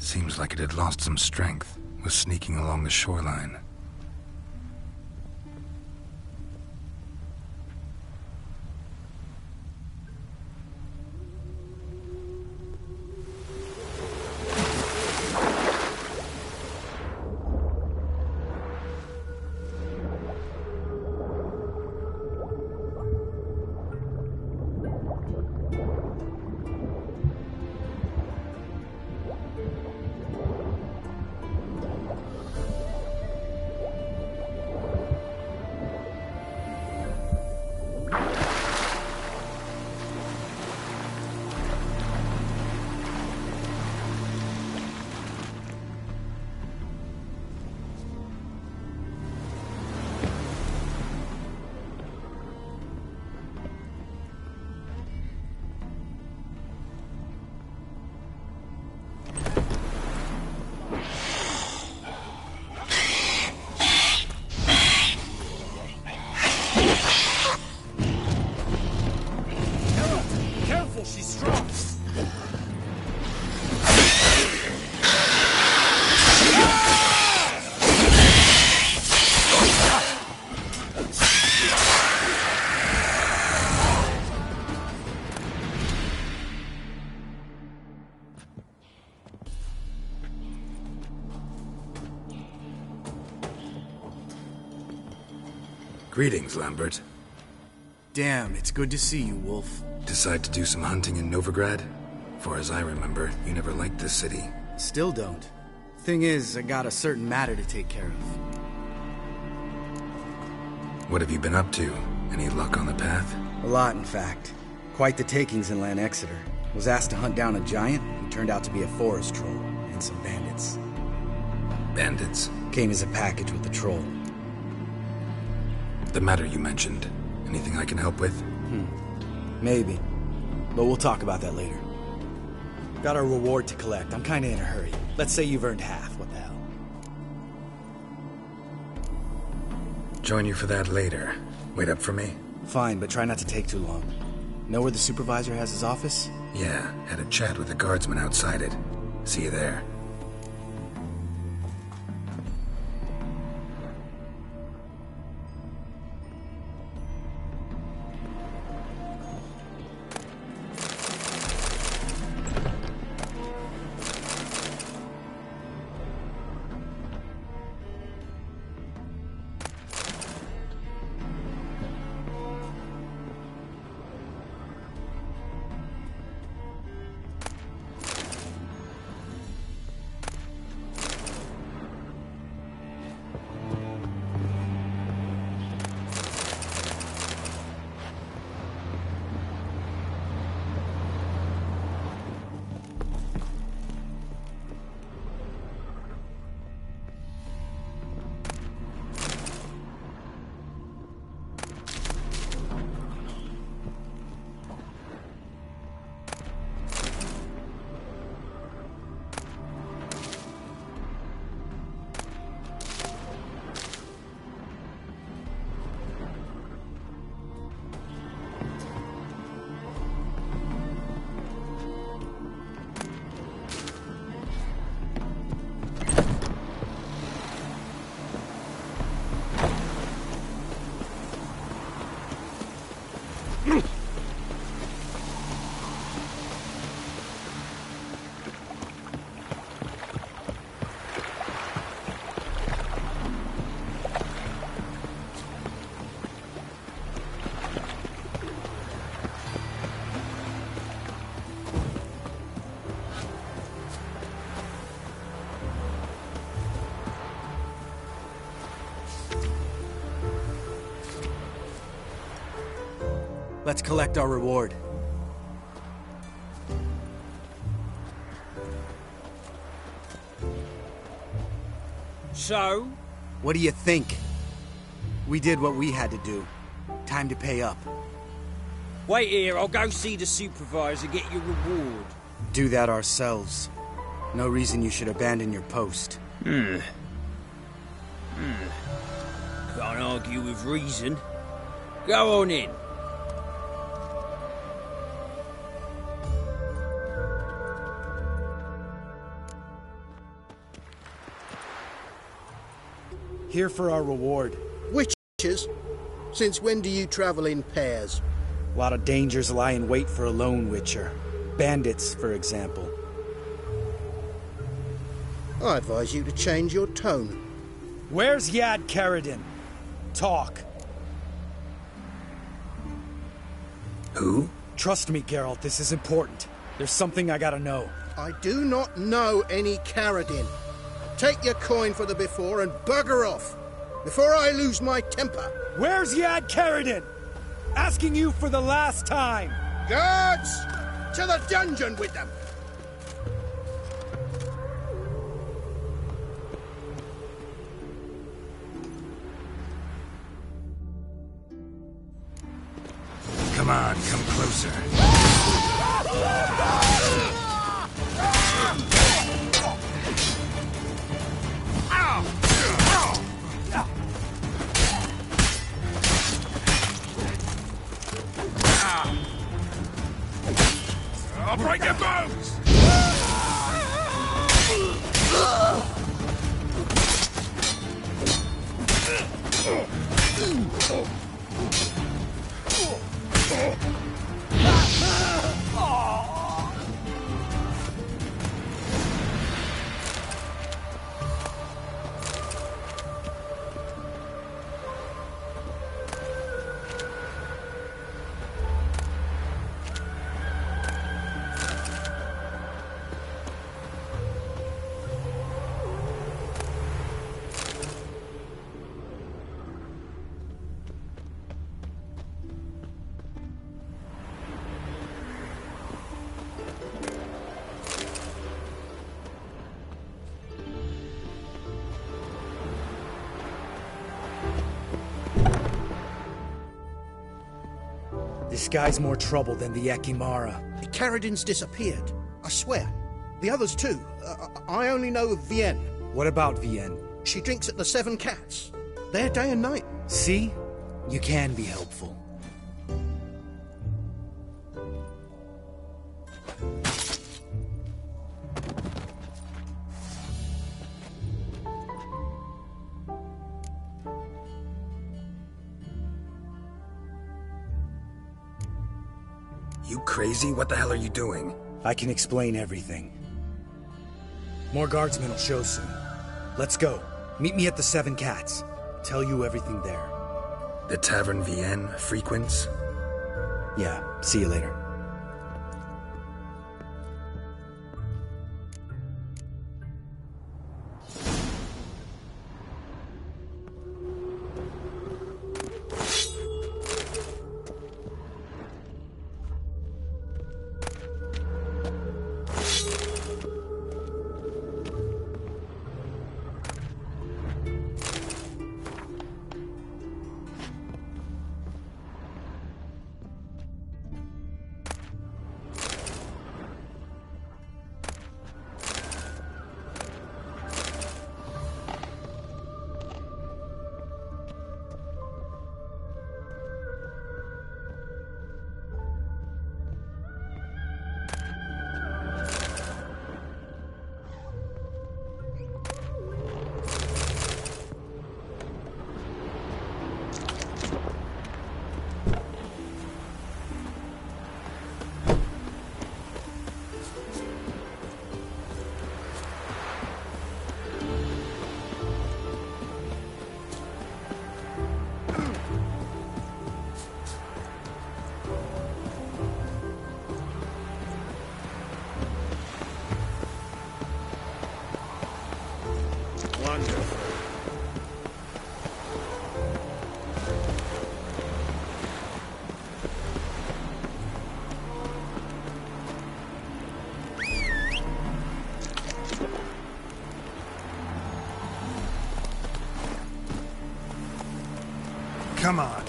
Seems like it had lost some strength, was sneaking along the shoreline. Greetings, Lambert. Damn, it's good to see you, Wolf. Decide to do some hunting in Novigrad? For as I remember, you never liked this city. Still don't. Thing is, I got a certain matter to take care of. What have you been up to? Any luck on the path? A lot, in fact. Quite the takings in Lan Exeter. Was asked to hunt down a giant, who turned out to be a forest troll, and some bandits. Bandits? Came as a package with the troll. The matter you mentioned. Anything I can help with? Maybe. But we'll talk about that later. Got a reward to collect. I'm kinda in a hurry. Let's say you've earned half. What the hell? Join you for that later. Wait up for me? Fine, but try not to take too long. Know where the supervisor has his office? Yeah, had a chat with the guardsman outside it. See you there. Let's collect our reward. So? What do you think? We did what we had to do. Time to pay up. Wait here, I'll go see the supervisor, get your reward. Do that ourselves. No reason you should abandon your post. Can't argue with reason. Go on in. Here for our reward. Witches? Since when do you travel in pairs? A lot of dangers lie in wait for a lone witcher. Bandits, for example. I advise you to change your tone. Where's Yad Karadin? Talk. Who? Trust me, Geralt, this is important. There's something I gotta know. I do not know any Karadin. Take your coin for the before and bugger off, before I lose my temper. Where's Yad Karadin? Asking you for the last time. Guards! To the dungeon with them! Come on, come closer. I'll break your bones! This guy's more trouble than the Ekimara. Carradin's disappeared. I swear. The others too. I only know of Vienne. What about Vienne? She drinks at the Seven Cats. There day and night. See? You can be helpful. You crazy? What the hell are you doing? I can explain everything. More guardsmen will show soon. Let's go. Meet me at the Seven Cats. Tell you everything there. The Tavern Vienne frequents? Yeah, see you later. Come on.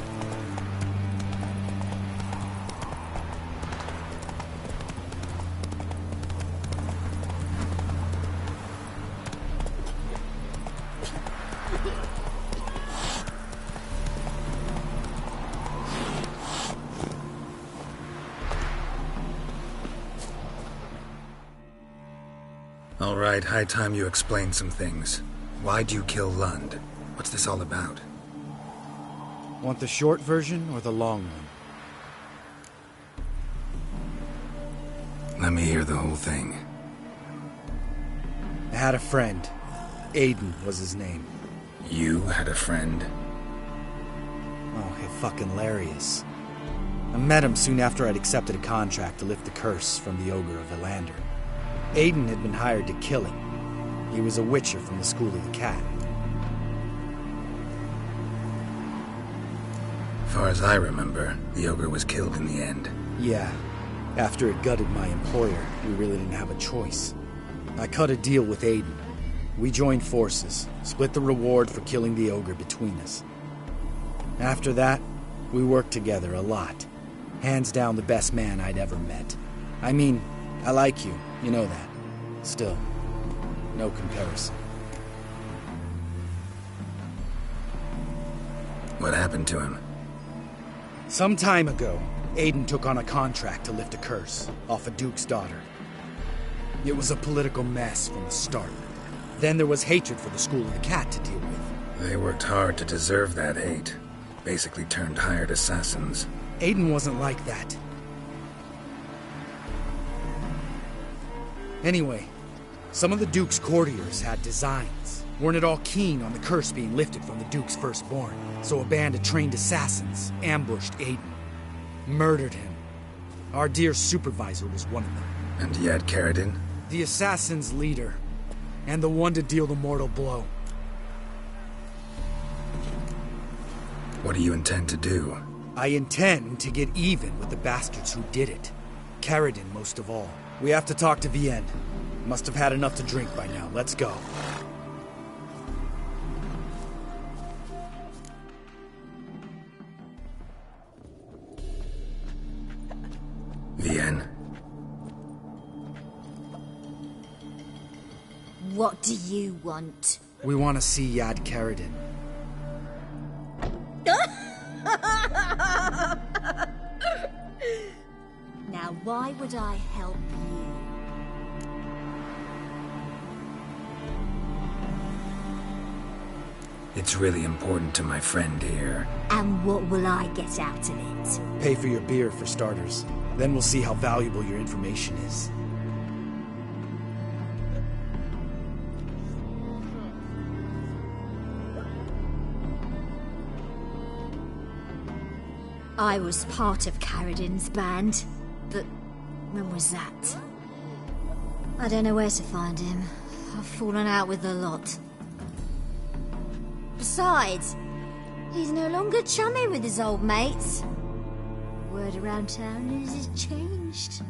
All right, high time you explain some things. Why'd you kill Lund? What's this all about? Want the short version or the long one? Let me hear the whole thing. I had a friend. Aiden was his name. You had a friend? Oh, fucking hilarious. I met him soon after I'd accepted a contract to lift the curse from the Ogre of Elander. Aiden had been hired to kill him. He was a witcher from the School of the Cat. Far as I remember, the ogre was killed in the end. Yeah. After it gutted my employer, we really didn't have a choice. I cut a deal with Aiden. We joined forces, split the reward for killing the ogre between us. After that, we worked together a lot. Hands down the best man I'd ever met. I mean, I like you, you know that. Still, no comparison. What happened to him? Some time ago, Aiden took on a contract to lift a curse off a duke's daughter. It was a political mess from the start. Then there was hatred for the School of the Cat to deal with. They worked hard to deserve that hate. Basically turned hired assassins. Aiden wasn't like that. Anyway, some of the Duke's courtiers had designs. Weren't at all keen on the curse being lifted from the Duke's firstborn, so a band of trained assassins ambushed Aiden. Murdered him. Our dear supervisor was one of them. And yet Carradin? The assassin's leader, and the one to deal the mortal blow. What do you intend to do? I intend to get even with the bastards who did it. Carradin most of all. We have to talk to Vienne. Must have had enough to drink by now. Let's go. Vienne. What do you want? We want to see Yad Karadin. Now, why would I help you? It's really important to my friend here. And what will I get out of it? Pay for your beer, for starters. Then we'll see how valuable your information is. I was part of Karadin's band, but when was that? I don't know where to find him. I've fallen out with the lot. Besides, he's no longer chummy with his old mates. Word around town is he's changed.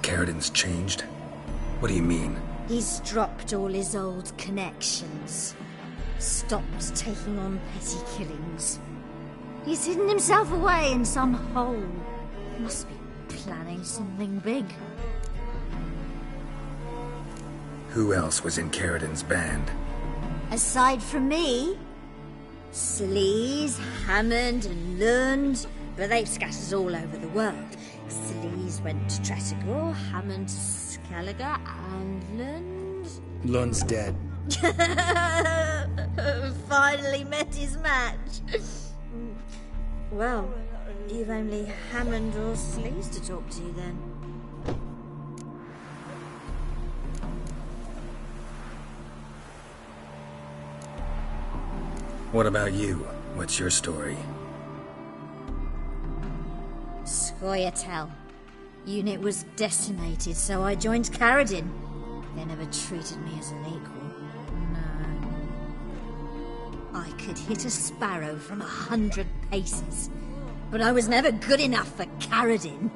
Karadin's changed? What do you mean? He's dropped all his old connections. Stopped taking on petty killings. He's hidden himself away in some hole. Must be planning something big. Who else was in Karadin's band? Aside from me, Sleaze, Hammond and Lund, but they've scattered all over the world. Sleaze went to Tretogor, Hammond to Skellige, and Lund... Lund's dead. Finally met his match. Well, you've only Hammond or Sleaze to talk to then. What about you? What's your story? Scoia'tael. Unit was decimated, so I joined Karadin. They never treated me as an equal. No. I could hit a sparrow from 100 paces, but I was never good enough for Karadin.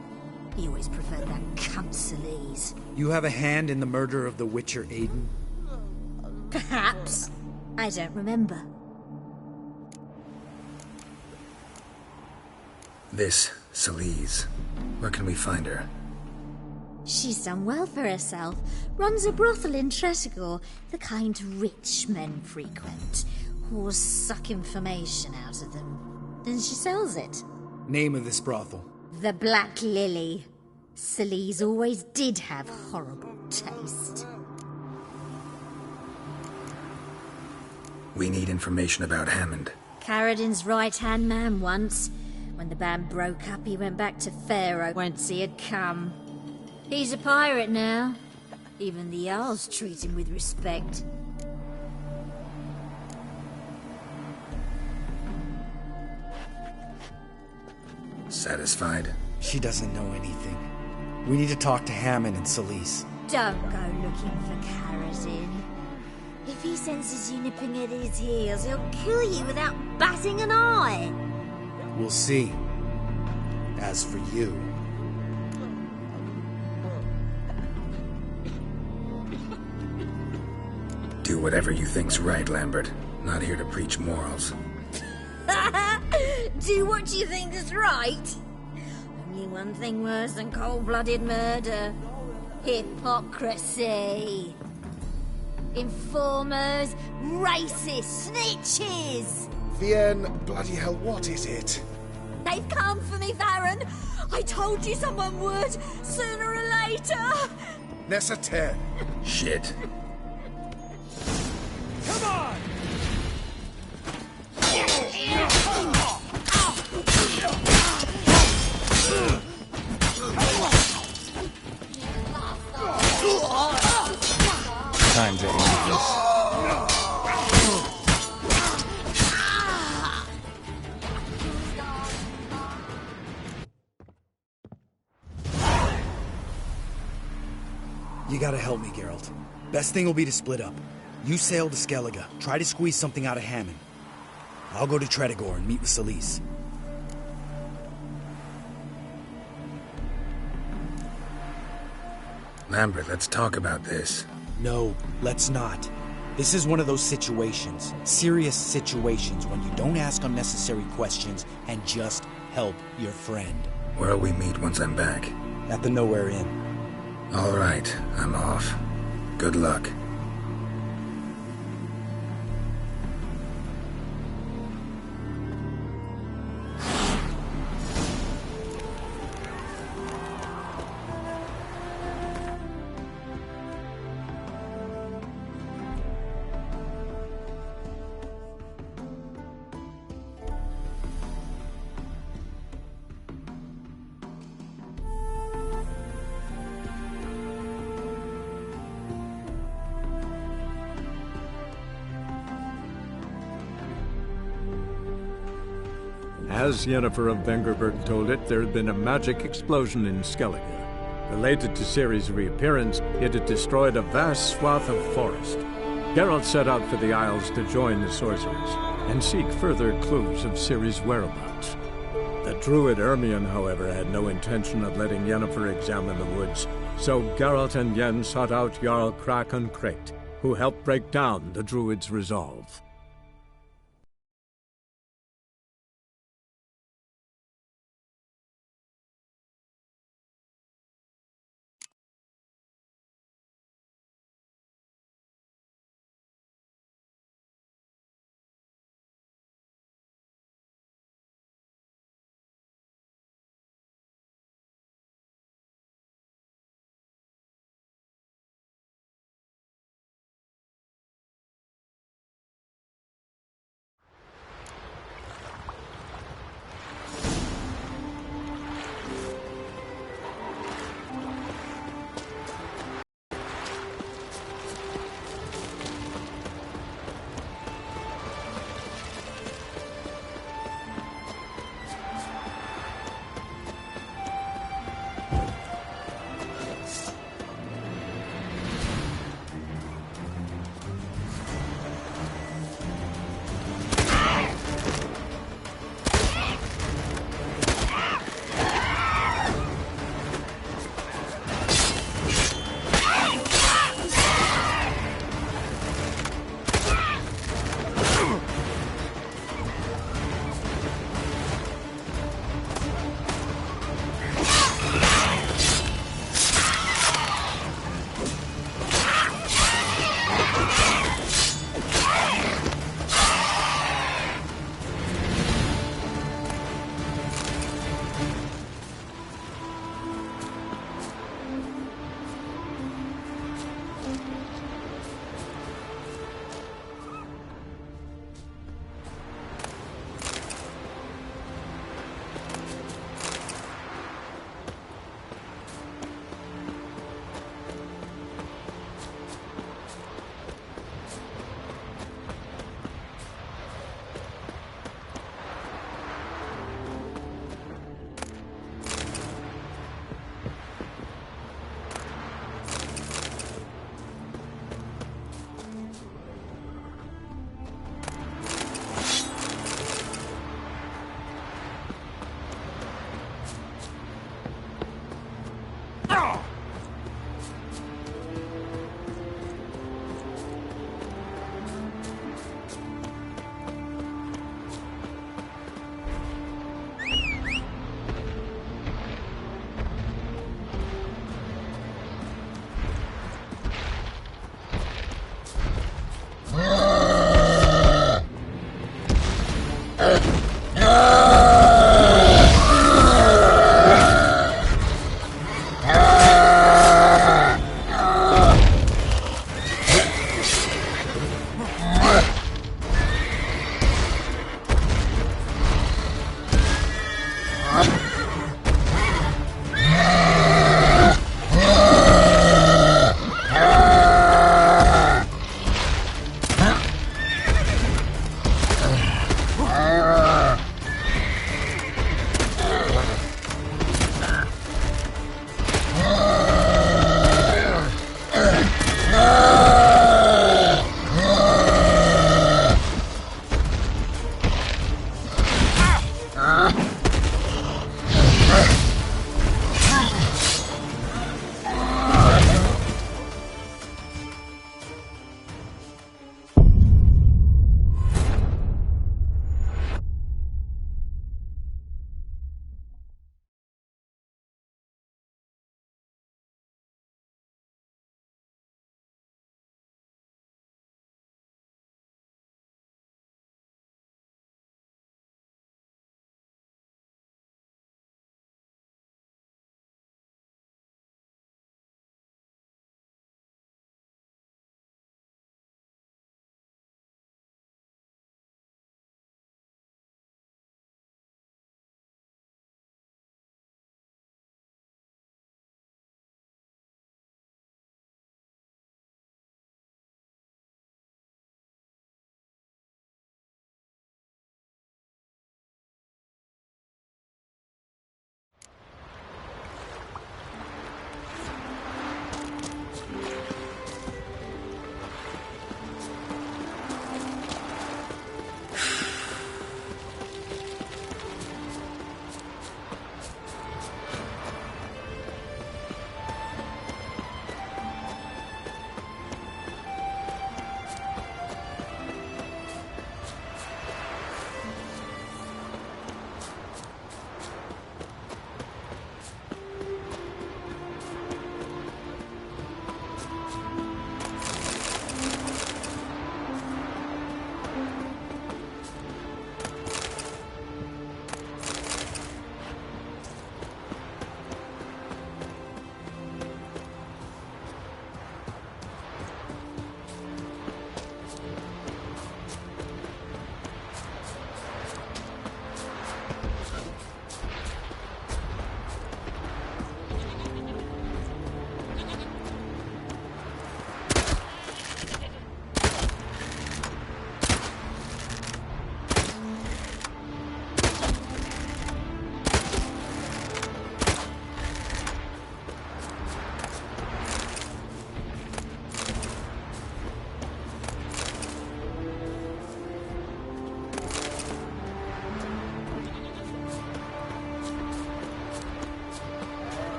He always preferred that cunt Sleaze. You have a hand in the murder of the Witcher Aiden? Perhaps. I don't remember. This Sleaze. Where can we find her? She's done well for herself. Runs a brothel in Tretogor, the kind rich men frequent. Whores suck information out of them. Then she sells it. Name of this brothel? The Black Lily. Sleaze always did have horrible taste. We need information about Hammond. Karadin's right-hand man once. When the band broke up, he went back to Pharaoh whence he had come. He's a pirate now. Even the Jarls treat him with respect. Satisfied? She doesn't know anything. We need to talk to Hammond and Sleaze. Don't go looking for Karadin. If he senses you nipping at his heels, he'll kill you without batting an eye. We'll see. As for you... Do whatever you think's right, Lambert. Not here to preach morals. Do what you think is right? Only one thing worse than cold-blooded murder. Hypocrisy. Informers, racists, snitches. Vienne, bloody hell, what is it? They've come for me, Baron. I told you someone would, sooner or later. Nessa 10. Shit. Come on! Time to end this. You gotta help me, Geralt. Best thing will be to split up. You sail to Skellige. Try to squeeze something out of Hammond. I'll go to Tretogor and meet with Sleaze. Lambert, let's talk about this. No, let's not. This is one of those situations, serious situations, when you don't ask unnecessary questions and just help your friend. Where'll we meet once I'm back? At the Nowhere Inn. All right, I'm off. Good luck. As Yennefer of Vengerberg told it, there had been a magic explosion in Skellige. Related to Ciri's reappearance, it had destroyed a vast swath of forest. Geralt set out for the Isles to join the sorcerers and seek further clues of Ciri's whereabouts. The druid Ermion, however, had no intention of letting Yennefer examine the woods, so Geralt and Yen sought out Jarl Krakon Crate, who helped break down the druid's resolve.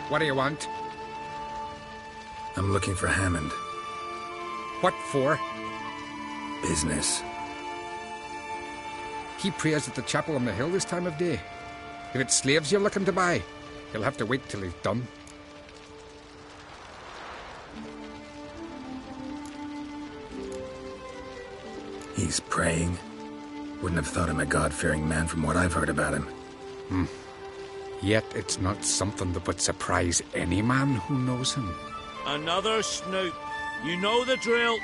What do you want? I'm looking for Hammond. What for? Business. He prays at the chapel on the hill this time of day. If it's slaves you're looking to buy, you'll have to wait till he's done. He's praying. Wouldn't have thought him a God-fearing man from what I've heard about him. Yet it's not something that would surprise any man who knows him. Another snoop. You know the drill.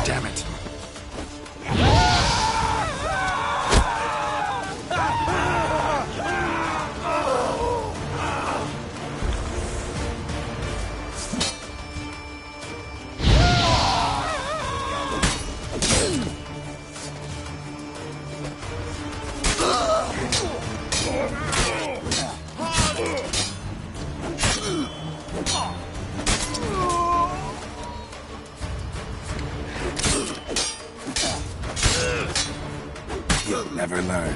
Damn it. You'll never learn.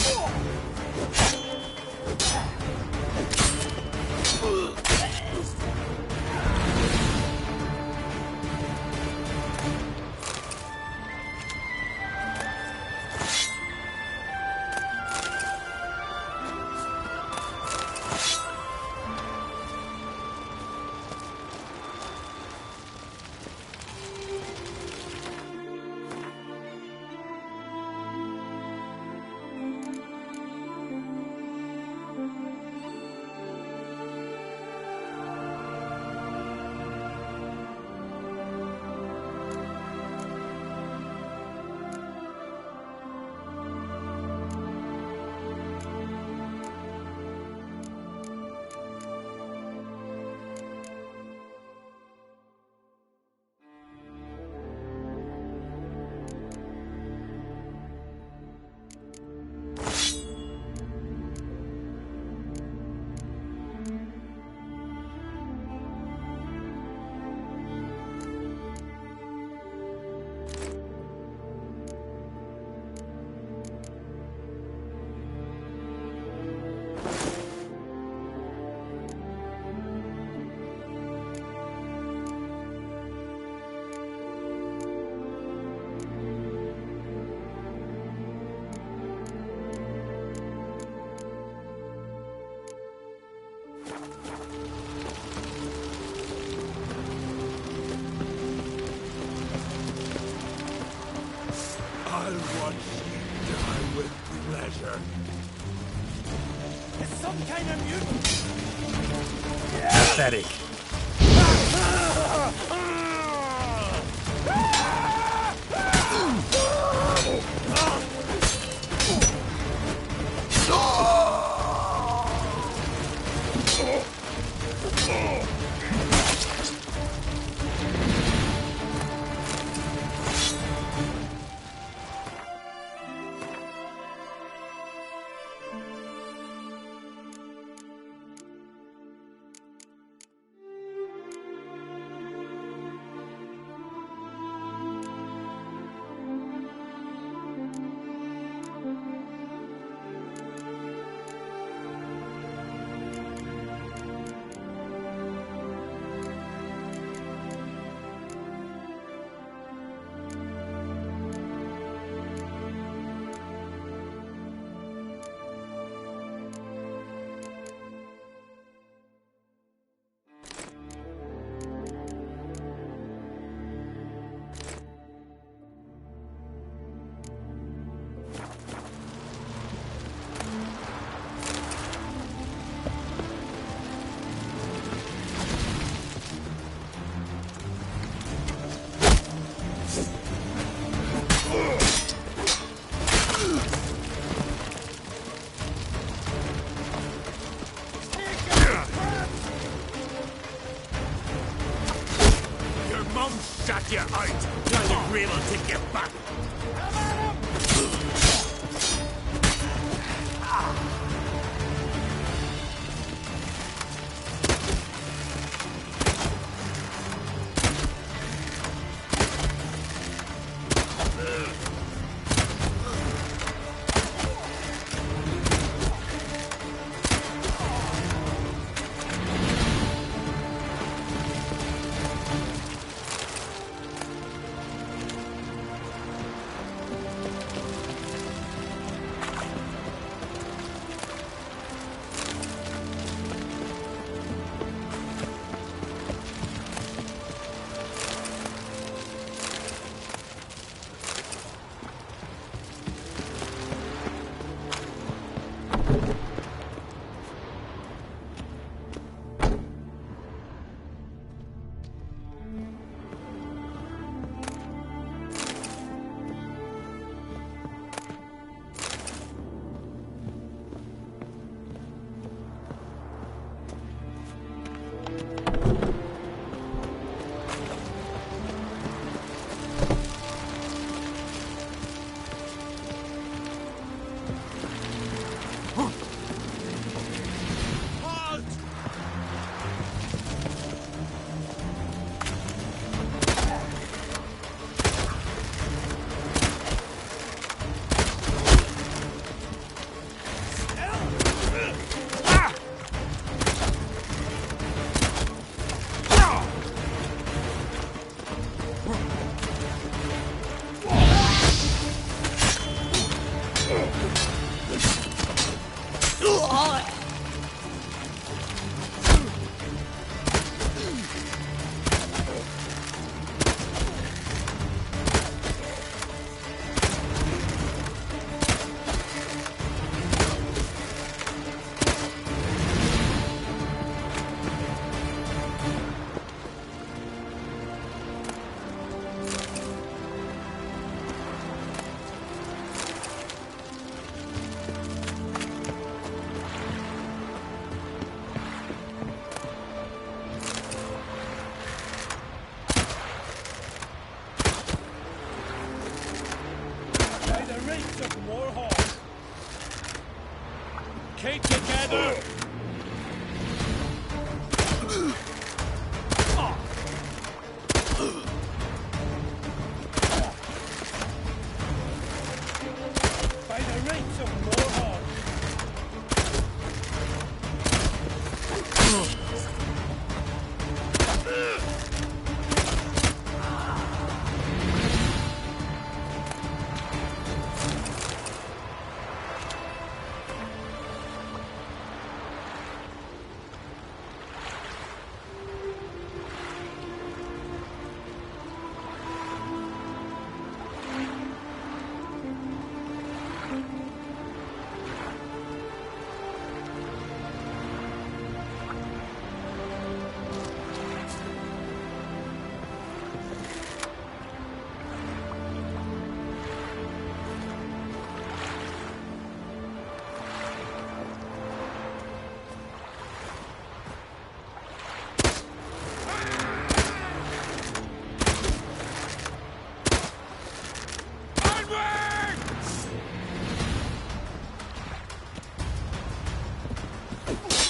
I'll watch you die with pleasure. It's some kind of mutant. Pathetic. Shut your eyes! Trying to grab will take you back! Keep together! By the rates of Warhawk!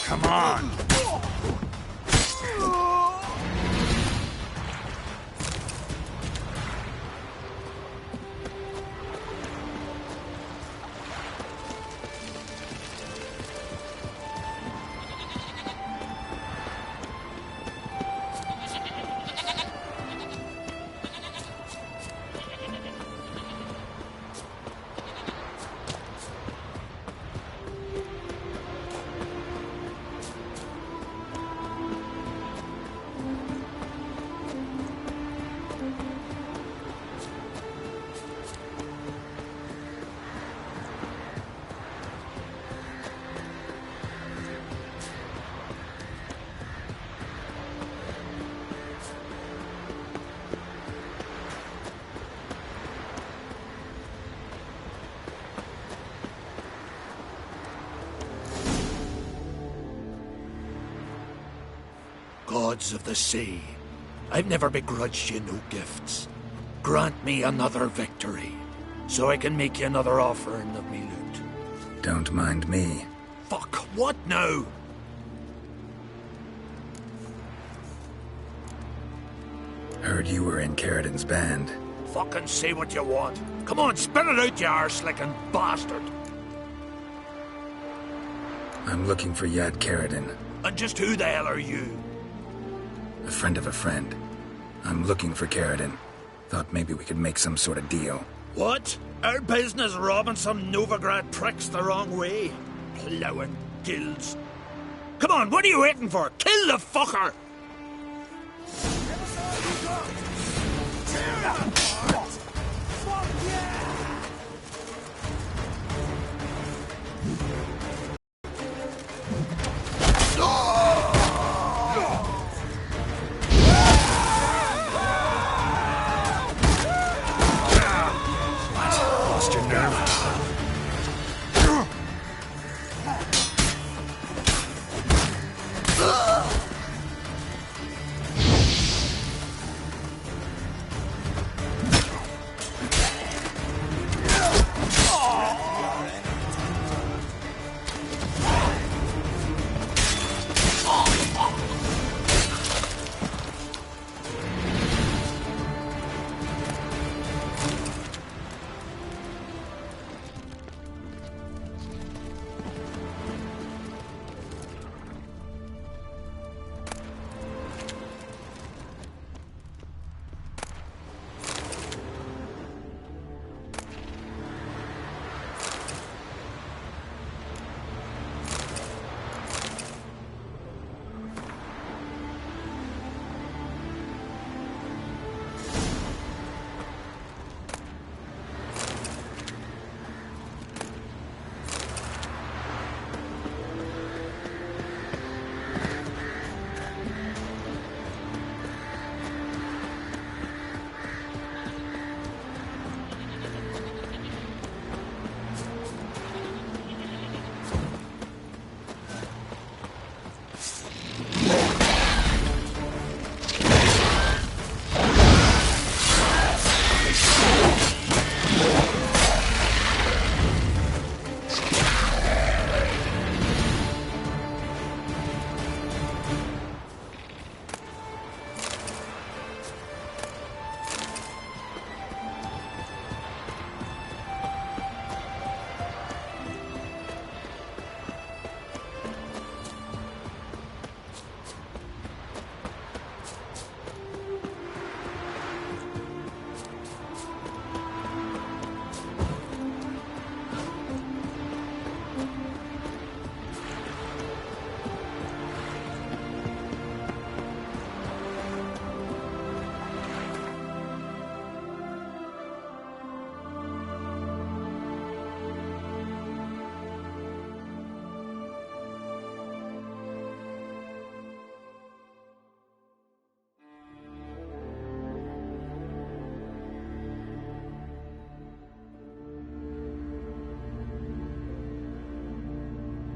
Come on! Gods of the sea, I've never begrudged you no gifts. Grant me another victory, so I can make you another offering of me loot. Don't mind me. Fuck, what now? Heard you were in Caridin's band. Fucking say what you want. Come on, spit it out, you arse-licking bastard. I'm looking for Yad Caridin. And just who the hell are you? A friend of a friend. I'm looking for Caridin. Thought maybe we could make some sort of deal. What? Our business robbing some Novigrad pricks the wrong way? Plowing guilds. Come on, what are you waiting for? Kill the fucker!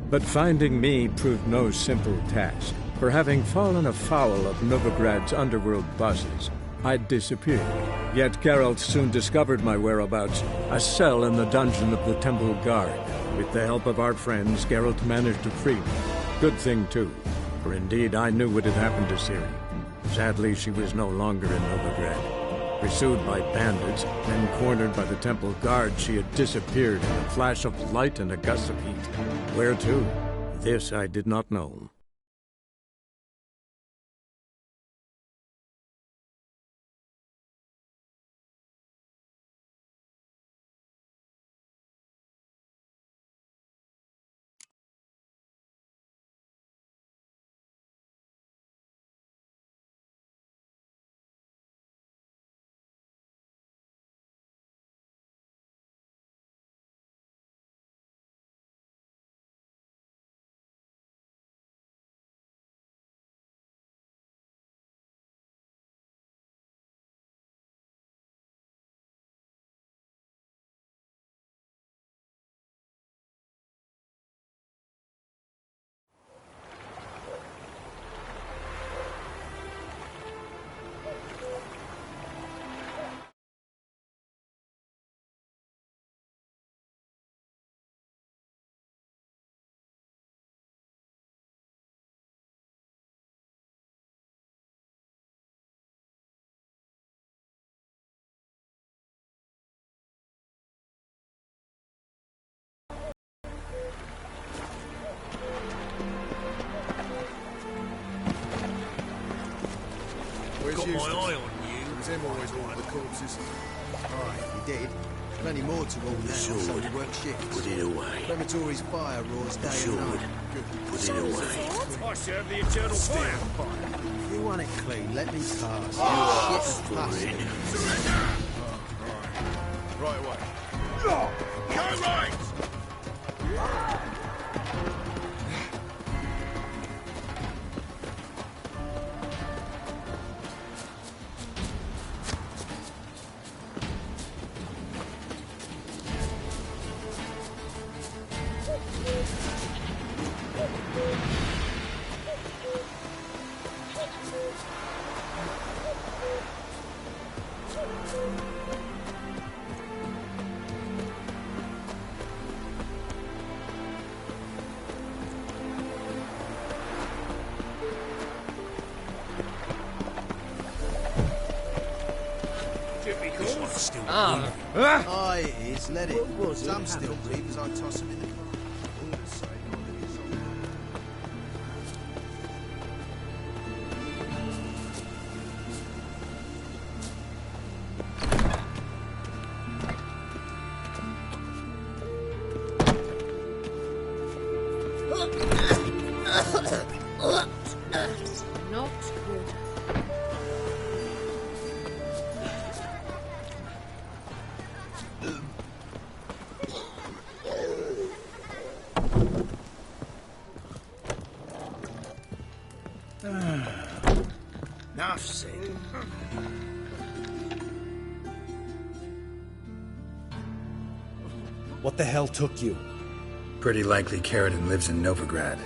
But finding me proved no simple task, for having fallen afoul of Novigrad's underworld bosses, I'd disappeared. Yet Geralt soon discovered my whereabouts, a cell in the dungeon of the Temple Guard. With the help of our friends, Geralt managed to free me. Good thing, too, for indeed I knew what had happened to Ciri. Sadly, she was no longer in Novigrad. Pursued by bandits, then cornered by the Temple Guard, she had disappeared in a flash of light and a gust of heat. Where to? This I did not know. Where's got my Eustace? eye on you. It was him always ordered the corpses. Aye, he did. Plenty more to all now, so sword. we work shifts. Put it away. Crematory's fire roars day and Sword. night. Good. Put it away. I serve the eternal fire. If you want it clean, let me pass. You Shit and asked for it. Right away. Go right! Aye, it is. Let it. Some still breathe as I toss him in the fire. Not good. Enough said. What the hell took you? Pretty likely Carradine lives in Novigrad,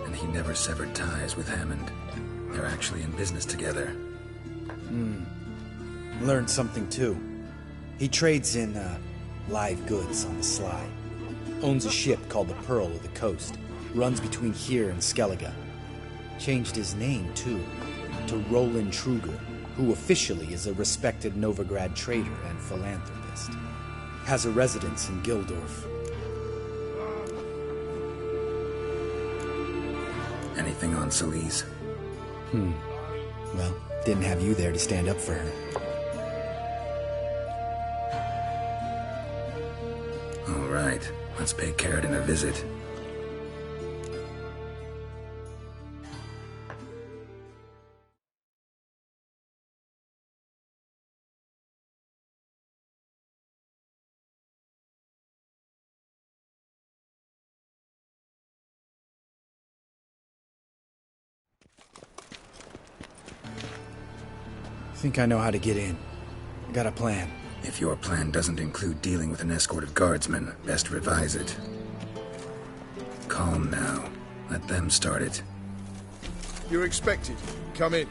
and he never severed ties with Hammond. They're actually in business together. Learned something too. He trades in, live goods on the sly. Owns a ship called the Pearl of the Coast. Runs between here and Skellige. Changed his name, too, to Roland Truger, who officially is a respected Novigrad trader and philanthropist. Has a residence in Gildorf. Anything on Celise? Well, didn't have you there to stand up for her. All right, let's pay Carradine a visit. Think I know how to get in. I got a plan. If your plan doesn't include dealing with an escort of guardsmen, best revise it. Calm now. Let them start it. You're expected. Come in.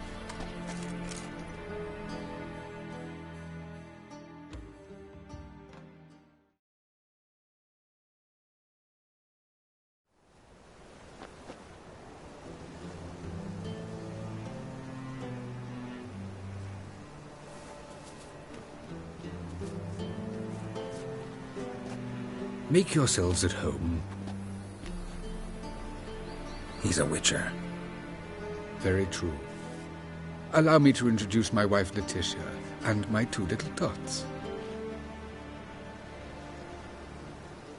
Make yourselves at home. He's a witcher. Very true. Allow me to introduce my wife, Letitia, and my two little tots.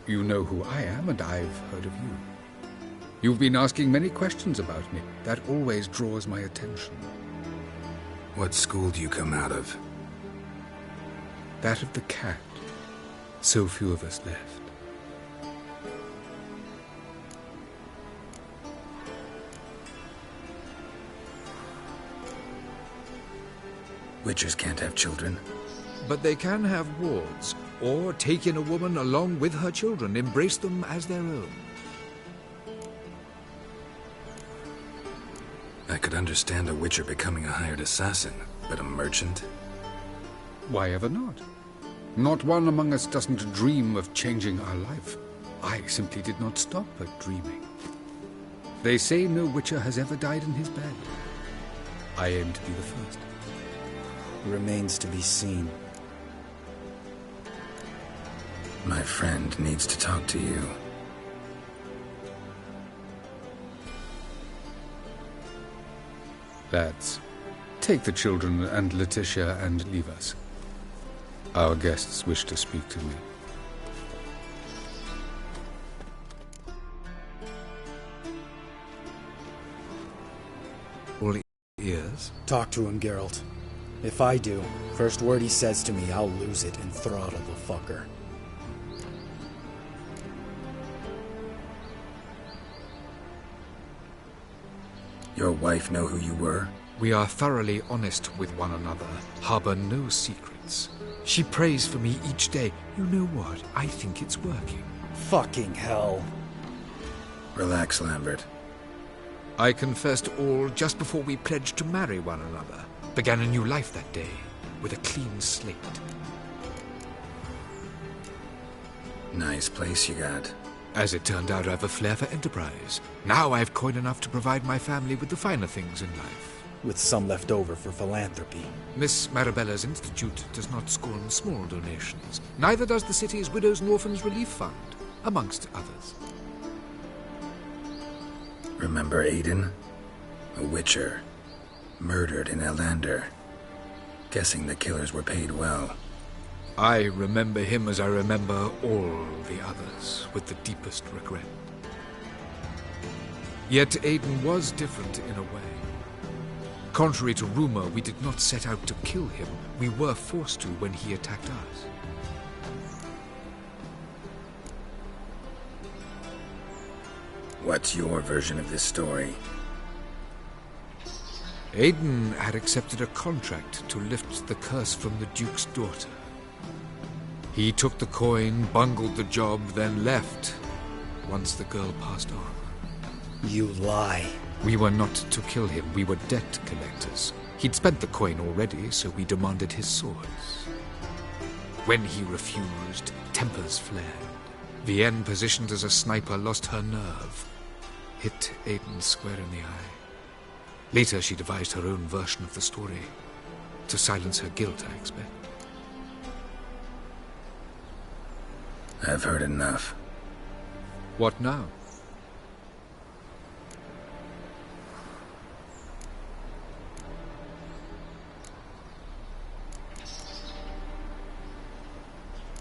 You know who I am, and I've heard of you. You've been asking many questions about me. That always draws my attention. What school do you come out of? That of the cat. So few of us left. Witchers can't have children. But they can have wards, or take in a woman along with her children, embrace them as their own. I could understand a witcher becoming a hired assassin, but a merchant? Why ever not? Not one among us doesn't dream of changing our life. I simply did not stop at dreaming. They say no witcher has ever died in his bed. I aim to be the first. Remains to be seen. My friend needs to talk to you. That's Take the children and Letitia and leave us. Our guests wish to speak to me. All ears? Talk to him, Geralt. If I do, first word he says to me, I'll lose it and throttle the fucker. Your wife know who you were? We are thoroughly honest with one another, harbor no secrets. She prays for me each day. You know what? I think it's working. Fucking hell. Relax, Lambert. I confessed all just before we pledged to marry one another. Began a new life that day, with a clean slate. Nice place you got. As it turned out, I have a flair for enterprise. Now I have coin enough to provide my family with the finer things in life. With some left over for philanthropy. Miss Marabella's institute does not scorn small donations. Neither does the city's Widows and Orphans Relief Fund, amongst others. Remember Aiden? A witcher. Murdered in Elander. Guessing the killers were paid well. I remember him as I remember all the others, with the deepest regret. Yet Aiden was different in a way. Contrary to rumor, we did not set out to kill him. We were forced to when he attacked us. What's your version of this story? Aiden had accepted a contract to lift the curse from the Duke's daughter. He took the coin, bungled the job, then left, once the girl passed on. You lie. We were not to kill him, we were debt collectors. He'd spent the coin already, so we demanded his swords. When he refused, tempers flared. Vienne, positioned as a sniper, lost her nerve. Hit Aiden square in the eye. Later, she devised her own version of the story. To silence her guilt, I expect. I've heard enough. What now?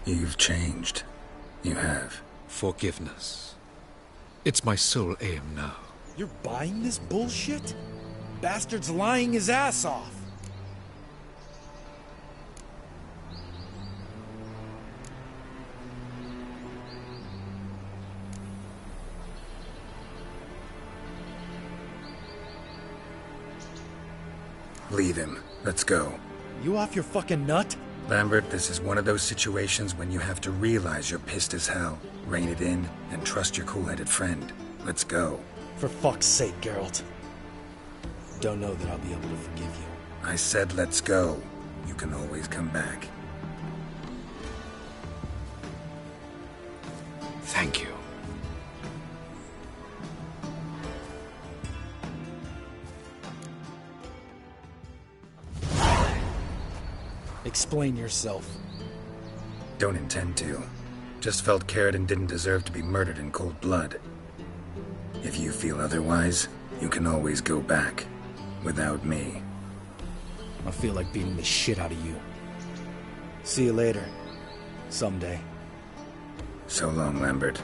You've changed. You have. Forgiveness. It's my sole aim now. You're buying this bullshit? Bastard's lying his ass off. Leave him. Let's go. You off your fucking nut? Lambert, this is one of those situations when you have to realize you're pissed as hell, rein it in, and trust your cool-headed friend. Let's go. For fuck's sake, Geralt. Don't know that I'll be able to forgive you. I said let's go. You can always come back. Thank you. Explain yourself. Don't intend to. Just felt Carradine didn't deserve to be murdered in cold blood. If you feel otherwise, you can always go back. Without me. I feel like beating the shit out of you. See you later. Someday. So long, Lambert.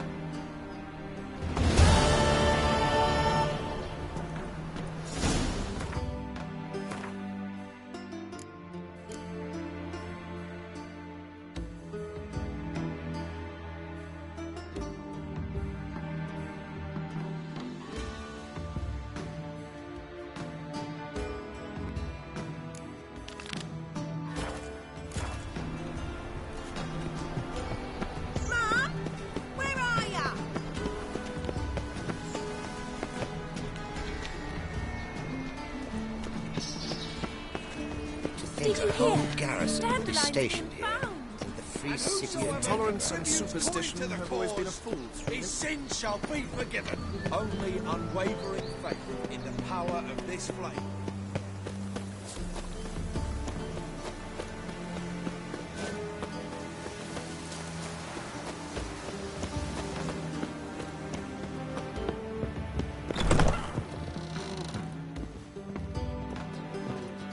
The whole garrison will be stationed here. And the free city of Intolerance and superstition have always been a fool's. His sins shall be forgiven. Only unwavering faith in the power of this flame.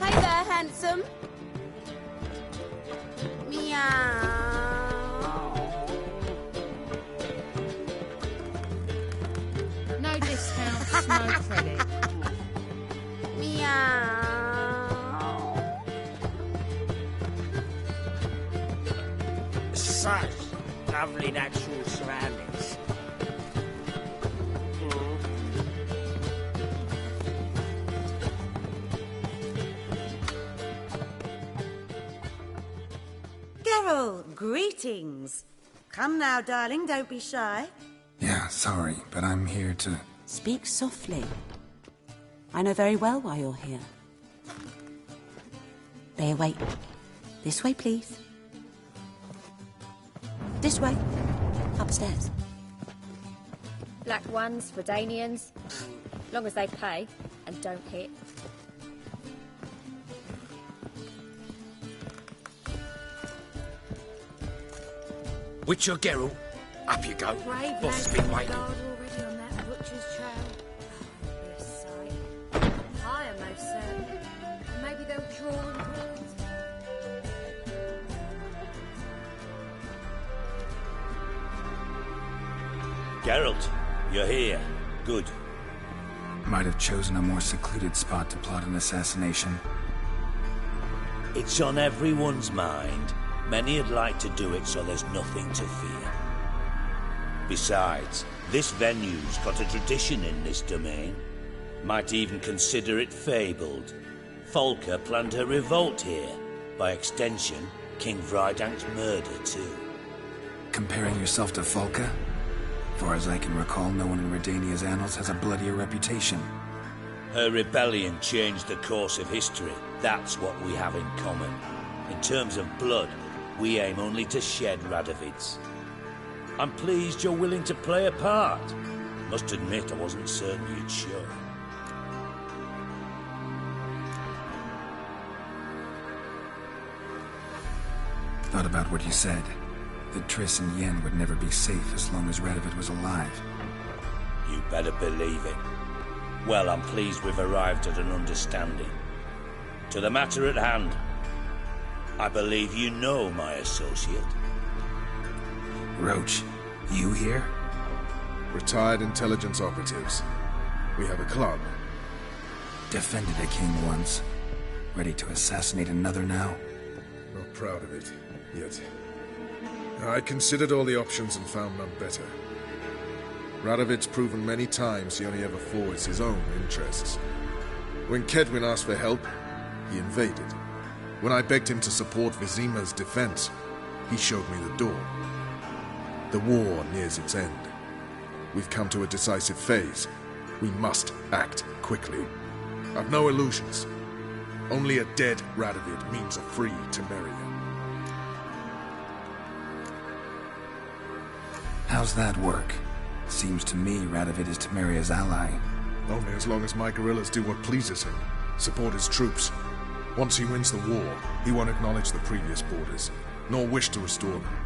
Hey handsome. Meow. No discounts, no credit. Meow. Such lovely natural surroundings. Geralt, greetings. Come now, darling, don't be shy. Yeah, sorry, but I'm here to... Speak softly. I know very well why you're here. There, wait. This way, please. This way. Upstairs. Black ones, Redanians, long as they pay and don't hit. Witcher Geralt, up you go. Brave Boss has lads been on waiting. guard already on that butcher's trail. Oh, be a sight. Higher, most certain. Maybe they'll draw and close. Geralt, you're here. Good. Might have chosen a more secluded spot to plot an assassination. It's on everyone's mind. Many would like to do it so there's nothing to fear. Besides, this venue's got a tradition in this domain. Might even consider it fabled. Folka planned her revolt here. By extension, King Vrydank's murder too. Comparing yourself to Folka? Far as I can recall, no one in Redania's annals has a bloodier reputation. Her rebellion changed the course of history. That's what we have in common. In terms of blood, we aim only to shed Radovid's. I'm pleased you're willing to play a part. Must admit I wasn't certain you'd show. Thought about what you said. That Triss and Yen would never be safe as long as Radovid was alive. You better believe it. Well, I'm pleased we've arrived at an understanding. To the matter at hand, I believe you know my associate. Roach, you here? Retired intelligence operatives. We have a club. Defended a king once. Ready to assassinate another now? Not proud of it, yet. I considered all the options and found none better. Radovid's proven many times he only ever forwards his own interests. When Kedwin asked for help, he invaded. When I begged him to support Vizima's defense, he showed me the door. The war nears its end. We've come to a decisive phase. We must act quickly. I've no illusions. Only a dead Radovid means a free Temeria. How's that work? Seems to me Radovid is Temeria's ally. Only as long as my guerrillas do what pleases him. Support his troops. Once he wins the war, he won't acknowledge the previous borders, nor wish to restore them.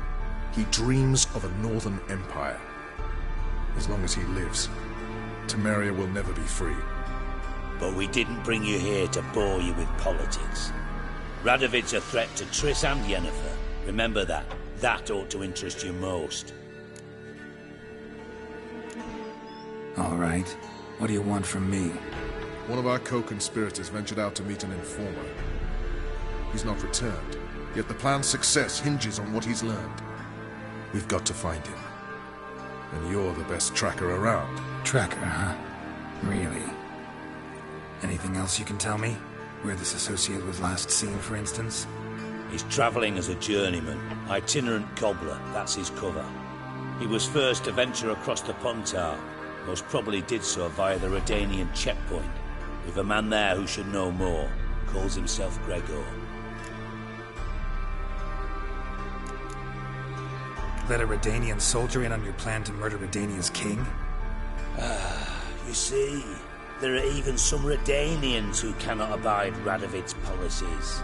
He dreams of a northern empire. As long as he lives, Temeria will never be free. But we didn't bring you here to bore you with politics. Radovid's a threat to Triss and Yennefer. Remember that. That ought to interest you most. All right. What do you want from me? One of our co-conspirators ventured out to meet an informer. He's not returned, yet the plan's success hinges on what he's learned. We've got to find him. And you're the best tracker around. Tracker, huh? Really? Anything else you can tell me? Where this associate was last seen, for instance? He's travelling as a journeyman. Itinerant cobbler, that's his cover. He was first to venture across the Pontar. Most probably did so via the Redanian checkpoint. With a man there who should know more. Calls himself Gregor. Let a Redanian soldier in on your plan to murder Redania's king? You see, there are even some Redanians who cannot abide Radovid's policies.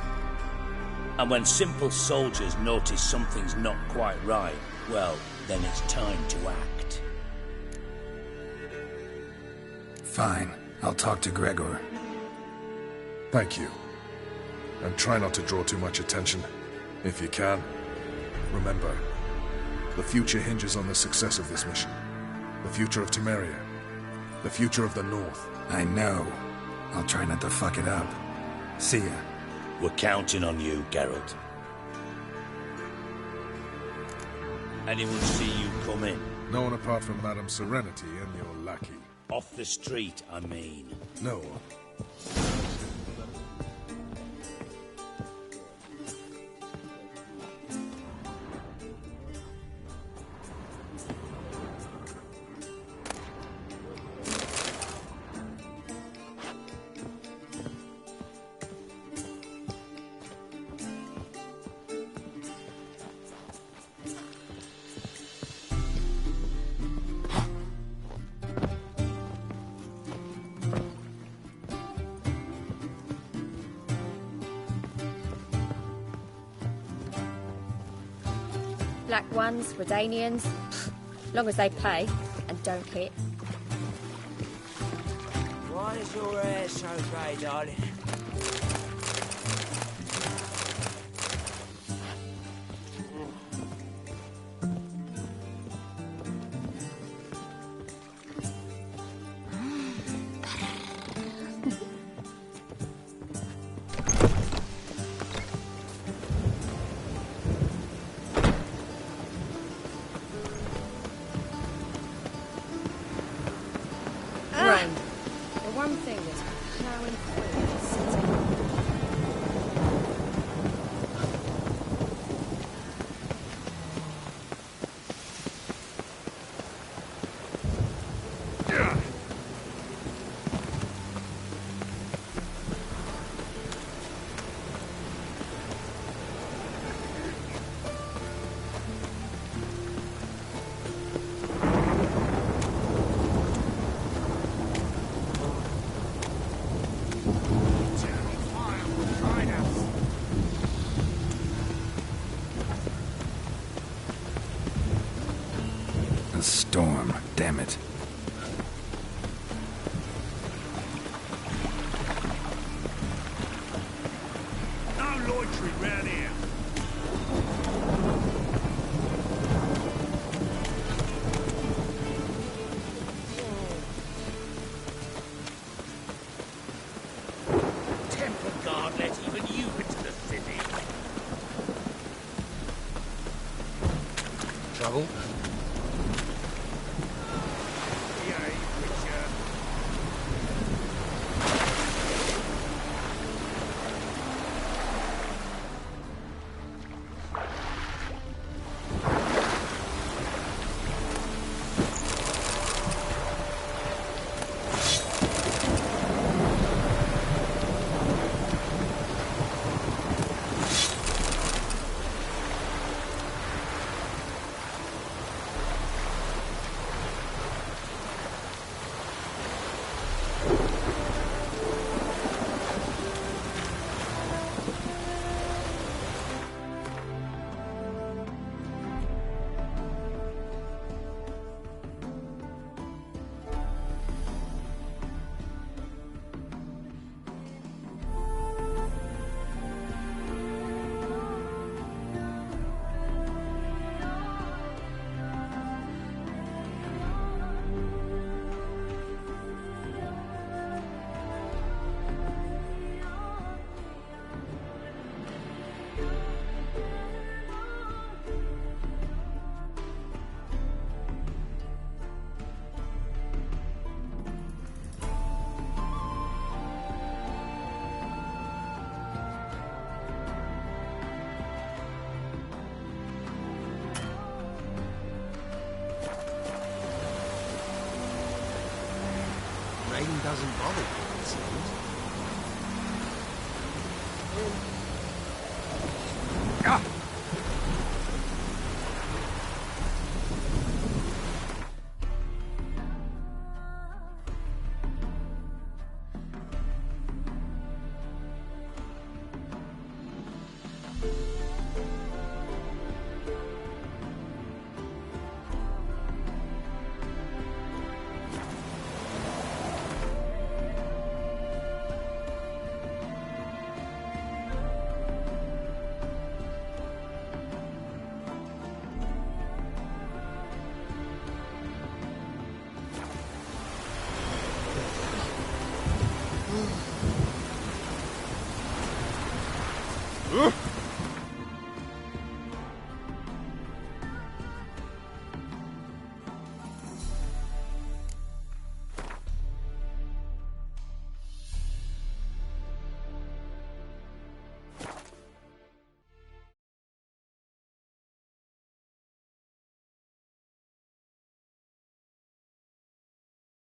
And when simple soldiers notice something's not quite right, well, then it's time to act. Fine. I'll talk to Gregor. Thank you. And try not to draw too much attention, if you can. Remember, the future hinges on the success of this mission. The future of Temeria. The future of the North. I know. I'll try not to fuck it up. See ya. We're counting on you, Geralt. Anyone see you come in? No one apart from Madame Serenity and your lackey. Off the street, I mean. No. Black ones, Redanians, long as they pay and don't hit. Why is your hair so grey, darling? One thing that's plowing through the city. Storm, damn it. No loitering round here. Temple Guard let even you into the city. Trouble? Rain doesn't bother you, it seems. Ah!